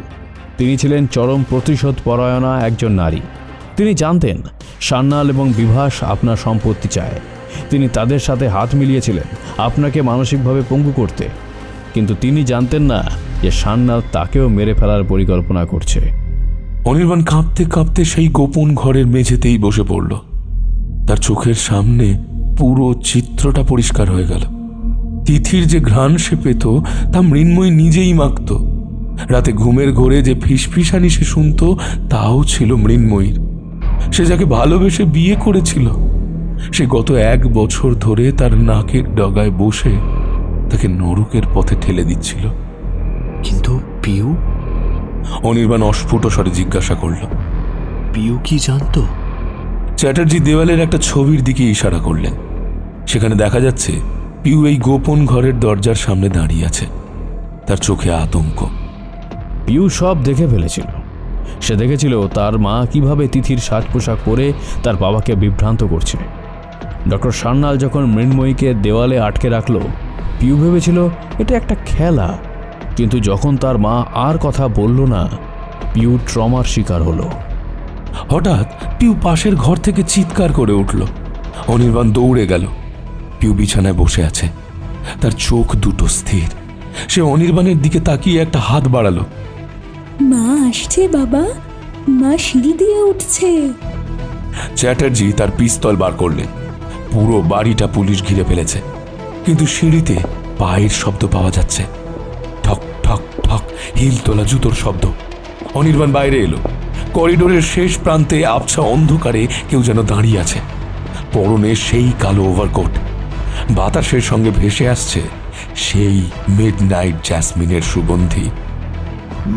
তিনি ছিলেন চরম প্রতিশোধ পরায়ণা একজন নারী। তিনি জানতেন সান্যাল এবং বিভাস আপনার সম্পত্তি চায়। তিনি তাদের সাথে হাত মিলিয়েছিলেন আপনাকে মানসিকভাবে পঙ্গু করতে, কিন্তু তিনি জানতেন না যে সান্যাল তাকেও মেরে ফেলার পরিকল্পনা করছে। অনির্বাণ কাঁপতে কাঁপতে সেই গোপন ঘরের মেঝেতেই বসে পড়ল। তার চোখের সামনে পুরো চিত্রটা পরিষ্কার হয়ে গেল। তিথির যে ঘ্রাণ সে পেত, তা মৃন্ময়ী নিজেই মাখত। রাতে ঘুমের ঘোরে যে ফিসফিসানি সে শুনত, তাও ছিল মৃন্ময়ীর। সে যাকে ভালোবেসে বিয়ে করেছিল, সে গত 1 বছর ধরে তার নাকের ডগায় বসে তাকে নরকের পথে ঠেলে দিচ্ছিল। কিন্তু পিউ? অনির্বাণ অস্ফুট স্বরে জিজ্ঞাসা করল। পিউ কি জানতো? চ্যাটার্জি দেওয়ালের একটা ছবির দিকে ইশারা করলেন। সেখানে দেখা যাচ্ছে পিউ এই গোপন ঘরের দরজার সামনে দাঁড়িয়ে আছে। তার চোখে আতঙ্ক। পিউ সব দেখে ফেলেছিল। সে দেখেছিল তার মা কিভাবে তিথির সাজ পোশাক পরে তার বাবাকে বিভ্রান্ত করছে। ডক্টর সান্যাল যখন মৃন্ময়ীকে দেওয়ালে আটকে রাখল, পিউ ভেবেছিল এটা একটা খেলা। কিন্তু যখন তার মা আর কথা বলল না, পিউ ট্রমার শিকার হলো। হঠাৎ পিউ পাশের ঘর থেকে চিৎকার করে উঠল। অনির্বাণ দৌড়ে গেল। পিউ বিছানায় বসে আছে, তার চোখ দুটো স্থির। সে অনির্বাণের দিকে তাকিয়ে একটা হাত বাড়ালো। মা আসছে বাবা, মা সিঁড়ি দিয়ে উঠছে। চ্যাটার্জি তার পিস্তল বার করলেন। পুরো বাড়িটা পুলিশ ঘিরে ফেলেছে, কিন্তু সিঁড়িতে পায়ের শব্দ পাওয়া যাচ্ছে, ঠক ঠক ঠক, হিল তোলা জুতোর শব্দ। অনির্বাণ বাইরে এলো। করিডোরের শেষ প্রান্তে আবছা অন্ধকারে কেউ যেন দাঁড়িয়ে আছে, পরনে সেই কালো ওভারকোট। বাতাসের সঙ্গে ভেসে আসছে সেই মিডনাইট জ্যাসমিনের সুগন্ধি।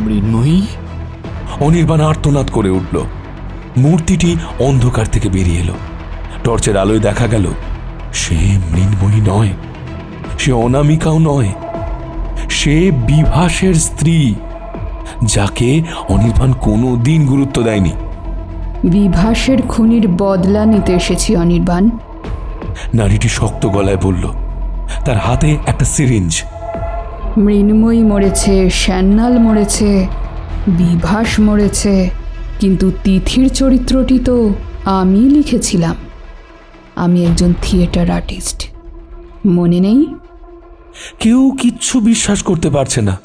মৃন্ময়ী? অনির্বাণ আর্তনাদ করে উঠল। মূর্তিটি অন্ধকার থেকে বেরিয়ে এলো। টর্চের আলোয় দেখা গেল সে মৃন্ময়ী নয়, সে অনামিকাও নয়, সে বিভাসের স্ত্রী, যাকে অনির্বাণ কোনো দিন গুরুত্ব দেয়নি। বিভাসের খুনির বদলা নিতে এসেছি অনির্বাণ। নারীটি শক্ত গলায় বলল, তার হাতে একটা সিরিঞ্জ। মৃন্ময়ী মরেছে, শ্যান্নাল মরেছে, বিভাস মরেছে, কিন্তু তিথির চরিত্রটি তো আমি লিখেছিলাম। আমি একজন থিয়েটার আর্টিস্ট, মনে নেই? কেউ কিচ্ছু বিশ্বাস করতে পারছে না।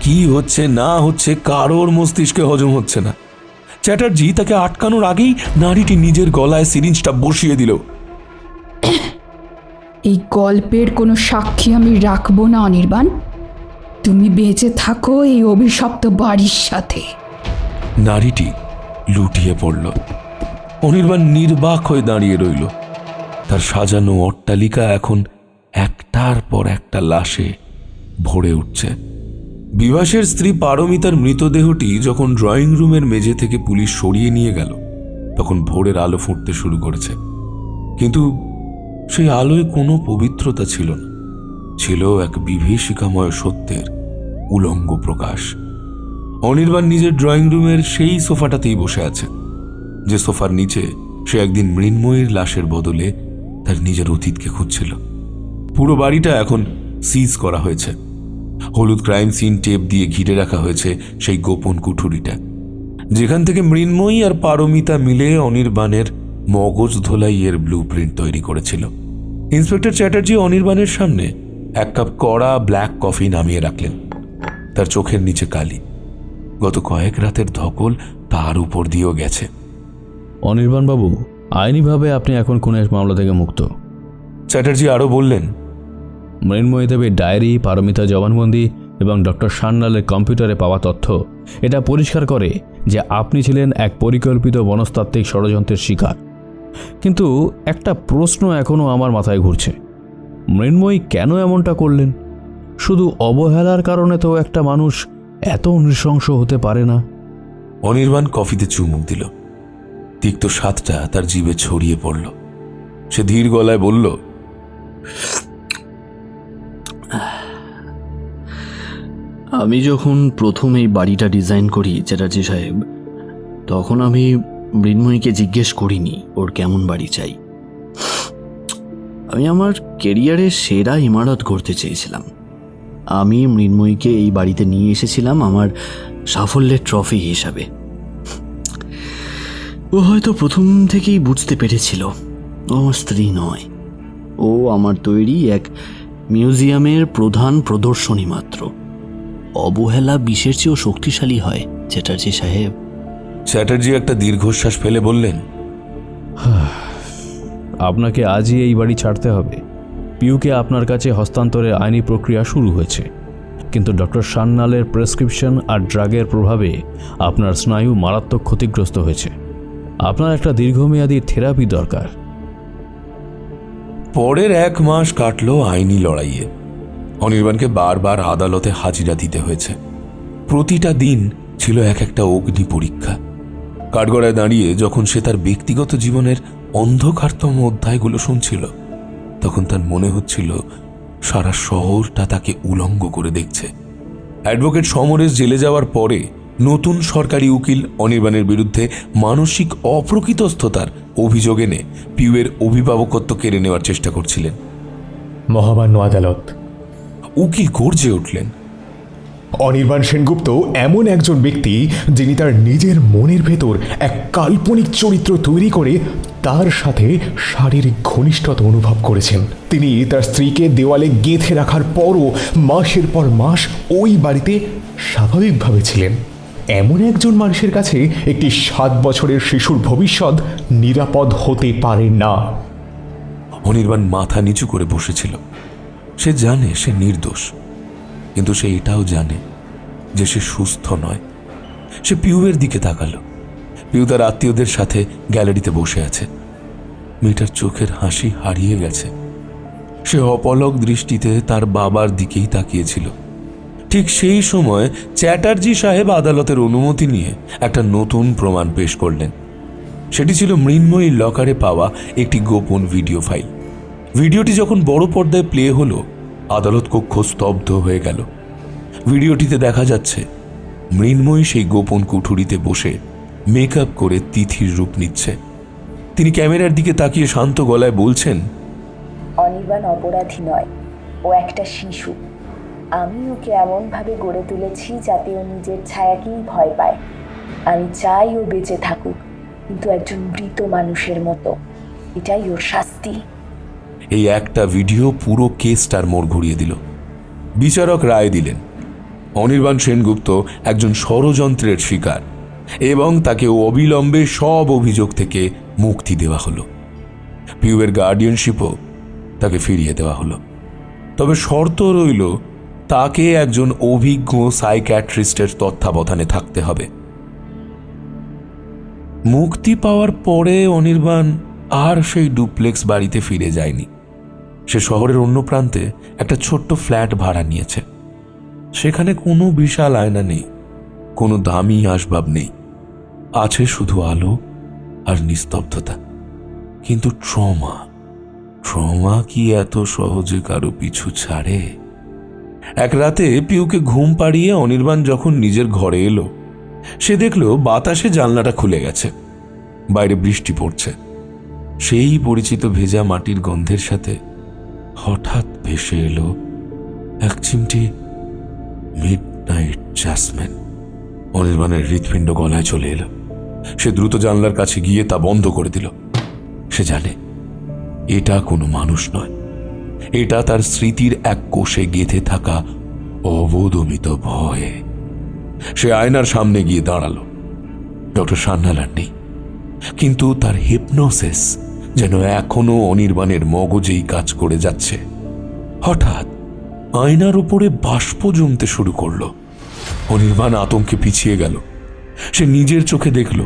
কি হচ্ছে না হচ্ছে কারোর মস্তিষ্কে হজম হচ্ছে না। চ্যাটার্জি তাকে আটকানোর আগেই নারীটি নিজের গলায় সিরিঞ্জটা বসিয়ে দিল। এই গল্পের কোনো সাক্ষী আমি রাখবো না অনির্বাণ। তুমি বেঁচে থাকো এই অভিশপ্ত বাড়ির সাথে। নারীটি লুটিয়ে পড়ল। অনির্বাণ নির্বাক হয়ে দাঁড়িয়ে রইল। তার সাজানো অট্টালিকা এখন একটার পর একটা লাশে ভরে উঠছে। বিভাসের স্ত্রী পারমিতার মৃতদেহটি যখন ড্রয়িং রুমের মেঝে থেকে পুলিশ সরিয়ে নিয়ে গেল, তখন ভোরের আলো ফুটতে শুরু করেছে। কিন্তু সেই আলোয় কোনো পবিত্রতা ছিল না, ছিল এক বিভীষিকাময় সত্যের উলঙ্গ প্রকাশ। অনির্বাণ নিজের ড্রয়িং রুমের সেই সোফাটাতেই বসে আছে, যে সোফার নিচে সে একদিন মৃন্ময়ীর লাশের বদলে তার নিজের অতীতকে খুঁজছিল। পুরো বাড়িটা এখন সিজ করা হয়েছে। হলুদ ক্রাইম সিন টেপ দিয়ে ঘিরে রাখা হয়েছে সেই গোপন কুঠুরিটা, যেখান থেকে মৃন্ময়ী আর পারমিতা মিলে অনির্বাণের মগজ ধোলাইয়ের ব্লু প্রিন্ট তৈরি করেছিল। ইন্সপেক্টর চ্যাটার্জি অনির্বাণের সামনে এক কাপ কড়া ব্ল্যাক কফি নামিয়ে রাখলেন। তার চোখের নিচে কালি, গত কয়েক রাতের ধকল তার উপর দিয়েও গেছে। অনির্বাণবাবু, আইনিভাবে আপনি এখন খুনের মামলা থেকে মুক্ত। চ্যাটার্জি আরও বললেন, মৃন্ময়ী দেবীর ডায়েরি, পারমিতা জবানবন্দি এবং ডক্টর সান্যালের কম্পিউটারে পাওয়া তথ্য এটা পরিষ্কার করে যে আপনি ছিলেন এক পরিকল্পিত মনস্তাত্ত্বিক ষড়যন্ত্রের শিকার। কিন্তু একটা প্রশ্ন এখনও আমার মাথায় ঘুরছে, মৃন্ময়ী কেন এমনটা করলেন? শুধু অবহেলার কারণে তো একটা মানুষ এত নৃশংস হতে পারে না। অনির্বাণ কফিতে চুমুক দিল। তিক্ত স্বাদটা তার জিভে ছড়িয়ে পড়ল। সে ধীর গলায় বলল, আমি যখন প্রথম এই বাড়িটা ডিজাইন করি চ্যাটার্জি সাহেব, তখন আমি মৃন্ময়ীকে জিজ্ঞেস করিনি ওর কেমন বাড়ি চাই। আমি আমার কেরিয়ারের সেরা ইমারত করতে চেয়েছিলাম। আমি মৃন্ময়ীকে এই বাড়িতে নিয়ে এসেছিলাম আমার সাফল্যের ট্রফি হিসাবে। ও হয়তো প্রথম থেকেই বুঝতে পেরেছিল ও আমার স্ত্রী নয়, ও আমার তৈরি এক মিউজিয়ামের প্রধান প্রদর্শনী মাত্র। অবহেলা বিষের চেয়েও শক্তিশালী হয় চ্যাটার্জি সাহেব। চ্যাটার্জি একটা দীর্ঘশ্বাস ফেলে বললেন, আপনাকে আজই এই বাড়ি ছাড়তে হবে। পিউকে আপনার কাছে হস্তান্তরের আইনি প্রক্রিয়া শুরু হয়েছে, কিন্তু ডক্টর সান্যালের প্রেসক্রিপশন আর ড্রাগের প্রভাবে আপনার স্নায়ু মারাত্মক ক্ষতিগ্রস্ত হয়েছে। আপনার একটা দীর্ঘমেয়াদী থেরাপি দরকার। পরের 1 মাস কাটল আইনি লড়াইয়ে। অনির্বাণকে বারবার আদালতে হাজিরা দিতে হয়েছে। প্রতিটা দিন ছিল এক একটা অগ্নি পরীক্ষা। কাঠগড়ায় দাঁড়িয়ে যখন সে তার ব্যক্তিগত জীবনের অন্ধকারতম অধ্যায়গুলো শুনছিল, তখন তার মনে হচ্ছিল সারা শহরটা তাকে উলঙ্গ করে দেখছে। অ্যাডভোকেট সমরেশ জেলে যাওয়ার পরে নতুন সরকারি উকিল অনির্বাণের বিরুদ্ধে মানসিক অপ্রকৃতস্থতার অভিযোগ এনে পিউয়ের অভিভাবকত্ব কেড়ে নেওয়ার চেষ্টা করছিলেন। মহামান্য আদালত, উকিল গর্জে উঠলেন, অনির্বাণ সেনগুপ্ত এমন একজন ব্যক্তি যিনি তার নিজের মনের ভেতর এক কাল্পনিক চরিত্র তৈরি করে তার সাথে শারীরিক ঘনিষ্ঠতা অনুভব করেছেন। তিনি তার স্ত্রীকে দেওয়ালে গেঁথে রাখার পরও মাসের পর মাস ওই বাড়িতে স্বাভাবিকভাবে ছিলেন। এমন একজন মানুষের কাছে একটি 7 বছরের শিশুর ভবিষ্যৎ নিরাপদ হতে পারে না। অনির্বাণ মাথা নিচু করে বসেছিল। সে জানে সে নির্দোষ, কিন্তু সে এটাও জানে যে সে সুস্থ নয়। সে পিউয়ের দিকে তাকালো। পিউ তার আত্মীয়দের সাথে গ্যালারিতে বসে আছে। মেয়েটার চোখের হাসি হারিয়ে গেছে। সে অপলক দৃষ্টিতে তার বাবার দিকেই তাকিয়েছিল। ঠিক সেই সময় চ্যাটার্জি সাহেব আদালতের অনুমতি নিয়ে একটা নতুন প্রমাণ পেশ করলেন। সেটি ছিল মৃন্ময়ীর লকারে পাওয়া একটি গোপন ভিডিও ফাইল। ভিডিওটি যখন বড় পর্দায় প্লে হলো, আদালত কক্ষ স্তব্ধ হয়ে গেল। ভিডিওটিতে দেখা যাচ্ছে মৃন্ময়ী সেই গোপন কুঠুরিতে বসে মেকআপ করে তিথির রূপ নিচ্ছে। তিনি ক্যামেরার দিকে তাকিয়ে শান্ত গলায় বলছেন, অনির্বাণ অপরাধী নয়, ও একটা শিশু। আমি ওকে এমনভাবে গড়ে তুলেছি যাতে ও নিজের ছায়াকেই ভয় পায়। আমি চাই ও বেঁচে থাকুক, কিন্তু একজন মৃত মানুষের মতো। এটাই ওর শাস্তি। এই একটা ভিডিও পুরো কেসটার মোড় ঘুরিয়ে দিল। বিচারক রায় দিলেন অনির্বাণ সেনগুপ্ত একজন ষড়যন্ত্রের শিকার এবং তাকে অবিলম্বে সব অভিযোগ থেকে মুক্তি দেওয়া হলো। পিউয়ের গার্ডিয়ানশিপও তাকে ফিরিয়ে দেওয়া হলো। তবে শর্ত রইল তাকে একজন অভিজ্ঞ সাইকিয়াট্রিস্টের তত্ত্বাবধানে থাকতে হবে। মুক্তি পাওয়ার পরে অনির্বাণ আর সেই ডুপ্লেক্স বাড়িতে ফিরে যায়নি। সে শহরের অন্য প্রান্তে একটা ছোট্ট ফ্ল্যাট ভাড়া নিয়েছে। সেখানে কোনো বিশাল আয়না নেই, কোনো দামি আসবাব নেই, আছে শুধু আলো আর নিস্তব্ধতা। কিন্তু ট্রমা কি এত সহজে কারো পিছু ছাড়ে? এক রাতে পিউকে ঘুম পাড়িয়ে অনির্বাণ যখন নিজের ঘরে এলো, সে দেখল বাতাসে জানলাটা খুলে গেছে। বাইরে বৃষ্টি পড়ছে। সেই পরিচিত ভেজা মাটির গন্ধের সাথে হঠাৎ ভেসে এলো এক চিমটি মিডনাইট জ্যাসমিন। অনির্বাণের হৃৎপিণ্ড গলায় চলে এলো। সে দ্রুত জানলার কাছে গিয়ে তা বন্ধ করে দিল। সে জানে এটা কোনো মানুষ নয়, এটা তার স্মৃতির এক কোষে গেঁথে থাকা অবদমিত ভয়। সে আয়নার সামনে গিয়ে দাঁড়ালো। ডক্টর সান্যাল নেই, কিন্তু তার হিপনোসিস যেন এখনো অনির্বাণের মগজেই কাজ করে যাচ্ছে। হঠাৎ আয়নার উপরে বাষ্প জমতে শুরু করলো। অনির্বাণ আতঙ্কে পিছিয়ে গেল। সে নিজের চোখে দেখল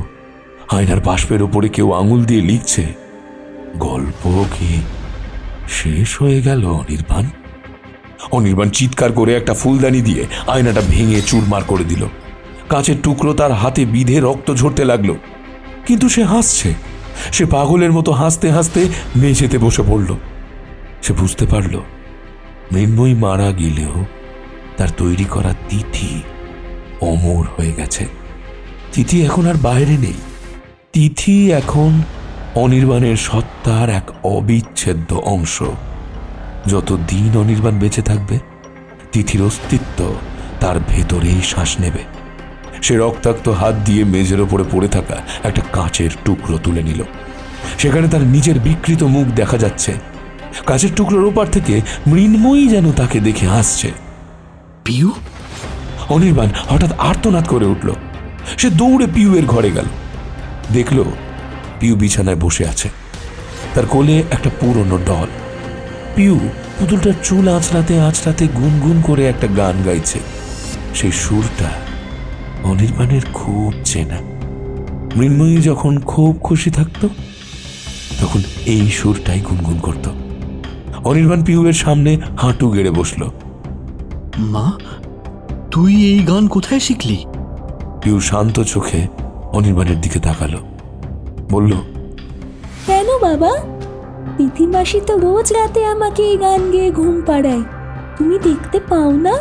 আয়নার বাষ্পের উপরে কেউ আঙুল দিয়ে লিখছে। গল্প কি শেষ হয়ে গেল অনির্বাণ চিৎকার করে একটা ফুলদানি দিয়ে আয়নাটা ভেঙে চুরমার করে দিল। কাঁচের টুকরো তার হাতে বিঁধে রক্ত ঝরতে লাগলো। কিন্তু সে হাসছে। সে পাগলের মতো হাসতে হাসতে মেঝেতে বসে পড়ল। সে বুঝতে পারল মৃন্ময়ী মারা গেলেও তার তৈরি করা তিথি অমর হয়ে গেছে। তিথি এখন আর বাইরে নেই। তিথি এখন অনির্বাণের সত্তার এক অবিচ্ছেদ্য অংশ। যতদিন অনির্বাণ বেঁচে থাকবে, তিথির অস্তিত্ব তার ভেতরেই শ্বাস নেবে। সে রক্তাক্ত হাত দিয়ে মেঝের ওপরে পড়ে থাকা একটা কাঁচের টুকরো তুলে নিল। সেখানে তার নিজের বিকৃত মুখ দেখা যাচ্ছে। কাঁচের টুকরোর ওপার থেকে মৃন্ময়ী যেন তাকে দেখে হাসছে। পিউ? অনির্বাণ হঠাৎ আর্তনাদ করে উঠল। সে দৌড়ে পিউয়ের ঘরে গেল। দেখল পিউ বিছানায় বসে আছে। তার কোলে একটা পুরনো ডল। পিউ পুতুলটার চুল আঁচড়াতে আঁচড়াতে গুনগুন করে একটা গান গাইছে। সেই সুরটা অনির্বাণের খুব চেনা। মৃন্ময়ী যখন খুব খুশি থাকত, তখন এই সুরটাই গুনগুন করত। অনির্বাণ পিউয়ের সামনে হাঁটু গেড়ে বসল। মা, তুই এই গান কোথায় শিখলি? পিউ শান্ত চোখে অনির্বাণের দিকে তাকালো, বলল, কেন বাবা? তিথি মাসি তো রোজ রাতে আমাকে এই গান গেয়ে ঘুম পাড়ায়। তুমি দেখতে পাও না?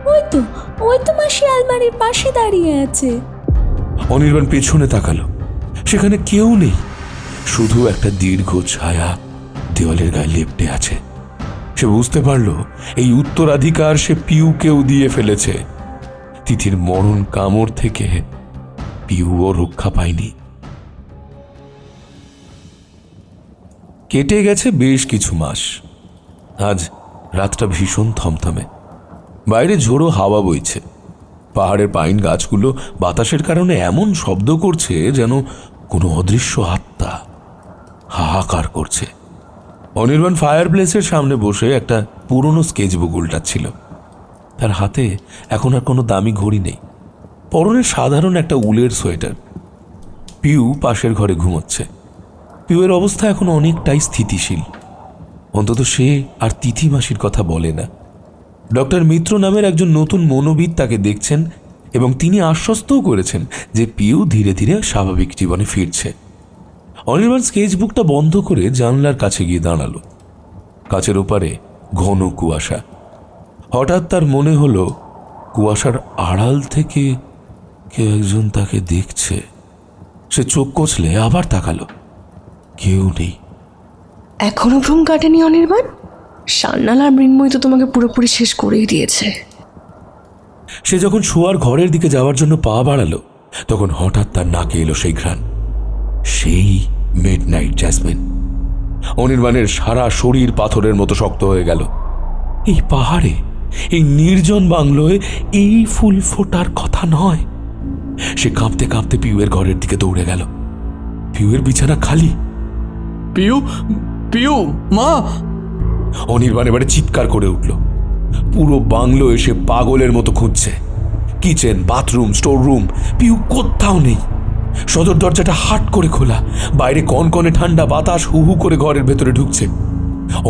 ওই তো মাসি আলমারির পাশে দাঁড়িয়ে আছে। অনির্বাণ পেছনে তাকালো। সেখানে কেউ নেই, শুধু একটা দীর্ঘ ছায়া দেওয়ালের গায়ে লেপ্টে আছে। সে বুঝতে পারল এই উত্তরাধিকার সে পিউকেও দিয়ে ফেলেছে। তিথির মরণ কামড় থেকে পিউও রক্ষা পায়নি। কেটে গেছে বেশ কিছু মাস। আজ রাতটা ভীষণ থমথমে। বাইরে ঝোড়ো হাওয়া বইছে। পাহাড়ের পাইন গাছগুলো বাতাসের কারণে এমন শব্দ করছে যেন কোনো অদৃশ্য আত্মা হাহাকার করছে। অনির্বাণ ফায়ার প্লেসের সামনে বসে একটা পুরনো স্কেচবুক উল্টাচ্ছিল। তার হাতে এখন আর কোনো দামি ঘড়ি নেই, পরনে সাধারণ একটা উলের সোয়েটার। পিউ পাশের ঘরে ঘুমোচ্ছে। পিউয়ের অবস্থা এখন অনেকটাই স্থিতিশীল, অন্তত সে আর তিথি মাসির কথা বলে না। ডক্টর মিত্র নামের একজন নতুন মনোবিদ তাকে দেখছেন এবং তিনি আশ্বস্তও করেছেন যে পিউ ধীরে ধীরে স্বাভাবিক জীবনে ফিরছে। অনির্বাণ স্কেচবুকটা বন্ধ করে জানলার কাছে গিয়ে দাঁড়ালো। কাছের ওপারে ঘন কুয়াশা। হঠাৎ তার মনে হলো কুয়াশার আড়াল থেকে কেউ একজন তাকে দেখছে। সে চোখ কচলে আবার তাকালো, কেউ নেই। এখনো ঘুম কাটেনি অনির্বাণ? সান্নাল আর মৃন্ময়ী তো তোমাকে পুরোপুরি শেষ করেই দিয়েছে। সে যখন শোয়ার ঘরের দিকে যাওয়ার জন্য পা বাড়ালো, তখন হঠাৎ তার নাকে এলো সেই ঘ্রাণ, সেই মিডনাইট জ্যাসমিন। অনির্বাণের সারা শরীর পাথরের মতো শক্ত হয়ে গেল। এই পাহাড়ে, এই নির্জন বাংলোয় এই ফুল ফোটার কথা নয়। সে কাঁপতে কাঁপতে পিউয়ের ঘরের দিকে দৌড়ে গেল। পিউয়ের বিছানা খালি। পিউ, পিউ, মা! অনির্বাণ এবারে চিৎকার করে উঠল। পুরো বাংলো এসে পাগলের মতো খুঁজছে। Kitchen, bathroom, store room, Piu কোথাও নেই। সদর দরজাটা হাট করে খোলা। বাইরে কনকনে ঠান্ডা বাতাস হু হু করে ঘরের ভেতরে ঢুকছে।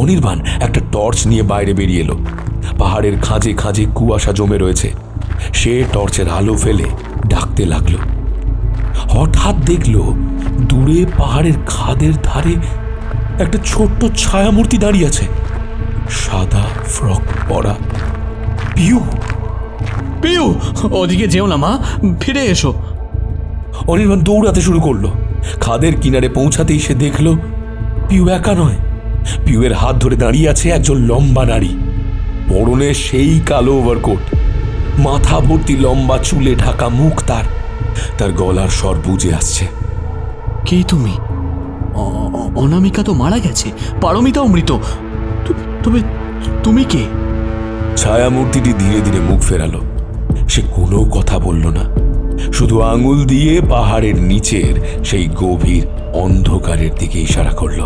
অনির্বাণ একটা টর্চ নিয়ে বাইরে বেরিয়ে এলো। পাহাড়ের খাঁজে খাঁজে কুয়াশা জমে রয়েছে। সে টর্চের আলো ফেলে ডাকতে লাগলো। হঠাৎ দেখলো দূরে পাহাড়ের খাদের ধারে একটা ছোট্ট ছায়ামূর্তি দাঁড়িয়ে আছে, সাদা ফ্রক পরা। পিউ! পিউ, ওদিকে যেও না মা, ফিরে এসো। অনির্বাণ দৌড়াতে শুরু করলো। খাদের কিনারে পৌঁছাতেই সে দেখলো পিউ একা নয়। পিউয়ের হাত ধরে দাঁড়িয়ে আছে একজন লম্বা নারী। পরনে সেই কালো ওভারকোট, মাথা ভর্তি লম্বা চুলে ঢাকা মুখ তার। তার গলার স্বর বুঝে আসছে। কে তুমি? অনামিকা তো মারা গেছে, পারমিতাও মৃত, তবে তুমি কে? ছায়ামূর্তিটি ধীরে ধীরে মুখ ফেরালো। সে কোনো কথা বলল না, শুধু আঙুল দিয়ে পাহাড়ের নিচের সেই গভীর অন্ধকারের দিকে ইশারা করল।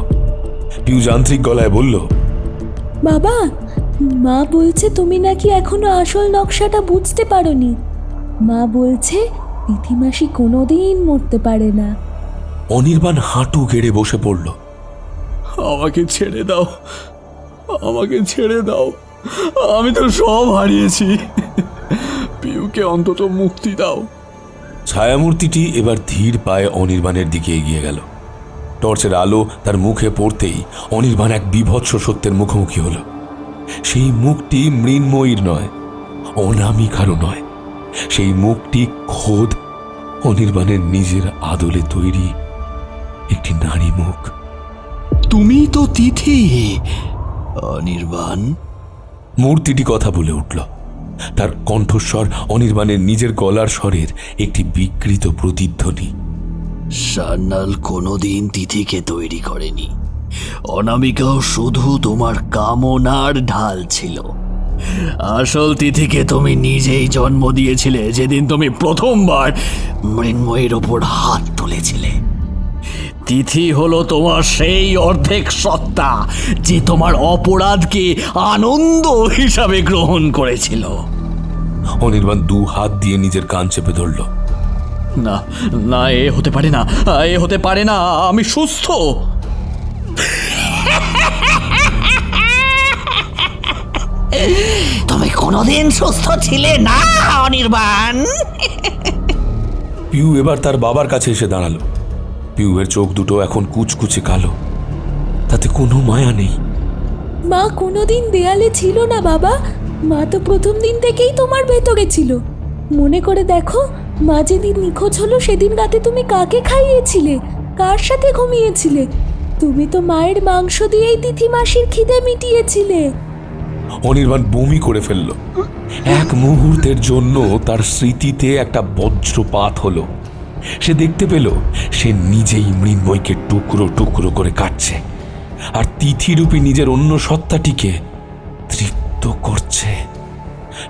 পিউ যান্ত্রিক গলায় বলল, বাবা, মা বলছে তুমি নাকি এখনো আসল নকশাটা বুঝতে পারোনি। মা বলছে তিথিমাসি কোনোদিন মরতে পারে না। অনির্বাণ হাঁটু গেড়ে বসে পড়ল। আমাকে ছেড়ে দাও, আমাকে ছেড়ে দাও, আমি তো সব হারিয়েছি। পিউকে অন্তত মুক্তি দাও। ছায়ামূর্তিটি এবার ধীর পায়ে অনির্বাণের দিকে এগিয়ে গেল। টর্চের আলো তার মুখে পড়তেই অনির্বাণ এক বিভৎস সত্যের মুখোমুখি হল। সেই মুখটি মৃন্ময়ীর নয়, অনামিকারও নয়। সেই মুখটি খোদ অনির্বাণের নিজের আদলে তৈরি একটি নারী মুখ। তুমি তো তিথি, অনির্বাণ। মূর্তিটি কথা বলে উঠল। তার কণ্ঠস্বর অনির্বাণের নিজের গলার স্বরের একটি বিকৃত প্রতিধ্বনি। সান্যাল কোনোদিন তিথিকে তৈরি করেনি। অনামিকাও শুধু তোমার কামনার ঢাল ছিল। আসল তিথিকে তুমি নিজেই জন্ম দিয়েছিলে যেদিন তুমি প্রথমবার মৃন্ময়ীর ওপর হাত তুলেছিলে। তিথি হলো তোমার সেই অর্ধেক সত্তা যে তোমার অপরাধকে আনন্দ হিসাবে গ্রহণ করেছিল। অনির্বাণ দু হাত দিয়ে নিজের কান চেপে ধরল। না না, এ হতে পারে না, এ হতে পারে না, আমি সুস্থ। তুমি কোনোদিন সুস্থ ছিলে না অনির্বাণ। পিউ এবার তার বাবার কাছে এসে দাঁড়ালো। পিউয়ের চোখ দুটো এখন কুচকুচে কালো, তাতে কোনো মায়া নেই। মা কোনোদিন দেয়ালে ছিল না বাবা। মা তো প্রথম দিন থেকেই তোমার ভেতরে ছিল। মনে করে দেখো, মা যেদিন নিখোঁজ হলো সেদিন রাতে তুমি কাকে খাইয়েছিলে, কার সাথে ঘুমিয়েছিলে? তুমি তো মায়ের মাংস দিয়েই তিথি মাসির খিদে মিটিয়েছিলে। অনির্বাণ বমি করে ফেলল। এক মুহূর্তের জন্য তার স্মৃতিতে একটা বজ্রপাত হলো। সে দেখতে পেল সে নিজেই মৃন্ময়কে টুকরো টুকরো করে কাটছে, আর তিথিরূপী নিজের অন্য সত্তাটিকে তৃপ্ত করছে।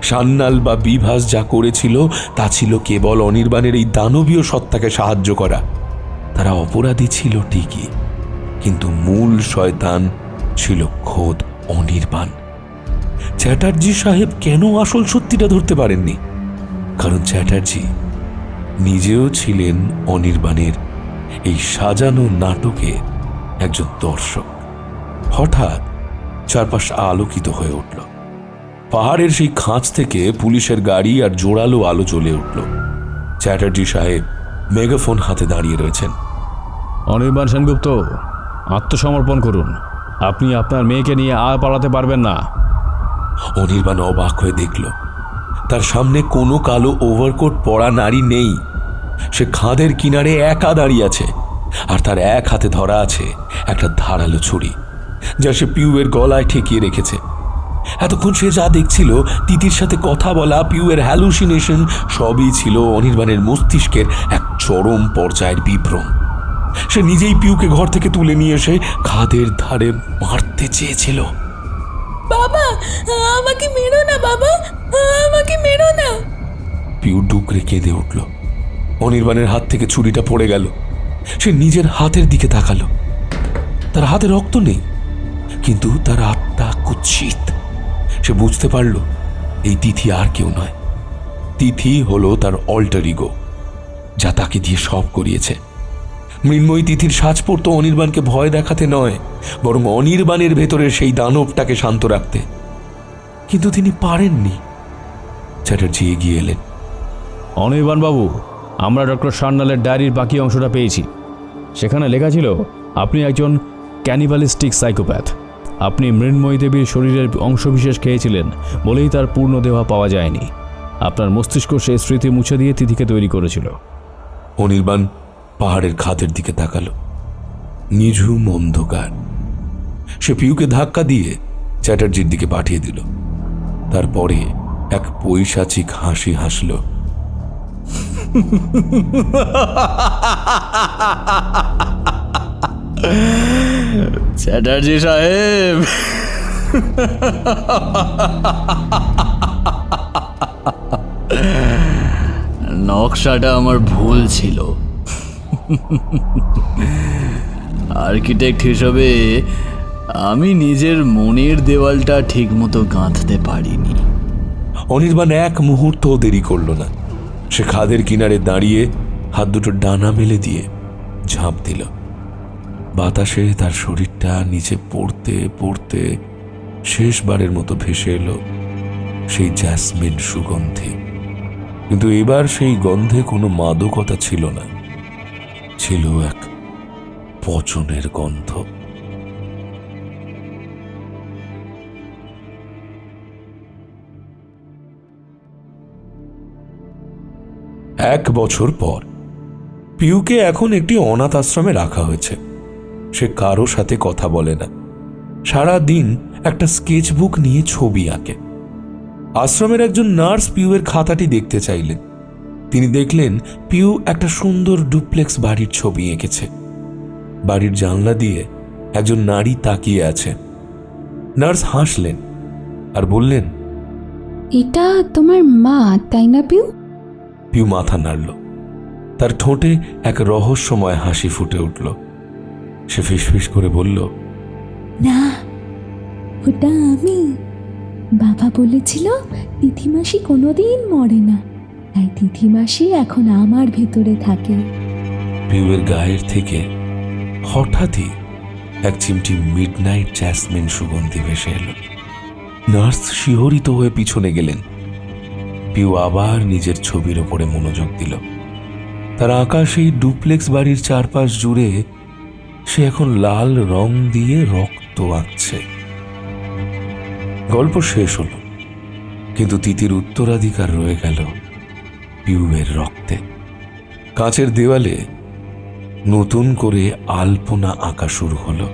সান্যাল বা বিভাস যা করেছিল তা ছিল কেবল অনির্বাণের এই দানবীয় সত্তাকে সাহায্য করা। তারা অপরাধী ছিল ঠিকই, কিন্তু মূল শয়তান ছিল খোদ অনির্বাণ। চ্যাটার্জি সাহেব কেন আসল সত্যিটা ধরতে পারেননি? কারণ চ্যাটার্জি নিজেও ছিলেন অনির্বাণের এই সাজানো নাটকে একজন দর্শক। হঠাৎ চারপাশ আলোকিত হয়ে উঠল। পাহাড়ের সেই খাঁজ থেকে পুলিশের গাড়ি আর জোরালো আলো জ্বলে উঠল। চ্যাটার্জি সাহেব মেগাফোন হাতে দাঁড়িয়ে রয়েছেন। অনির্বাণ সেনগুপ্ত, আত্মসমর্পণ করুন। আপনি আপনার মেয়েকে নিয়ে আর পালাতে পারবেন না। অনির্বাণ অবাক হয়ে দেখল তার সামনে কোনো কালো ওভারকোট পরা নারী নেই। সে খাদের কিনারে একা দাঁড়িয়ে আছে, আর তার এক হাতে ধরা আছে একটা ধারালো ছুরি, যা সে পিউয়ের গলায় ঠেকিয়ে রেখেছে। এতক্ষণ সে যা দেখছিল, তিতির সাথে কথা বলা, পিউয়ের হ্যালুসিনেশন, সবই ছিল অনির্বাণের মস্তিষ্কের এক চরম পর্যায়ের বিভ্রম। সে নিজেই পিউকে ঘর থেকে তুলে নিয়ে এসে খাদের ধারে মারতে চেয়েছিল। বাবা, আমাকে মেরো না বাবা, আমাকে মেরো না। পিউ ডুকরে কেঁদে উঠল। অনির্বাণের হাত থেকে ছুরিটা পড়ে গেল। সে নিজের হাতের দিকে তাকালো। তার হাতে রক্ত নেই, কিন্তু তার আত্মা কুৎসিত। সে বুঝতে পারল এই তিথি আর কেউ নয়। তিথি হলো তার অল্টার ইগো, যা তাকে দিয়ে সব করিয়েছে। মৃন্ময়ী তিথির সাজ পড়তো অনির্বাণকে ভয় দেখাতে নয়, বরং অনির্বাণের ভেতরের সেই দানবটাকে শান্ত রাখতে। কিন্তু তিনি পারেননি। চ্যাটার্জি এগিয়ে এলেন। অনির্বাণ বাবু, আমরা ডক্টর সান্যালের ডায়েরির বাকি অংশটা পেয়েছি। সেখানে লেখা ছিল আপনি একজন ক্যানিবালিস্টিক সাইকোপ্যাথ। আপনি মৃন্ময়ী দেবীর শরীরের অংশবিশেষ খেয়েছিলেন বলেই তার পূর্ণ দেহ পাওয়া যায়নি। আপনার মস্তিষ্ক সেই স্মৃতি মুছে দিয়ে তিথিকে তৈরি করেছিল। অনির্বাণ পাহাড়ের খাদের দিকে তাকালো। নিঝুম অন্ধকার। সে পিউকে ধাক্কা দিয়ে চ্যাটার্জির দিকে পাঠিয়ে দিল। তারপরে এক পৈশাচিক হাসি হাসল। চ্যাটার্জি সাহেব, নকশাটা আমার ভুল ছিল। আর্কিটেক্ট হিসেবে আমি নিজের মনের দেওয়ালটা ঠিকমতো গাঁথতে পারিনি। অনির্বাণ এক মুহূর্ত দেরি করল না। সে খাদের কিনারে দাঁড়িয়ে হাত দুটো ডানা মেলে দিয়ে ঝাঁপ দিল। বাতাসে তার শরীরটা নিচে পড়তে পড়তে শেষবারের মতো ভেসে এলো সেই জ্যাসমিন সুগন্ধি। কিন্তু এবার সেই গন্ধে কোনো মাদকতা ছিল না, ছিল এক পচনের গন্ধ। এক বছর পর পিউকে এখন একটি অনাথ আশ্রমে রাখা হয়েছে। সে কারো সাথে কথা বলে না, সারা দিন একটা স্কেচবুক নিয়ে ছবি আঁকে। আশ্রমের একজন নার্স পিউয়ের খাতাটি দেখতে চাইলেন। তিনি দেখলেন পিউ একটা সুন্দর ডুপ্লেক্স বাড়ির ছবি এঁকেছে। বাড়ির জানলা দিয়ে একজন নারী তাকিয়ে আছে। নার্স হাসলেন আর বললেন, এটা তোমার মা তাই না পিউ? পিউ মাথা নাড়ল। তার ঠোঁটে এক রহস্যময় হাসি ফুটে উঠল। সে ফিসফিস করে বলল, না, ওটা আমি। বাবা বলেছিল তিথিমাসি কোনোদিন মরে না, তাই তিথিমাসি এখন আমার ভেতরে থাকে। পিউয়ের গায়ের থেকে হঠাৎই এক চিমটি মিডনাইট জ্যাসমিন সুগন্ধি ভেসে এলো। নার্স শিহরিত হয়ে পিছনে গেলেন। পিউ আবার নিজের ছবির ওপরে মনোযোগ দিল। তার আঁকা সেই ডুপ্লেক্স বাড়ির চারপাশ জুড়ে সে এখন লাল রং দিয়ে রক্ত আঁকছে। গল্প শেষ হল, কিন্তু তিতির উত্তরাধিকার রয়ে গেল পিউয়ের রক্তে। কাঁচের দেওয়ালে নতুন করে আলপনা আঁকা শুরু হলো।